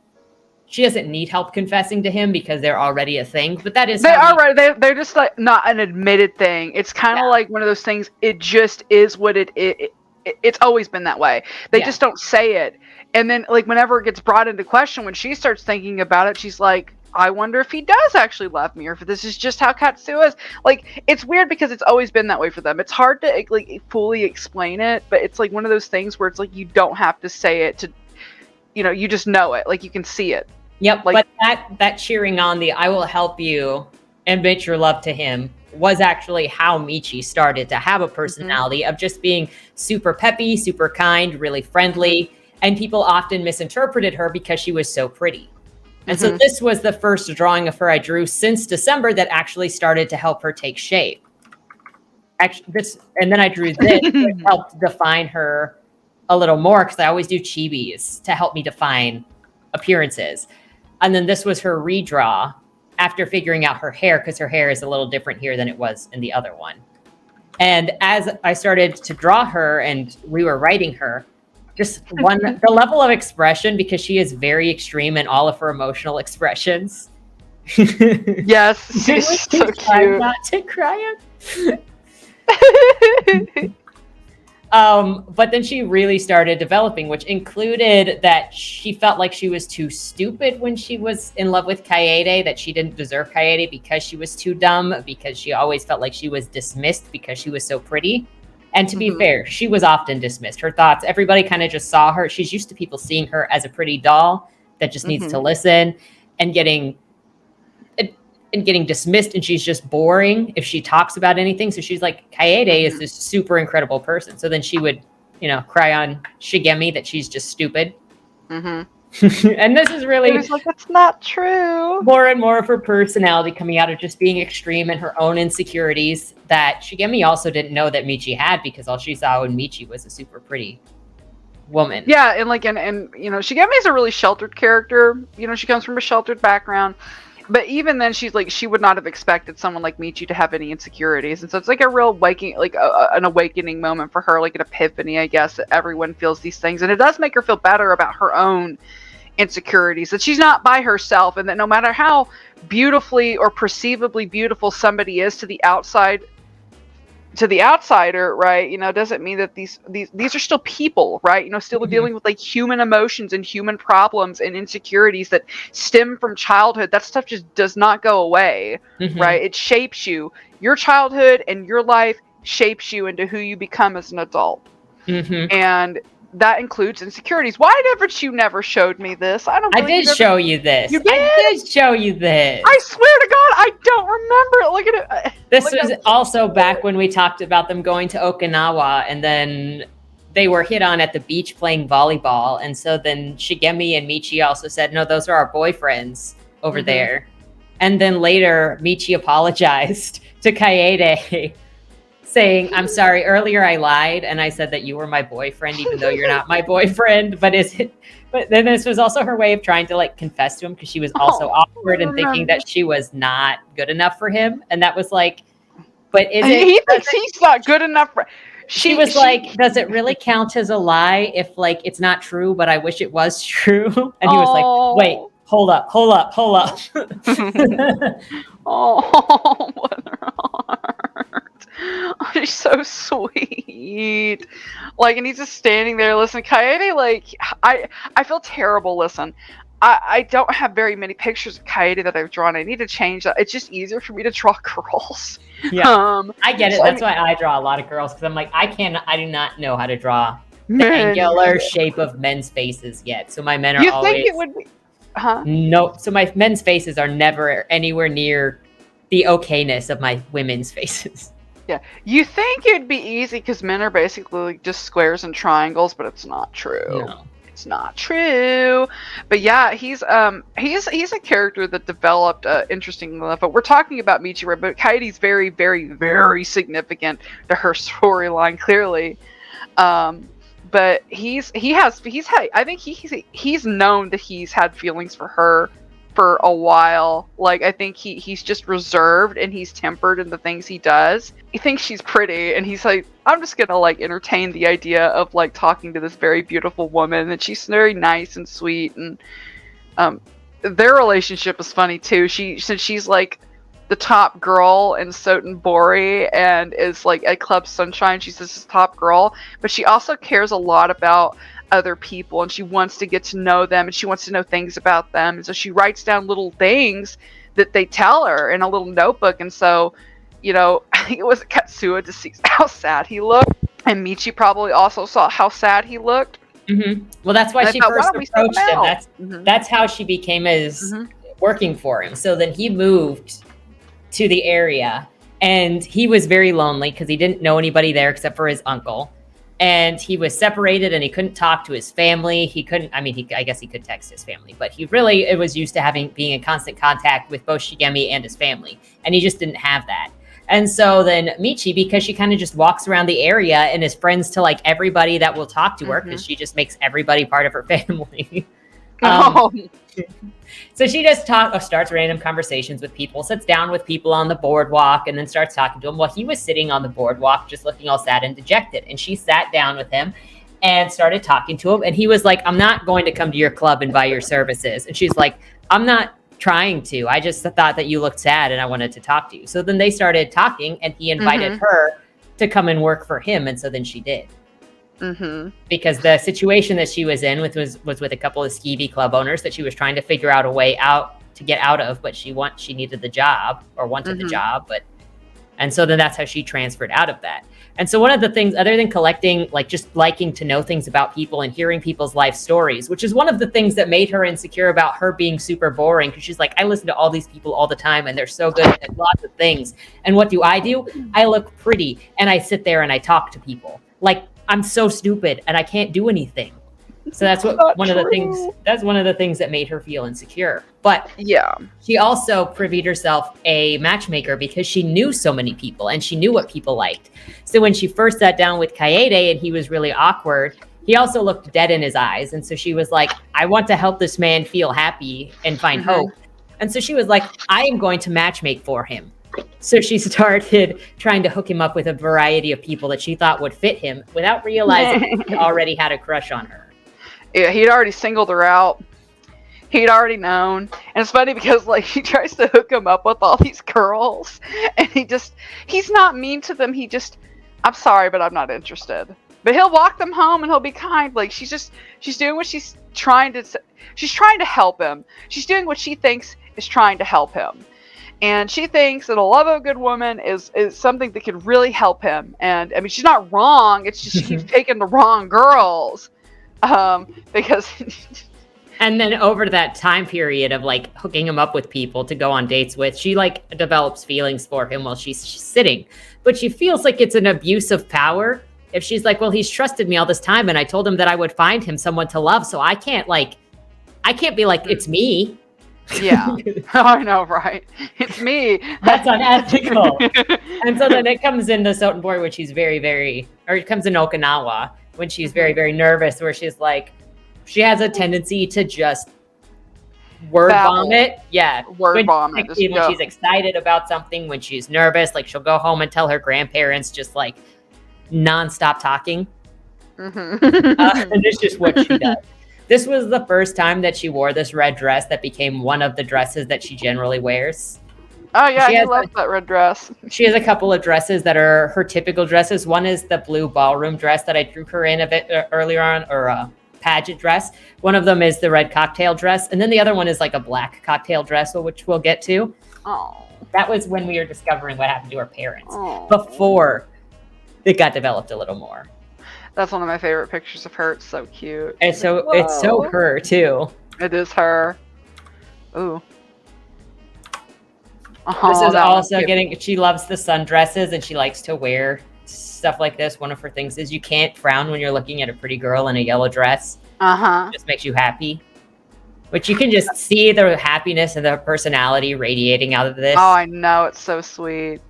she doesn't need help confessing to him because they're already a thing. But that is, they're just like not an admitted thing. It's kind of like one of those things. It just is what it is. It's always been that way. They just don't say it. And then, like, whenever it gets brought into question, when she starts thinking about it, she's like, I wonder if he does actually love me, or if this is just how Katsuo is. Like, it's weird because it's always been that way for them. It's hard to, like, fully explain it, but it's, like, one of those things where it's, like, you don't have to say it to, you just know it. Like, you can see it. Yep, like, but that cheering on the I will help you and admit your love to him was actually how Michi started to have a personality of just being super peppy, super kind, really friendly. And people often misinterpreted her because she was so pretty. And so this was the first drawing of her I drew since December that actually started to help her take shape. And then I drew this that helped define her a little more, because I always do chibis to help me define appearances. And then this was her redraw after figuring out her hair, because her hair is a little different here than it was in the other one. And as I started to draw her and we were writing her, just the level of expression, because she is very extreme in all of her emotional expressions. Yes, she's so cute. Not to cry. But then she really started developing, which included that she felt like she was too stupid when she was in love with Kaede, that she didn't deserve Kaede because she was too dumb, because she always felt like she was dismissed because she was so pretty. And to be fair, she was often dismissed. Her thoughts, everybody kind of just saw her. She's used to people seeing her as a pretty doll that just needs to listen and getting dismissed, and she's just boring if she talks about anything. So she's like, Kaede is this super incredible person. So then she would, cry on Shigemi that she's just stupid. And this is really, it was like, that's not true. More and more of her personality coming out of just being extreme and her own insecurities that Shigemi also didn't know that Michi had, because all she saw in Michi was a super pretty woman. Yeah, and Shigemi is a really sheltered character. She comes from a sheltered background. But even then, she's like, she would not have expected someone like Michi to have any insecurities. And so it's like a real an awakening moment for her, like an epiphany, I guess, that everyone feels these things. And it does make her feel better about her own insecurities, that she's not by herself, and that no matter how beautifully or perceivably beautiful somebody is to the outsider, right? Doesn't mean that these are still people, right? Still dealing with like human emotions and human problems and insecurities that stem from childhood. That stuff just does not go away, right? It shapes you. Your childhood and your life shapes you into who you become as an adult. And that includes insecurities. Why haven't you never showed me this? I did show you this. You did? I did show you this. I swear to God, I don't remember it. Look at it. This was also back when we talked about them going to Okinawa, and then they were hit on at the beach playing volleyball. And so then Shigemi and Michi also said, no, those are our boyfriends over there. And then later, Michi apologized to Kaede, saying, I'm sorry, earlier I lied and I said that you were my boyfriend, even though you're not my boyfriend. But then this was also her way of trying to like confess to him, because she was also awkward and thinking that she was not good enough for him. And that was like, but he thinks he's not good enough for. She was like, does it really count as a lie if like it's not true, but I wish it was true? And he was like, wait, hold up. Oh, what her heart. Oh, she's so sweet. Like, and he's just standing there listening. Kaede, like, I feel terrible. Listen, I don't have very many pictures of Kaede that I've drawn. I need to change that. It's just easier for me to draw girls. Yeah, I get it. That's why I draw a lot of girls, because I'm like, I do not know how to draw the angular shape of men's faces yet. So my men are always. You think it would be? Huh? No. So my men's faces are never anywhere near the okayness of my women's faces. Yeah, you think it'd be easy because men are basically like just squares and triangles, but it's not true. No. It's not true. But yeah, he's a character that developed interesting enough. But we're talking about Michi, but Kaede's very, very, very significant to her storyline, clearly. But he's known that he's had feelings for her for a while. Like, I think he's just reserved and he's tempered in the things he does. He thinks she's pretty, and he's like, I'm just gonna like entertain the idea of like talking to this very beautiful woman, and she's very nice and sweet. And their relationship is funny too. Since she's like the top girl in Sotenbori and is like at Club Sunshine, she's this top girl, but she also cares a lot about other people, and she wants to get to know them, and she wants to know things about them, and so she writes down little things that they tell her in a little notebook. And so, I think it was Katsuya to see how sad he looked, and Michi probably also saw how sad he looked. Well, that's why she first approached him. That's how she became his working for him. So then he moved to the area, and he was very lonely because he didn't know anybody there except for his uncle. And he was separated, and he couldn't talk to his family. I guess he could text his family, but it was used to being in constant contact with both Shigemi and his family. And he just didn't have that. And so then Michi, because she kind of just walks around the area and is friends to like everybody that will talk to her, because she just makes everybody part of her family. Oh. So she just starts random conversations with people, sits down with people on the boardwalk, and then starts talking to him. Well, he was sitting on the boardwalk just looking all sad and dejected. And she sat down with him and started talking to him. And he was like, I'm not going to come to your club and buy your services. And she's like, I'm not trying to. I just thought that you looked sad and I wanted to talk to you. So then they started talking and he invited her to come and work for him. And so then she did. Because the situation that she was in was with a couple of skeevy club owners that she was trying to figure out a way out to get out of, but she needed the job or wanted the job, and so then that's how she transferred out of that. And so one of the things, other than collecting, like just liking to know things about people and hearing people's life stories, which is one of the things that made her insecure about her being super boring, because she's like, I listen to all these people all the time and they're so good at lots of things. And what do? I look pretty and I sit there and I talk to people. Like, I'm so stupid and I can't do anything. So that's one of the things that made her feel insecure. But yeah, she also privied herself a matchmaker because she knew so many people and she knew what people liked. So when she first sat down with Kaede and he was really awkward, he also looked dead in his eyes. And so she was like, I want to help this man feel happy and find hope. And so she was like, I am going to matchmake for him. So she started trying to hook him up with a variety of people that she thought would fit him without realizing he already had a crush on her. Yeah, he'd already singled her out. He'd already known. And it's funny because, like, he tries to hook him up with all these girls. And he's not mean to them. I'm sorry, but I'm not interested. But he'll walk them home and he'll be kind. Like, she's doing what she's trying to help him. She's doing what she thinks is trying to help him. And she thinks that a love of a good woman is something that could really help him. And, I mean, she's not wrong. It's just she keeps taking the wrong girls. Because... And then over that time period of, like, hooking him up with people to go on dates with, she, like, develops feelings for him while she's sitting. But she feels like it's an abuse of power. If she's like, well, he's trusted me all this time, and I told him that I would find him someone to love, so I can't be like, it's me. Yeah. I know, right? It's me. That's unethical. And so then it comes into Sotenborg when she's it comes in Okinawa when she's very, very nervous, where she's like, she has a tendency to just word vomit. Yeah. Word vomit. When she's excited about something, when she's nervous, like she'll go home and tell her grandparents just like nonstop talking. And it's just what she does. This was the first time that she wore this red dress that became one of the dresses that she generally wears. Oh, yeah, I love that red dress. She has a couple of dresses that are her typical dresses. One is the blue ballroom dress that I drew her in a bit earlier on, or a pageant dress. One of them is the red cocktail dress. And then the other one is like a black cocktail dress, which we'll get to. Oh. That was when we were discovering what happened to her parents. Before it got developed a little more. That's one of my favorite pictures of her. It's so cute. And so it's so her too. It is her. Ooh. This is also she loves the sundresses and she likes to wear stuff like this. One of her things is you can't frown when you're looking at a pretty girl in a yellow dress. It just makes you happy. Which you can just see the happiness and the personality radiating out of this. Oh, I know. It's so sweet.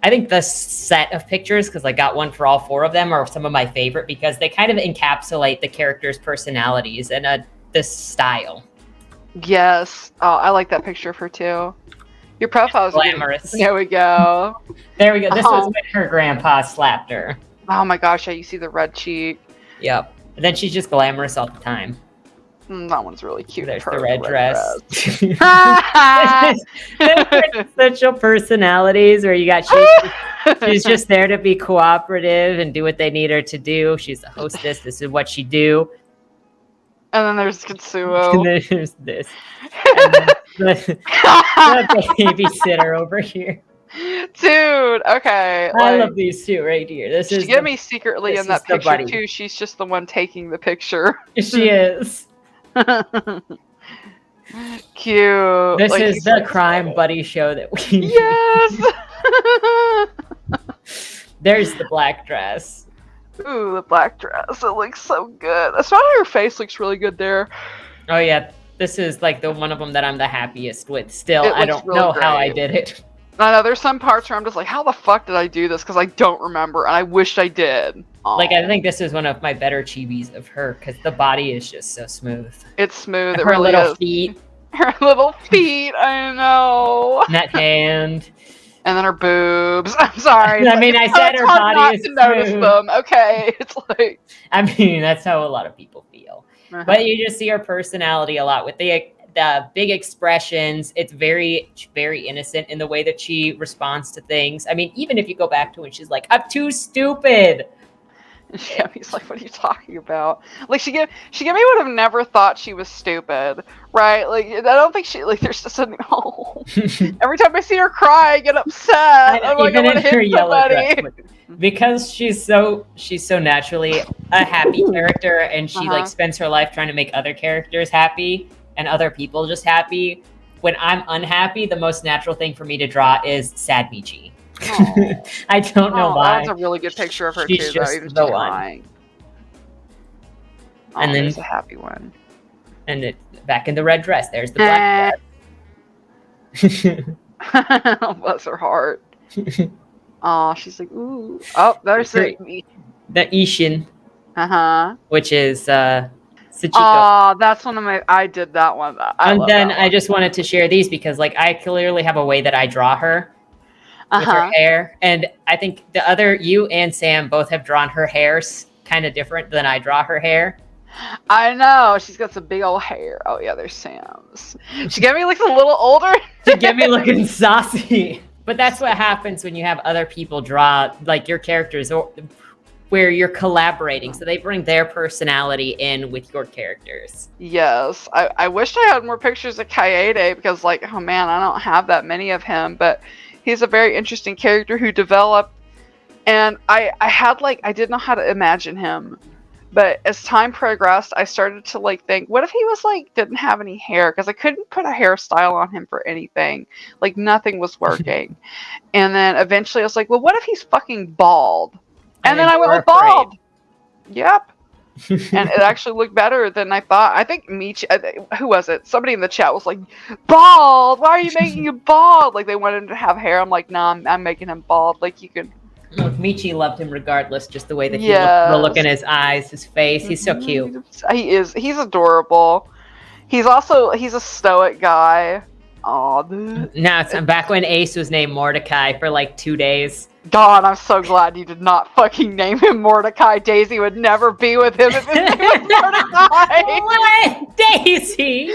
I think the set of pictures, because I got one for all four of them, are some of my favorite because they kind of encapsulate the characters' personalities and this style. Yes. Oh, I like that picture of her too. Your profile is glamorous. There we go. There we go. This was when her grandpa slapped her. Oh my gosh, yeah, you see the red cheek. Yep. And then she's just glamorous all the time. That one's really cute. There's the red dress. Essential personalities where you got she's just there to be cooperative and do what they need her to do. She's a hostess. This is what she do. And then there's Katsuo. And then there's this. And the babysitter over here. Dude, okay. I love these two right here. This is me secretly in that picture too. She's just the one taking the picture. She is. Cute. This is the crime buddy show that we Yes. There's the black dress. Ooh, the black dress. It looks so good. Especially her face looks really good there. Oh yeah. This is like the one of them that I'm the happiest with. Still, I don't know how I did it. I know there's some parts where I'm just like, how the fuck did I do this? Because I don't remember, and I wished I did. Like, I think this is one of my better chibis of her because the body is just so smooth. It's smooth. It Her really little is. feet. Her little feet. I know. And that hand. And then her boobs. I'm sorry. I mean, I said her hard body not is to notice smooth. them. Okay, it's like. I mean, that's how a lot of people feel. But you just see her personality a lot with the big expressions. It's very, very innocent in the way that she responds to things. I mean, even if you go back to when she's like, "I'm too stupid." And Shammi's like, "What are you talking about?" Like Shigemi would have never thought she was stupid, right? Like I don't think she like. There's just something. Oh, every time I see her cry, I get upset. I'm like, I want to hit somebody. Because she's so naturally a happy character, and she like spends her life trying to make other characters happy and other people just happy. When I'm unhappy, the most natural thing for me to draw is sad Michi. I don't know why. That was a really good picture of her She's too, though. Even the crying. And then there's a happy one. And it back in the red dress. There's the black dress. Bless her heart. Oh, she's like, ooh. Oh, there's the Ishin. Which is Sachiko. Oh, that's one of my. I did that one. I just wanted to share these because, like, I clearly have a way that I draw her with her hair, and I think the other you and Sam both have drawn her hairs kind of different than I draw her hair. I know she's got some big old hair. Oh yeah, there's Sam's. Shigemi looks a little older. Shigemi looking saucy. But that's what happens when you have other people draw like your characters, or where you're collaborating. So they bring their personality in with your characters. Yes. I wish I had more pictures of Kaede because, like, oh man, I don't have that many of him. But he's a very interesting character who developed. And I didn't know how to imagine him. But as time progressed, I started to like think, what if he was like didn't have any hair? Because I couldn't put a hairstyle on him for anything. Like nothing was working. And then eventually I was like, well, what if he's fucking bald? And then I went with bald. Yep. And it actually looked better than I thought. I think Michi, who was it? Somebody in the chat was like, bald. Why are you making you bald? Like they wanted him to have hair. I'm like, nah, I'm making him bald. Like you could. Look, Michi loved him regardless, just the way that he looked, the look in his eyes, his face. He's so cute. He is. He's adorable. He's a stoic guy. Aw, dude. Now it's back when Ace was named Mordecai for like 2 days. God, I'm so glad you did not fucking name him Mordecai. Daisy would never be with him if his name was Mordecai. What? Daisy?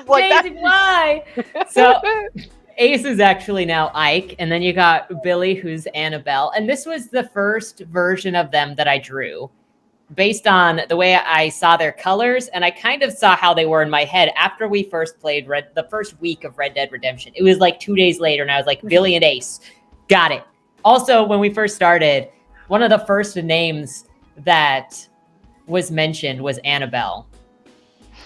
Like Daisy, why? So Ace is actually now Ike, and then you got Billy, who's Annabelle. And this was the first version of them that I drew based on the way I saw their colors, and I kind of saw how they were in my head after we first played the first week of Red Dead Redemption. It was like 2 days later, and I was like, Billy and Ace, got it. Also, when we first started, one of the first names that was mentioned was Annabelle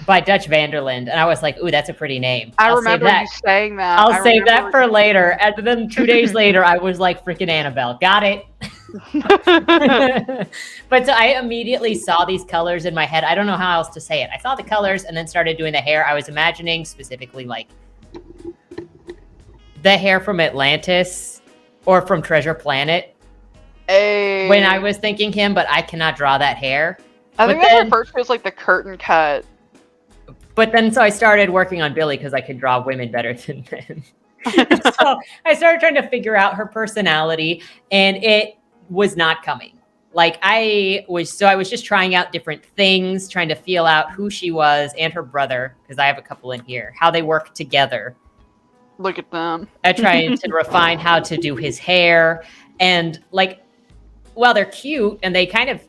by Dutch Vanderland, and I was like, ooh, that's a pretty name. I remember you saying that. I'll save that for later. And then 2 days later, I was like, freaking Annabelle. Got it. But so I immediately saw these colors in my head. I don't know how else to say it. I saw the colors and then started doing the hair. I was imagining specifically like the hair from Atlantis or from Treasure Planet. When I was thinking him, but I cannot draw that hair. I think that's my first was like the curtain cut. But then so I started working on Billy because I could draw women better than men. So I started trying to figure out her personality, and it was not coming. Like I was just trying out different things, trying to feel out who she was and her brother, because I have a couple in here, how they work together. Look at them. I tried to refine how to do his hair, and like, while they're cute and they kind of,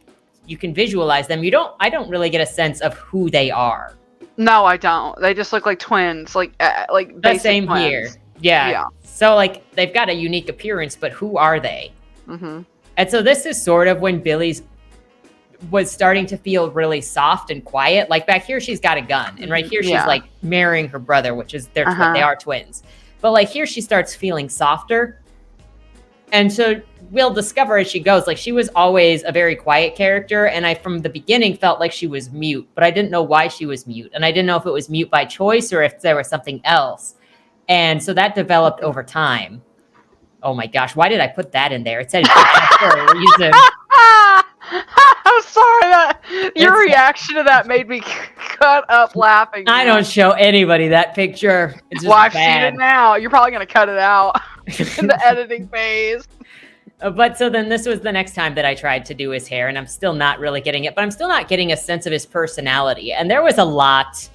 you can visualize them, I don't really get a sense of who they are. No, I don't. They just look like twins, like the same twins. Here. Yeah. So like they've got a unique appearance, but who are they? Mm-hmm. And so this is sort of when Billy's was starting to feel really soft and quiet. Like back here, she's got a gun, and right here she's like marrying her brother, which is they are twins. But like here, she starts feeling softer, and so we'll discover as she goes. Like she was always a very quiet character, and I from the beginning felt like she was mute, but I didn't know why she was mute, and I didn't know if it was mute by choice or if there was something else. And so that developed over time. Oh my gosh, why did I put that in there? It said for a reason. I'm sorry that your reaction to that made me cut up laughing. I don't show anybody that picture. It's just well, I've bad. seen it now. You're probably gonna cut it out in the editing phase. But so then this was the next time that I tried to do his hair, and I'm still not really getting it, but I'm still not getting a sense of his personality. And there was a lot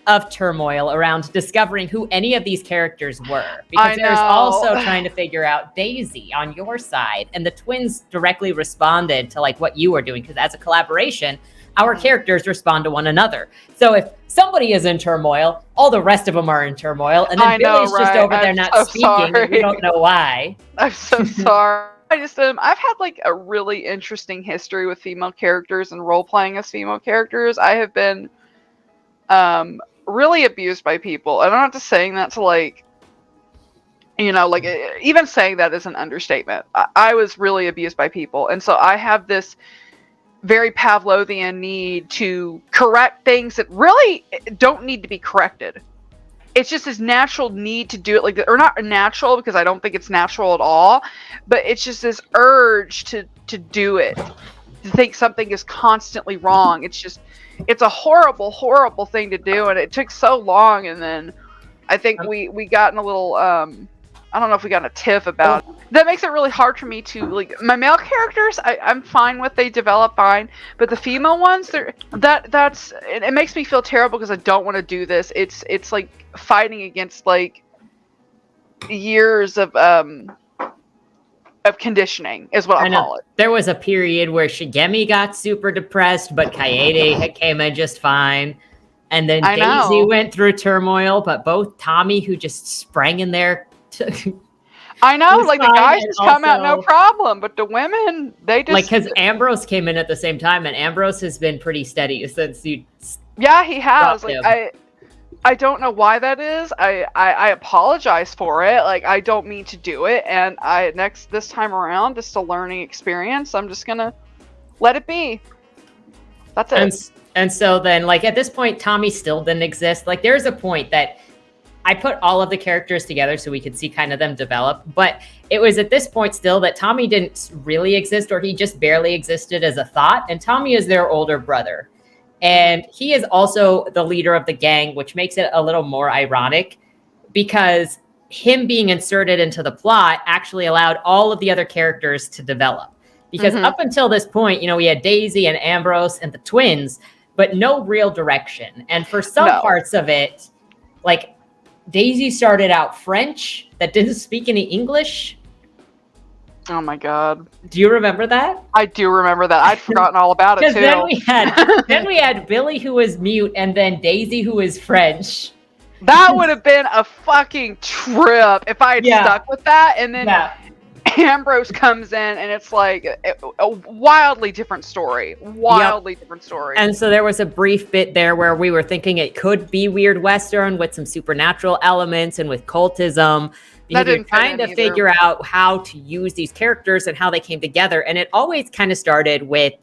of turmoil around discovering who any of these characters were. Because there's also trying to figure out Daisy on your side. And the twins directly responded to like what you were doing, because as a collaboration, our characters respond to one another. So if somebody is in turmoil, all the rest of them are in turmoil. And then Billy's just over there not speaking, and we don't know why. I'm so sorry. I just I've had like a really interesting history with female characters and role playing as female characters. I have been really abused by people. And I'm not just saying that to like, you know, like even saying that is an understatement. I was really abused by people. And so I have this very Pavlovian need to correct things that really don't need to be corrected. It's just this natural need to do it like that, or not natural because I don't think it's natural at all, but it's just this urge to do it, to think something is constantly wrong. It's a horrible, horrible thing to do, and it took so long, and then I think we got in a little I don't know if we got in a tiff about it. That makes it really hard for me to like my male characters. I'm fine with, they develop fine, but the female ones, that's it makes me feel terrible because I don't want to do this. It's like fighting against like years of conditioning is what I'll call it. There was a period where Shigemi got super depressed, but Kaede came in just fine. And then Daisy went through turmoil, but both Tommy, who just sprang in there. I know, like the guys just come out no problem, but the women, they just... Like, because Ambrose came in at the same time, and Ambrose has been pretty steady since you... Yeah, he has. Like, I don't know why that is. I apologize for it. Like, I don't mean to do it, and this time around, just a learning experience. I'm just gonna let it be. That's it. And so then, like, at this point, Tommy still didn't exist. Like, there's a point that I put all of the characters together so we could see kind of them develop. But it was at this point still that Tommy didn't really exist, or he just barely existed as a thought. And Tommy is their older brother. And he is also the leader of the gang, which makes it a little more ironic because him being inserted into the plot actually allowed all of the other characters to develop. Because up until this point, you know, we had Daisy and Ambrose and the twins, but no real direction. And for some parts of it, like, Daisy started out French that didn't speak any English. Oh my God. Do you remember that? I do remember that. I'd forgotten all about it too. Then we had Billy, who was mute, and then Daisy, who was French. That would have been a fucking trip if I had stuck with that. And then Ambrose comes in, and it's like a wildly different story. Different story. And so there was a brief bit there where we were thinking it could be Weird Western with some supernatural elements and with cultism. Because you're trying to figure out how to use these characters and how they came together. And it always kind of started with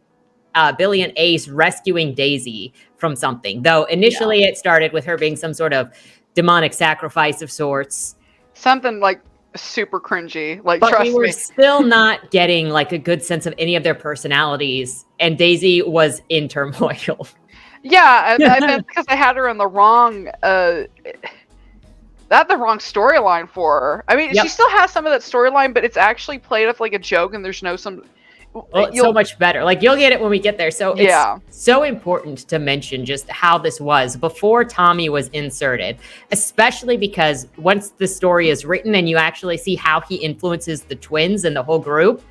Billy and Ace rescuing Daisy from something. Though initially it started with her being some sort of demonic sacrifice of sorts. Something like super cringy, like, but trust we were me. Still not getting like a good sense of any of their personalities, and Daisy was in turmoil. Yeah, I meant because I had her in the wrong the wrong storyline for her. I mean, she still has some of that storyline, but it's actually played up like a joke, and there's no some. Well, it's so much better. Like, you'll get it when we get there. So it's so important to mention just how this was before Tommy was inserted, especially because once the story is written and you actually see how he influences the twins and the whole group,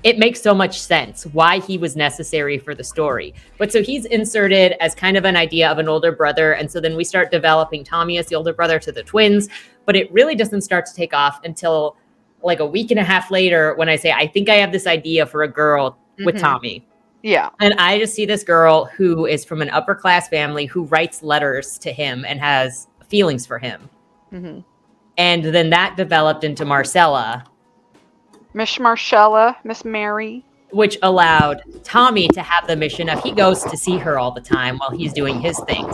it makes so much sense why he was necessary for the story. But so he's inserted as kind of an idea of an older brother. And so then we start developing Tommy as the older brother to the twins, but it really doesn't start to take off until like a week and a half later when I say, I think I have this idea for a girl with Tommy. Yeah. And I just see this girl who is from an upper class family who writes letters to him and has feelings for him. And then that developed into Marcella. Miss Marcella, Miss Mary. Which allowed Tommy to have the mission of he goes to see her all the time while he's doing his things.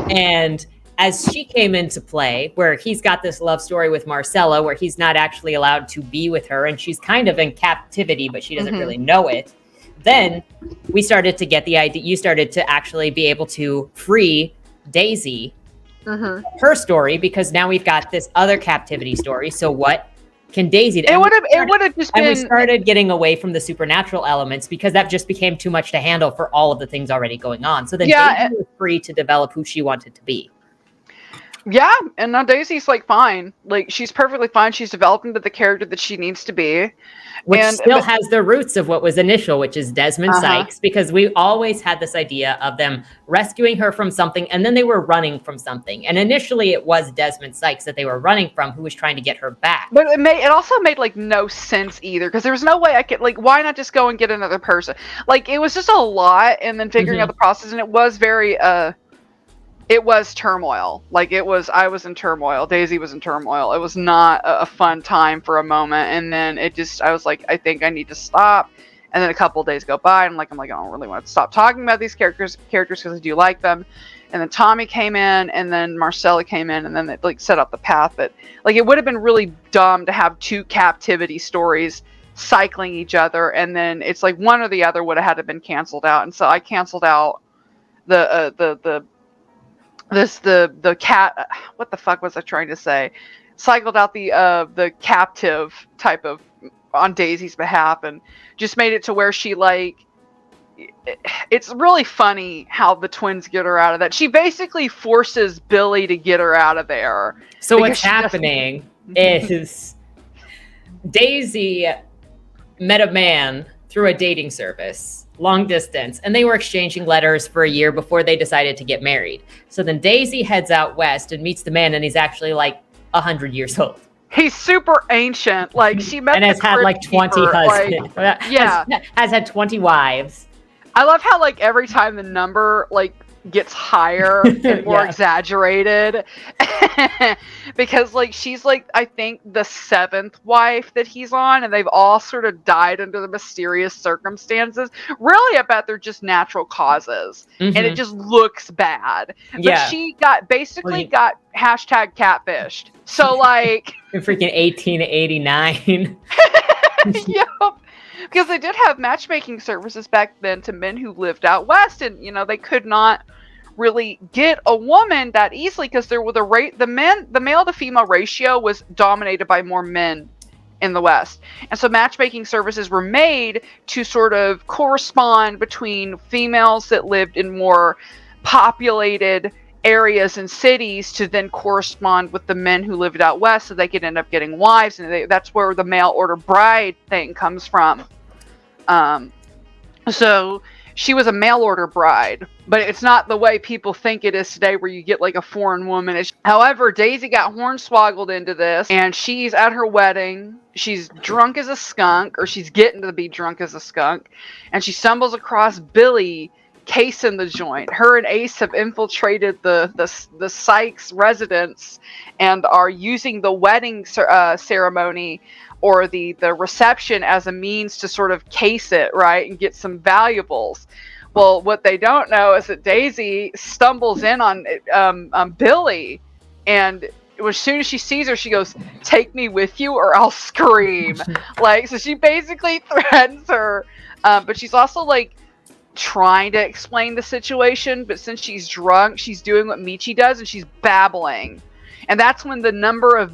And as she came into play, where he's got this love story with Marcella, where he's not actually allowed to be with her, and she's kind of in captivity, but she doesn't really know it. Then we started to get the idea. You started to actually be able to free Daisy, her story, because now we've got this other captivity story. So what can Daisy do? It would have just been. And we started getting away from the supernatural elements because that just became too much to handle for all of the things already going on. So then Daisy was free to develop who she wanted to be. Yeah, and now Daisy's like fine. Like she's perfectly fine. She's developed into the character that she needs to be. Which still has the roots of what was initial, which is Desmond Sykes, because we always had this idea of them rescuing her from something, and then they were running from something. And initially it was Desmond Sykes that they were running from, who was trying to get her back. But it also made like no sense either, because there was no way I could, like, why not just go and get another person? Like, it was just a lot, and then figuring out the process, and it was very, it was turmoil. Like, I was in turmoil. Daisy was in turmoil. It was not a fun time for a moment. And then I was like, I think I need to stop. And then a couple of days go by, and I'm like, I don't really want to stop talking about these characters because I do like them. And then Tommy came in, and then Marcella came in, and then they like set up the path that, like, it would have been really dumb to have two captivity stories cycling each other. And then it's like one or the other would have had to been canceled out. And so I canceled out the cat, what the fuck was I trying to say? Cycled out the captive type of on Daisy's behalf, and just made it to where she, like, it's really funny how the twins get her out of that. She basically forces Billy to get her out of there. So what's happening is Daisy met a man through a dating service, long distance, and they were exchanging letters for a year before they decided to get married. So then Daisy heads out west and meets the man, and he's actually like 100 years old. He's super ancient. Like, she met and has had like 20 husbands. Like, has had 20 wives. I love how, like, every time the number, like, gets higher and more exaggerated, because, like, she's, like, I think the 7th wife that he's on, and they've all sort of died under the mysterious circumstances. Really, I bet they're just natural causes, and it just looks bad. But she got hashtag catfished. So, like, in freaking 1889. Yep. Because they did have matchmaking services back then to men who lived out west, and, you know, they could not really get a woman that easily because there were the male to female ratio was dominated by more men in the West. And so matchmaking services were made to sort of correspond between females that lived in more populated areas and cities to then correspond with the men who lived out west, so they could end up getting wives. And that's where the mail order bride thing comes from. So she was a mail order bride, but it's not the way people think it is today, where you get like a foreign woman. However, Daisy got hornswoggled into this, and she's at her wedding. She's drunk as a skunk, or she's getting to be drunk as a skunk, and she stumbles across Billy casing the joint. Her and Ace have infiltrated the Sykes residence and are using the wedding ceremony or the reception as a means to sort of case it, right, and get some valuables. Well, what they don't know is that Daisy stumbles in on Billy, and as soon as she sees her, she goes, "Take me with you or I'll scream." Like, so she basically threatens her, but she's also like trying to explain the situation, but since she's drunk, she's doing what Michi does, and she's babbling. And that's when the number of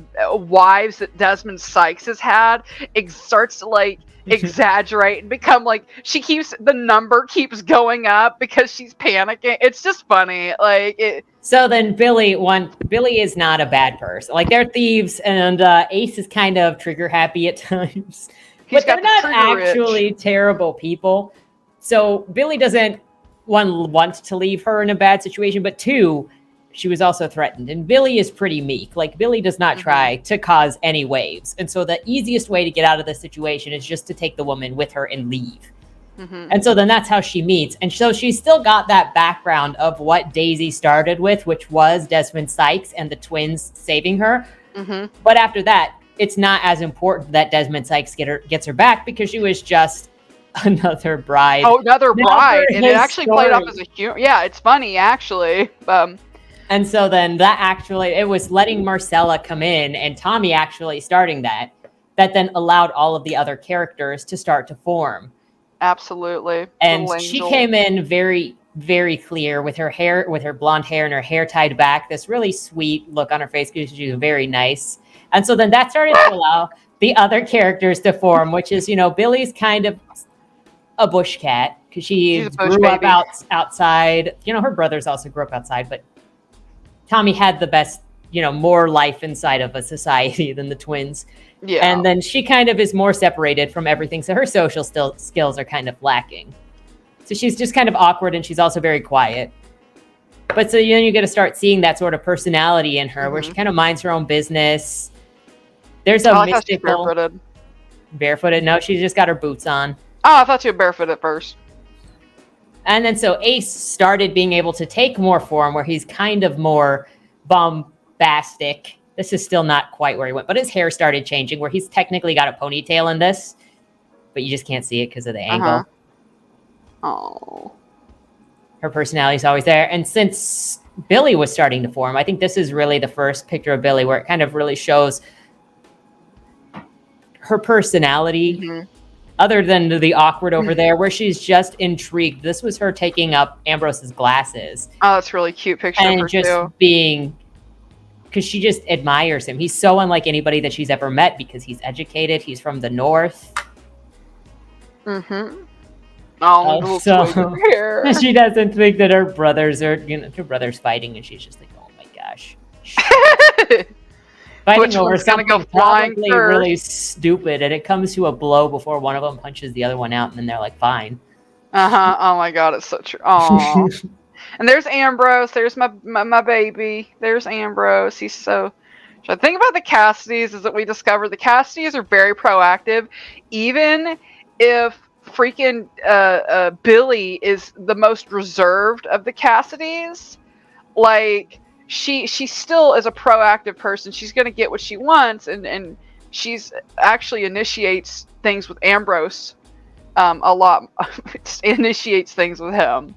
wives that Desmond Sykes has had starts to like exaggerate and become like, the number keeps going up because she's panicking. It's just funny. So then Billy is not a bad person. Like, they're thieves, and Ace is kind of trigger happy at times. But they're not actually terrible people. So Billy doesn't, one, want to leave her in a bad situation, but two, she was also threatened. And Billy is pretty meek. Like, Billy does not try to cause any waves. And so the easiest way to get out of this situation is just to take the woman with her and leave. And so then that's how she meets. And so she's still got that background of what Daisy started with, which was Desmond Sykes and the twins saving her. But after that, it's not as important that Desmond Sykes gets her back, because she was just another bride. Oh, another bride. And it actually played off as a humor. Yeah, it's funny, actually. And so then that actually, it was letting Marcella come in and Tommy actually starting that then allowed all of the other characters to start to form. Absolutely. And Little she angel. came in very, very clear with her hair, with her blonde hair and her hair tied back, this really sweet look on her face because she was very nice. And so then that started to allow the other characters to form, which is, Billy's kind of a bush cat because she She's a bush grew up baby. outside. Her brothers also grew up outside, but Tommy had the best, more life inside of a society than the twins. Yeah. And then she kind of is more separated from everything. So her social skills are kind of lacking. So she's just kind of awkward and she's also very quiet. But so then you get to start seeing that sort of personality in her where she kind of minds her own business. There's a mystical... barefooted. Barefooted? No, she's just got her boots on. Oh, I thought you were barefoot at first. And then so Ace started being able to take more form where he's kind of more bombastic. This is still not quite where he went, but his hair started changing where he's technically got a ponytail in this, but you just can't see it because of the angle. Oh. Her personality is always there. And since Billy was starting to form, I think this is really the first picture of Billy where it kind of really shows her personality, other than the awkward over there, where she's just intrigued. This was her taking up Ambrose's glasses. Oh, that's a really cute picture and of her just too. being... because she just admires him. He's so unlike anybody that she's ever met because he's educated. He's from the north. Oh, so she doesn't think that her brothers are, her brothers fighting, and she's just like, oh my gosh. Fighting over something probably really stupid, and it comes to a blow before one of them punches the other one out, and then they're like, fine. Oh my god, it's so true. Aww. And there's Ambrose. There's my baby. There's Ambrose. He's so... The thing about the Cassidys is that we discovered the Cassidys are very proactive, even if freaking Billy is the most reserved of the Cassidys. Like, she still is a proactive person. She's gonna get what she wants, and she's actually initiates things with Ambrose a lot. Initiates things with him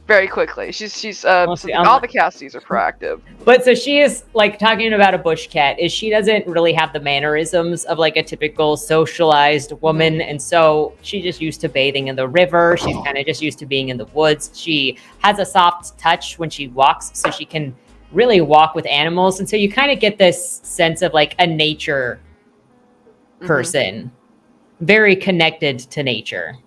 very quickly. She's all the Cassidys are proactive. But so she is, like, talking about a bush cat, is she doesn't really have the mannerisms of like a typical socialized woman, and so she's just used to bathing in the river. She's kind of just used to being in the woods. She has a soft touch when she walks, so she can really walk with animals, and so you kind of get this sense of like a nature person, very connected to nature.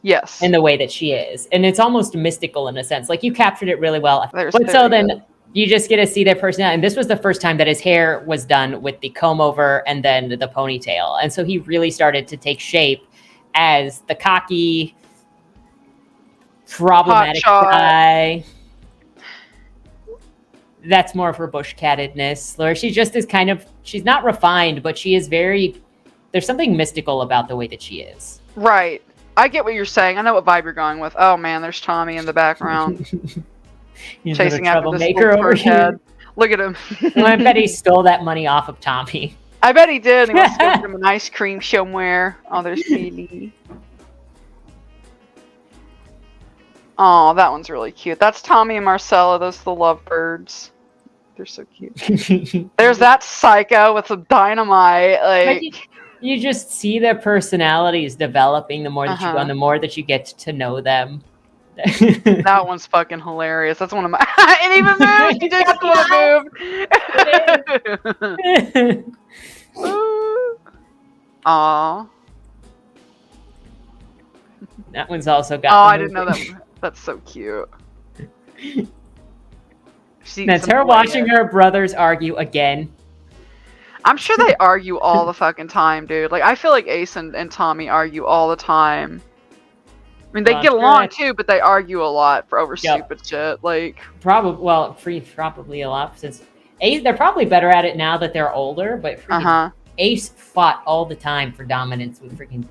Yes. In the way that she is. And it's almost mystical in a sense. Like, you captured it really well. But so then you just get to see their personality. And this was the first time that his hair was done with the comb over and then the ponytail. And so he really started to take shape as the cocky, problematic guy. That's more of her bush cattedness. Where she just is kind of, she's not refined, but she is very, there's something mystical about the way that she is. Right. I get what you're saying. I know what vibe you're going with. Oh man, there's Tommy in the background. Chasing after this little head. Look at him. Well, I bet he stole that money off of Tommy. I bet he did. He wants to go get him an ice cream somewhere. Oh, there's Petey. Oh, that one's really cute. That's Tommy and Marcella. Those are the lovebirds. They're so cute. There's that psycho with some dynamite. Like, you just see their personalities developing the more that you go, and the more that you get to know them. That one's fucking hilarious. That's one of my... It even moved! You just want to move! Aww. That one's also got... Oh, I didn't know that. That's so cute. That's her watching her brothers argue again. I'm sure they argue all the fucking time, dude. Like, I feel like Ace and Tommy argue all the time. I mean, they get along too, but they argue a lot over stupid shit. Like, probably a lot, since Ace, they're probably better at it now that they're older. But Ace fought all the time for dominance with freaking,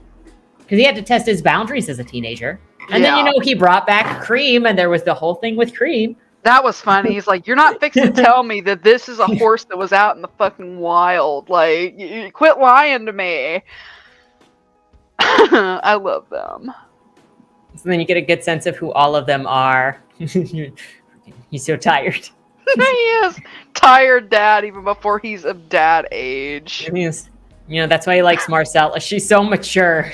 because he had to test his boundaries as a teenager, and then he brought back Cream, and there was the whole thing with Cream. That was funny. He's like, you're not fixing to tell me that this is a horse that was out in the fucking wild. Like, you quit lying to me. I love them. So then you get a good sense of who all of them are. He's so tired. He is tired dad even before he's of dad age. That's why he likes Marcella. She's so mature.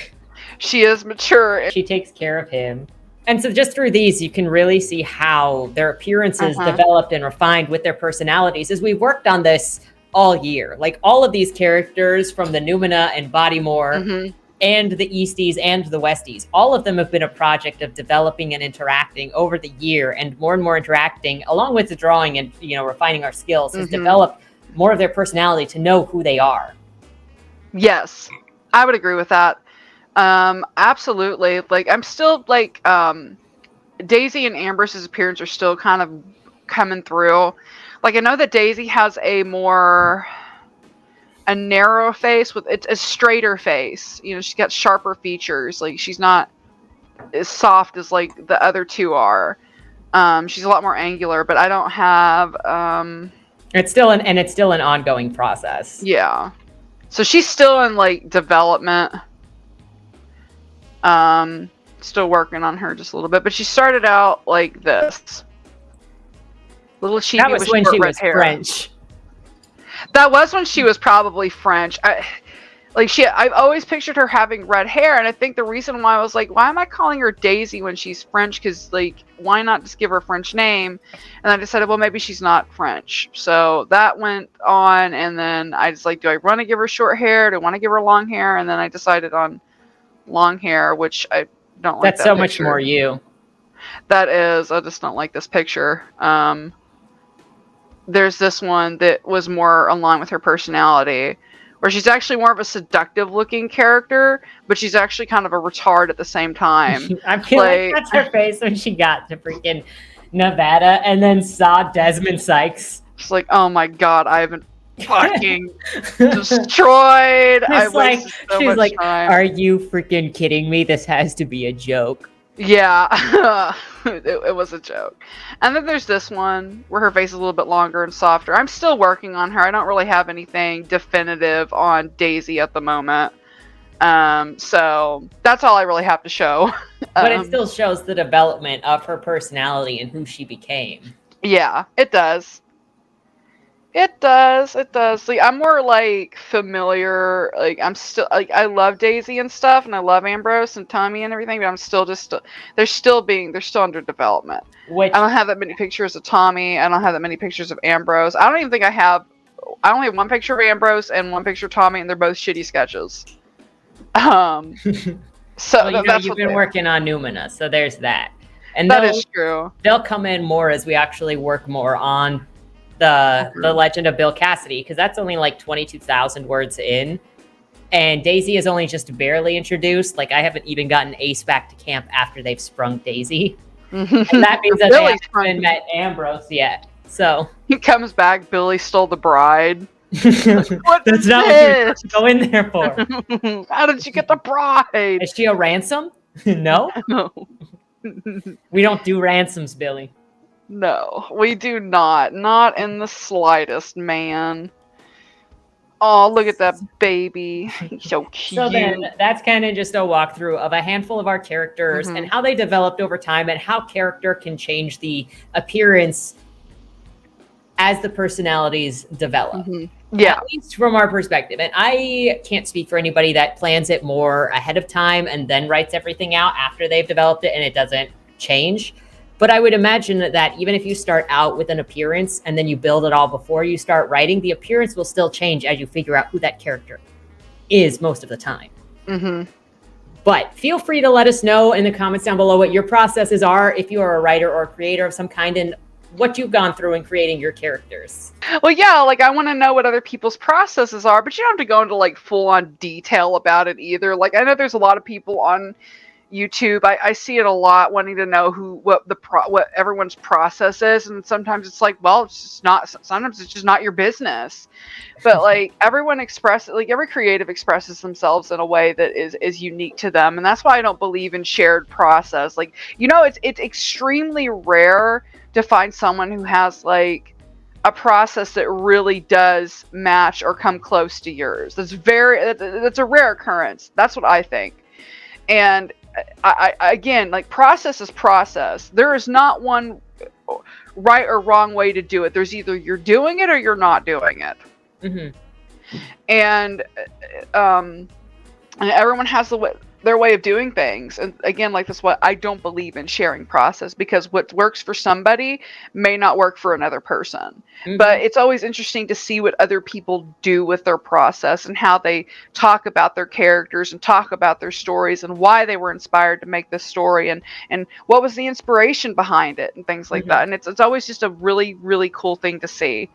She is mature. She takes care of him. And so just through these, you can really see how their appearances developed and refined with their personalities as we worked on this all year. Like all of these characters from the Noumena and Bodymore and the Easties and the Westies, all of them have been a project of developing and interacting over the year, and more interacting along with the drawing and, refining our skills has developed more of their personality to know who they are. Yes, I would agree with that. Absolutely. Like I'm still like Daisy and Ambrose's appearance are still kind of coming through. Like I know that Daisy has a narrow face with a straighter face. She's got sharper features. Like she's not as soft as like the other two are. She's a lot more angular, but I don't have It's still an ongoing process. Yeah. So she's still in like development. Still working on her just a little bit, but she started out like this. Little cheeky. That was when she was French. That was when she was probably French. I've always pictured her having red hair, and I think the reason why I was like, why am I calling her Daisy when she's French? Because like, why not just give her a French name? And I decided, well, maybe she's not French. So that went on, and then I just like, do I want to give her short hair? Do I want to give her long hair? And then I decided on long hair, which I don't like. That's so much more you. That is, I just don't like this picture. There's this one that was more along with her personality, where she's actually more of a seductive looking character, but she's actually kind of a retard at the same time. I feel like that's her face when she got to freaking Nevada and then saw Desmond Sykes. She's like, oh my god, I've been fucking destroyed. I wasted so much time. Are you freaking kidding me? This has to be a joke. Yeah, it was a joke. And then there's this one where her face is a little bit longer and softer. I'm still working on her. I don't really have anything definitive on Daisy at the moment. So that's all I really have to show. But it still shows the development of her personality and who she became. Yeah, it does. It does. Like, I'm more like familiar. Like I'm still like I love Daisy and stuff, and I love Ambrose and Tommy and everything. But I'm still they're still under development. I don't have that many pictures of Tommy. I don't have that many pictures of Ambrose. I don't even think I have. I only have one picture of Ambrose and one picture of Tommy, and they're both shitty sketches. So well, you've been working on Noumena, so there's that. And that is true. They'll come in more as we actually work more on the Legend of Bill Cassidy, because that's only like 22,000 words in, and Daisy is only just barely introduced. Like I haven't even gotten Ace back to camp after they've sprung Daisy, and that means that they haven't met Ambrose yet. So he comes back. Billy stole the bride. That's not what you're going there for. How did you get the bride? Is she a ransom? No. We don't do ransoms, Billy. No, we do not. Not in the slightest, man. Oh, look at that baby. He's so cute. So then that's kind of just a walkthrough of a handful of our characters and how they developed over time and how character can change the appearance as the personalities develop. Yeah. At least from our perspective. And I can't speak for anybody that plans it more ahead of time and then writes everything out after they've developed it and it doesn't change. But I would imagine that even if you start out with an appearance and then you build it all before you start writing, the appearance will still change as you figure out who that character is most of the time. But feel free to let us know in the comments down below what your processes are if you are a writer or a creator of some kind and what you've gone through in creating your characters. Well, yeah, like I want to know what other people's processes are, but you don't have to go into like full on detail about it either. Like I know there's a lot of people on YouTube. I see it a lot, wanting to know what everyone's process is, and sometimes it's like, well, it's just not. Sometimes it's just not your business. But like every creative expresses themselves in a way that is unique to them, and that's why I don't believe in shared process. Like it's extremely rare to find someone who has like a process that really does match or come close to yours. That's a rare occurrence. That's what I think. And I again, like process is process. There is not one right or wrong way to do it. There's either you're doing it or you're not doing it. Mm-hmm. And and everyone has their way of doing things. And again, like this, what I don't believe in sharing process, because what works for somebody may not work for another person. Mm-hmm. But it's always interesting to see what other people do with their process and how they talk about their characters and talk about their stories and why they were inspired to make this story and what was the inspiration behind it and things like Mm-hmm. that. And it's always just a really, really cool thing to see.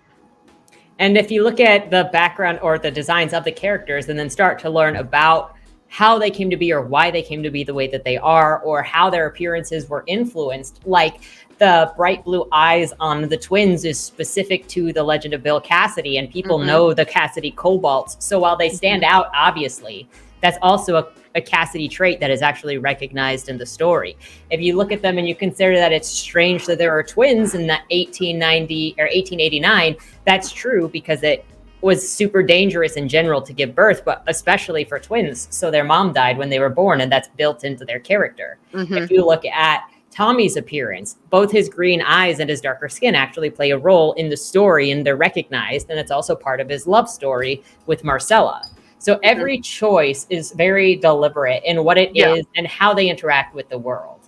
And if you look at the background or the designs of the characters and then start to learn about how they came to be or why they came to be the way that they are, or how their appearances were influenced, like the bright blue eyes on the twins is specific to the Legend of Bill Cassidy, and people know the Cassidy Cobalts. So while they stand out, obviously, that's also a Cassidy trait that is actually recognized in the story. If you look at them and you consider that it's strange that there are twins in that 1890 or 1889, that's true because it was super dangerous in general to give birth, but especially for twins. So their mom died when they were born, and that's built into their character. If you look at Tommy's appearance, both his green eyes and his darker skin actually play a role in the story, and they're recognized, and it's also part of his love story with Marcella. So every choice is very deliberate in what it is and how they interact with the world.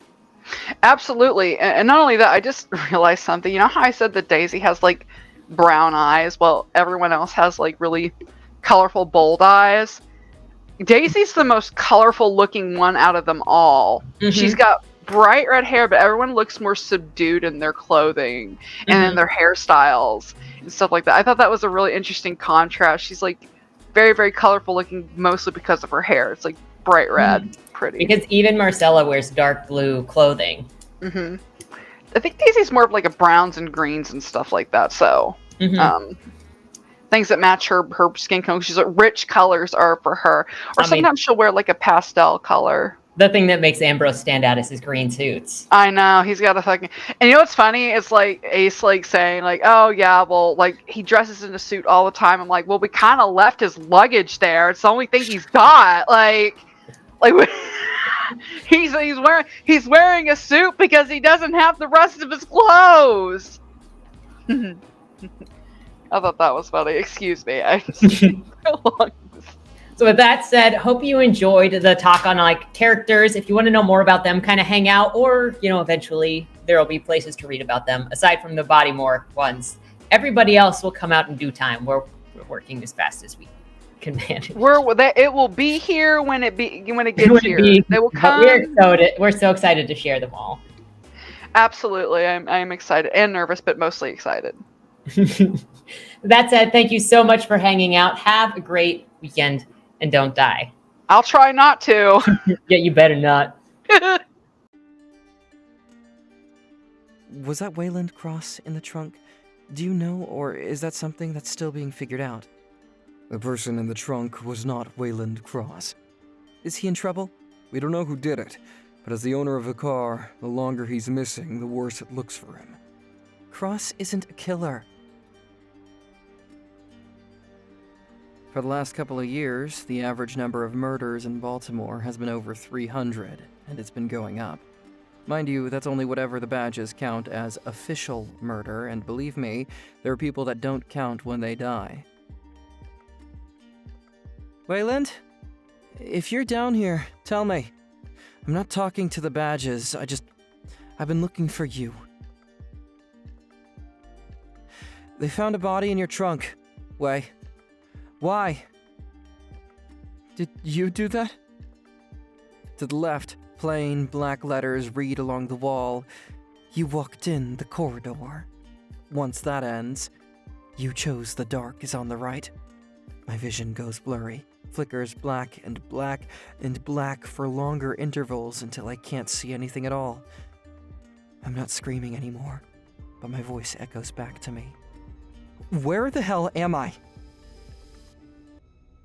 Absolutely. And not only that, I just realized something. You know how I said that Daisy has like brown eyes? Well, everyone else has like really colorful, bold eyes. Daisy's the most colorful looking one out of them all. She's got bright red hair, but everyone looks more subdued in their clothing and in their hairstyles and stuff like that. I thought that was a really interesting contrast. She's like very, very colorful looking, mostly because of her hair. It's like bright red, pretty. Because even Marcella wears dark blue clothing. I think Daisy's more of like a browns and greens and stuff like that. So, things that match her skin tone. She's like, rich colors are for her. Or sometimes she'll wear like a pastel color. The thing that makes Ambrose stand out is his green suits. I know, he's got a fucking... And you know what's funny? It's like Ace like saying like, oh yeah, well, like he dresses in a suit all the time. I'm like, well, we kind of left his luggage there. It's the only thing he's got. Like he's wearing a suit because he doesn't have the rest of his clothes. I thought that was funny. Excuse me. So with that said, hope you enjoyed the talk on like characters. If you want to know more about them, kind of hang out, or eventually there will be places to read about them aside from the Bodymore ones. Everybody else will come out in due time. We're working as fast as we can manage. It will be here when it gets here. They will come. We're so excited to share them all. Absolutely, I'm excited and nervous, but mostly excited. That said, thank you so much for hanging out. Have a great weekend. And don't die. I'll try not to. Yeah, you better not. Was that Wayland Cross in the trunk? Do you know, or is that something that's still being figured out? The person in the trunk was not Wayland Cross. Is he in trouble? We don't know who did it, but as the owner of the car, the longer he's missing, the worse it looks for him. Cross isn't a killer. For the last couple of years, the average number of murders in Baltimore has been over 300, and it's been going up. Mind you, that's only whatever the badges count as official murder, and believe me, there are people that don't count when they die. Wayland? If you're down here, tell me. I'm not talking to the badges, I've been looking for you. They found a body in your trunk. Way. Why? Did you do that? To the left, plain black letters read along the wall. You walked in the corridor. Once that ends, you chose the dark is on the right. My vision goes blurry, flickers black and black and black for longer intervals until I can't see anything at all. I'm not screaming anymore, but my voice echoes back to me. Where the hell am I?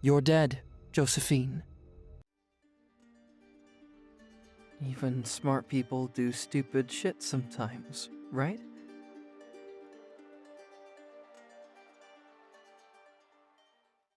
You're dead, Josephine. Even smart people do stupid shit sometimes, right?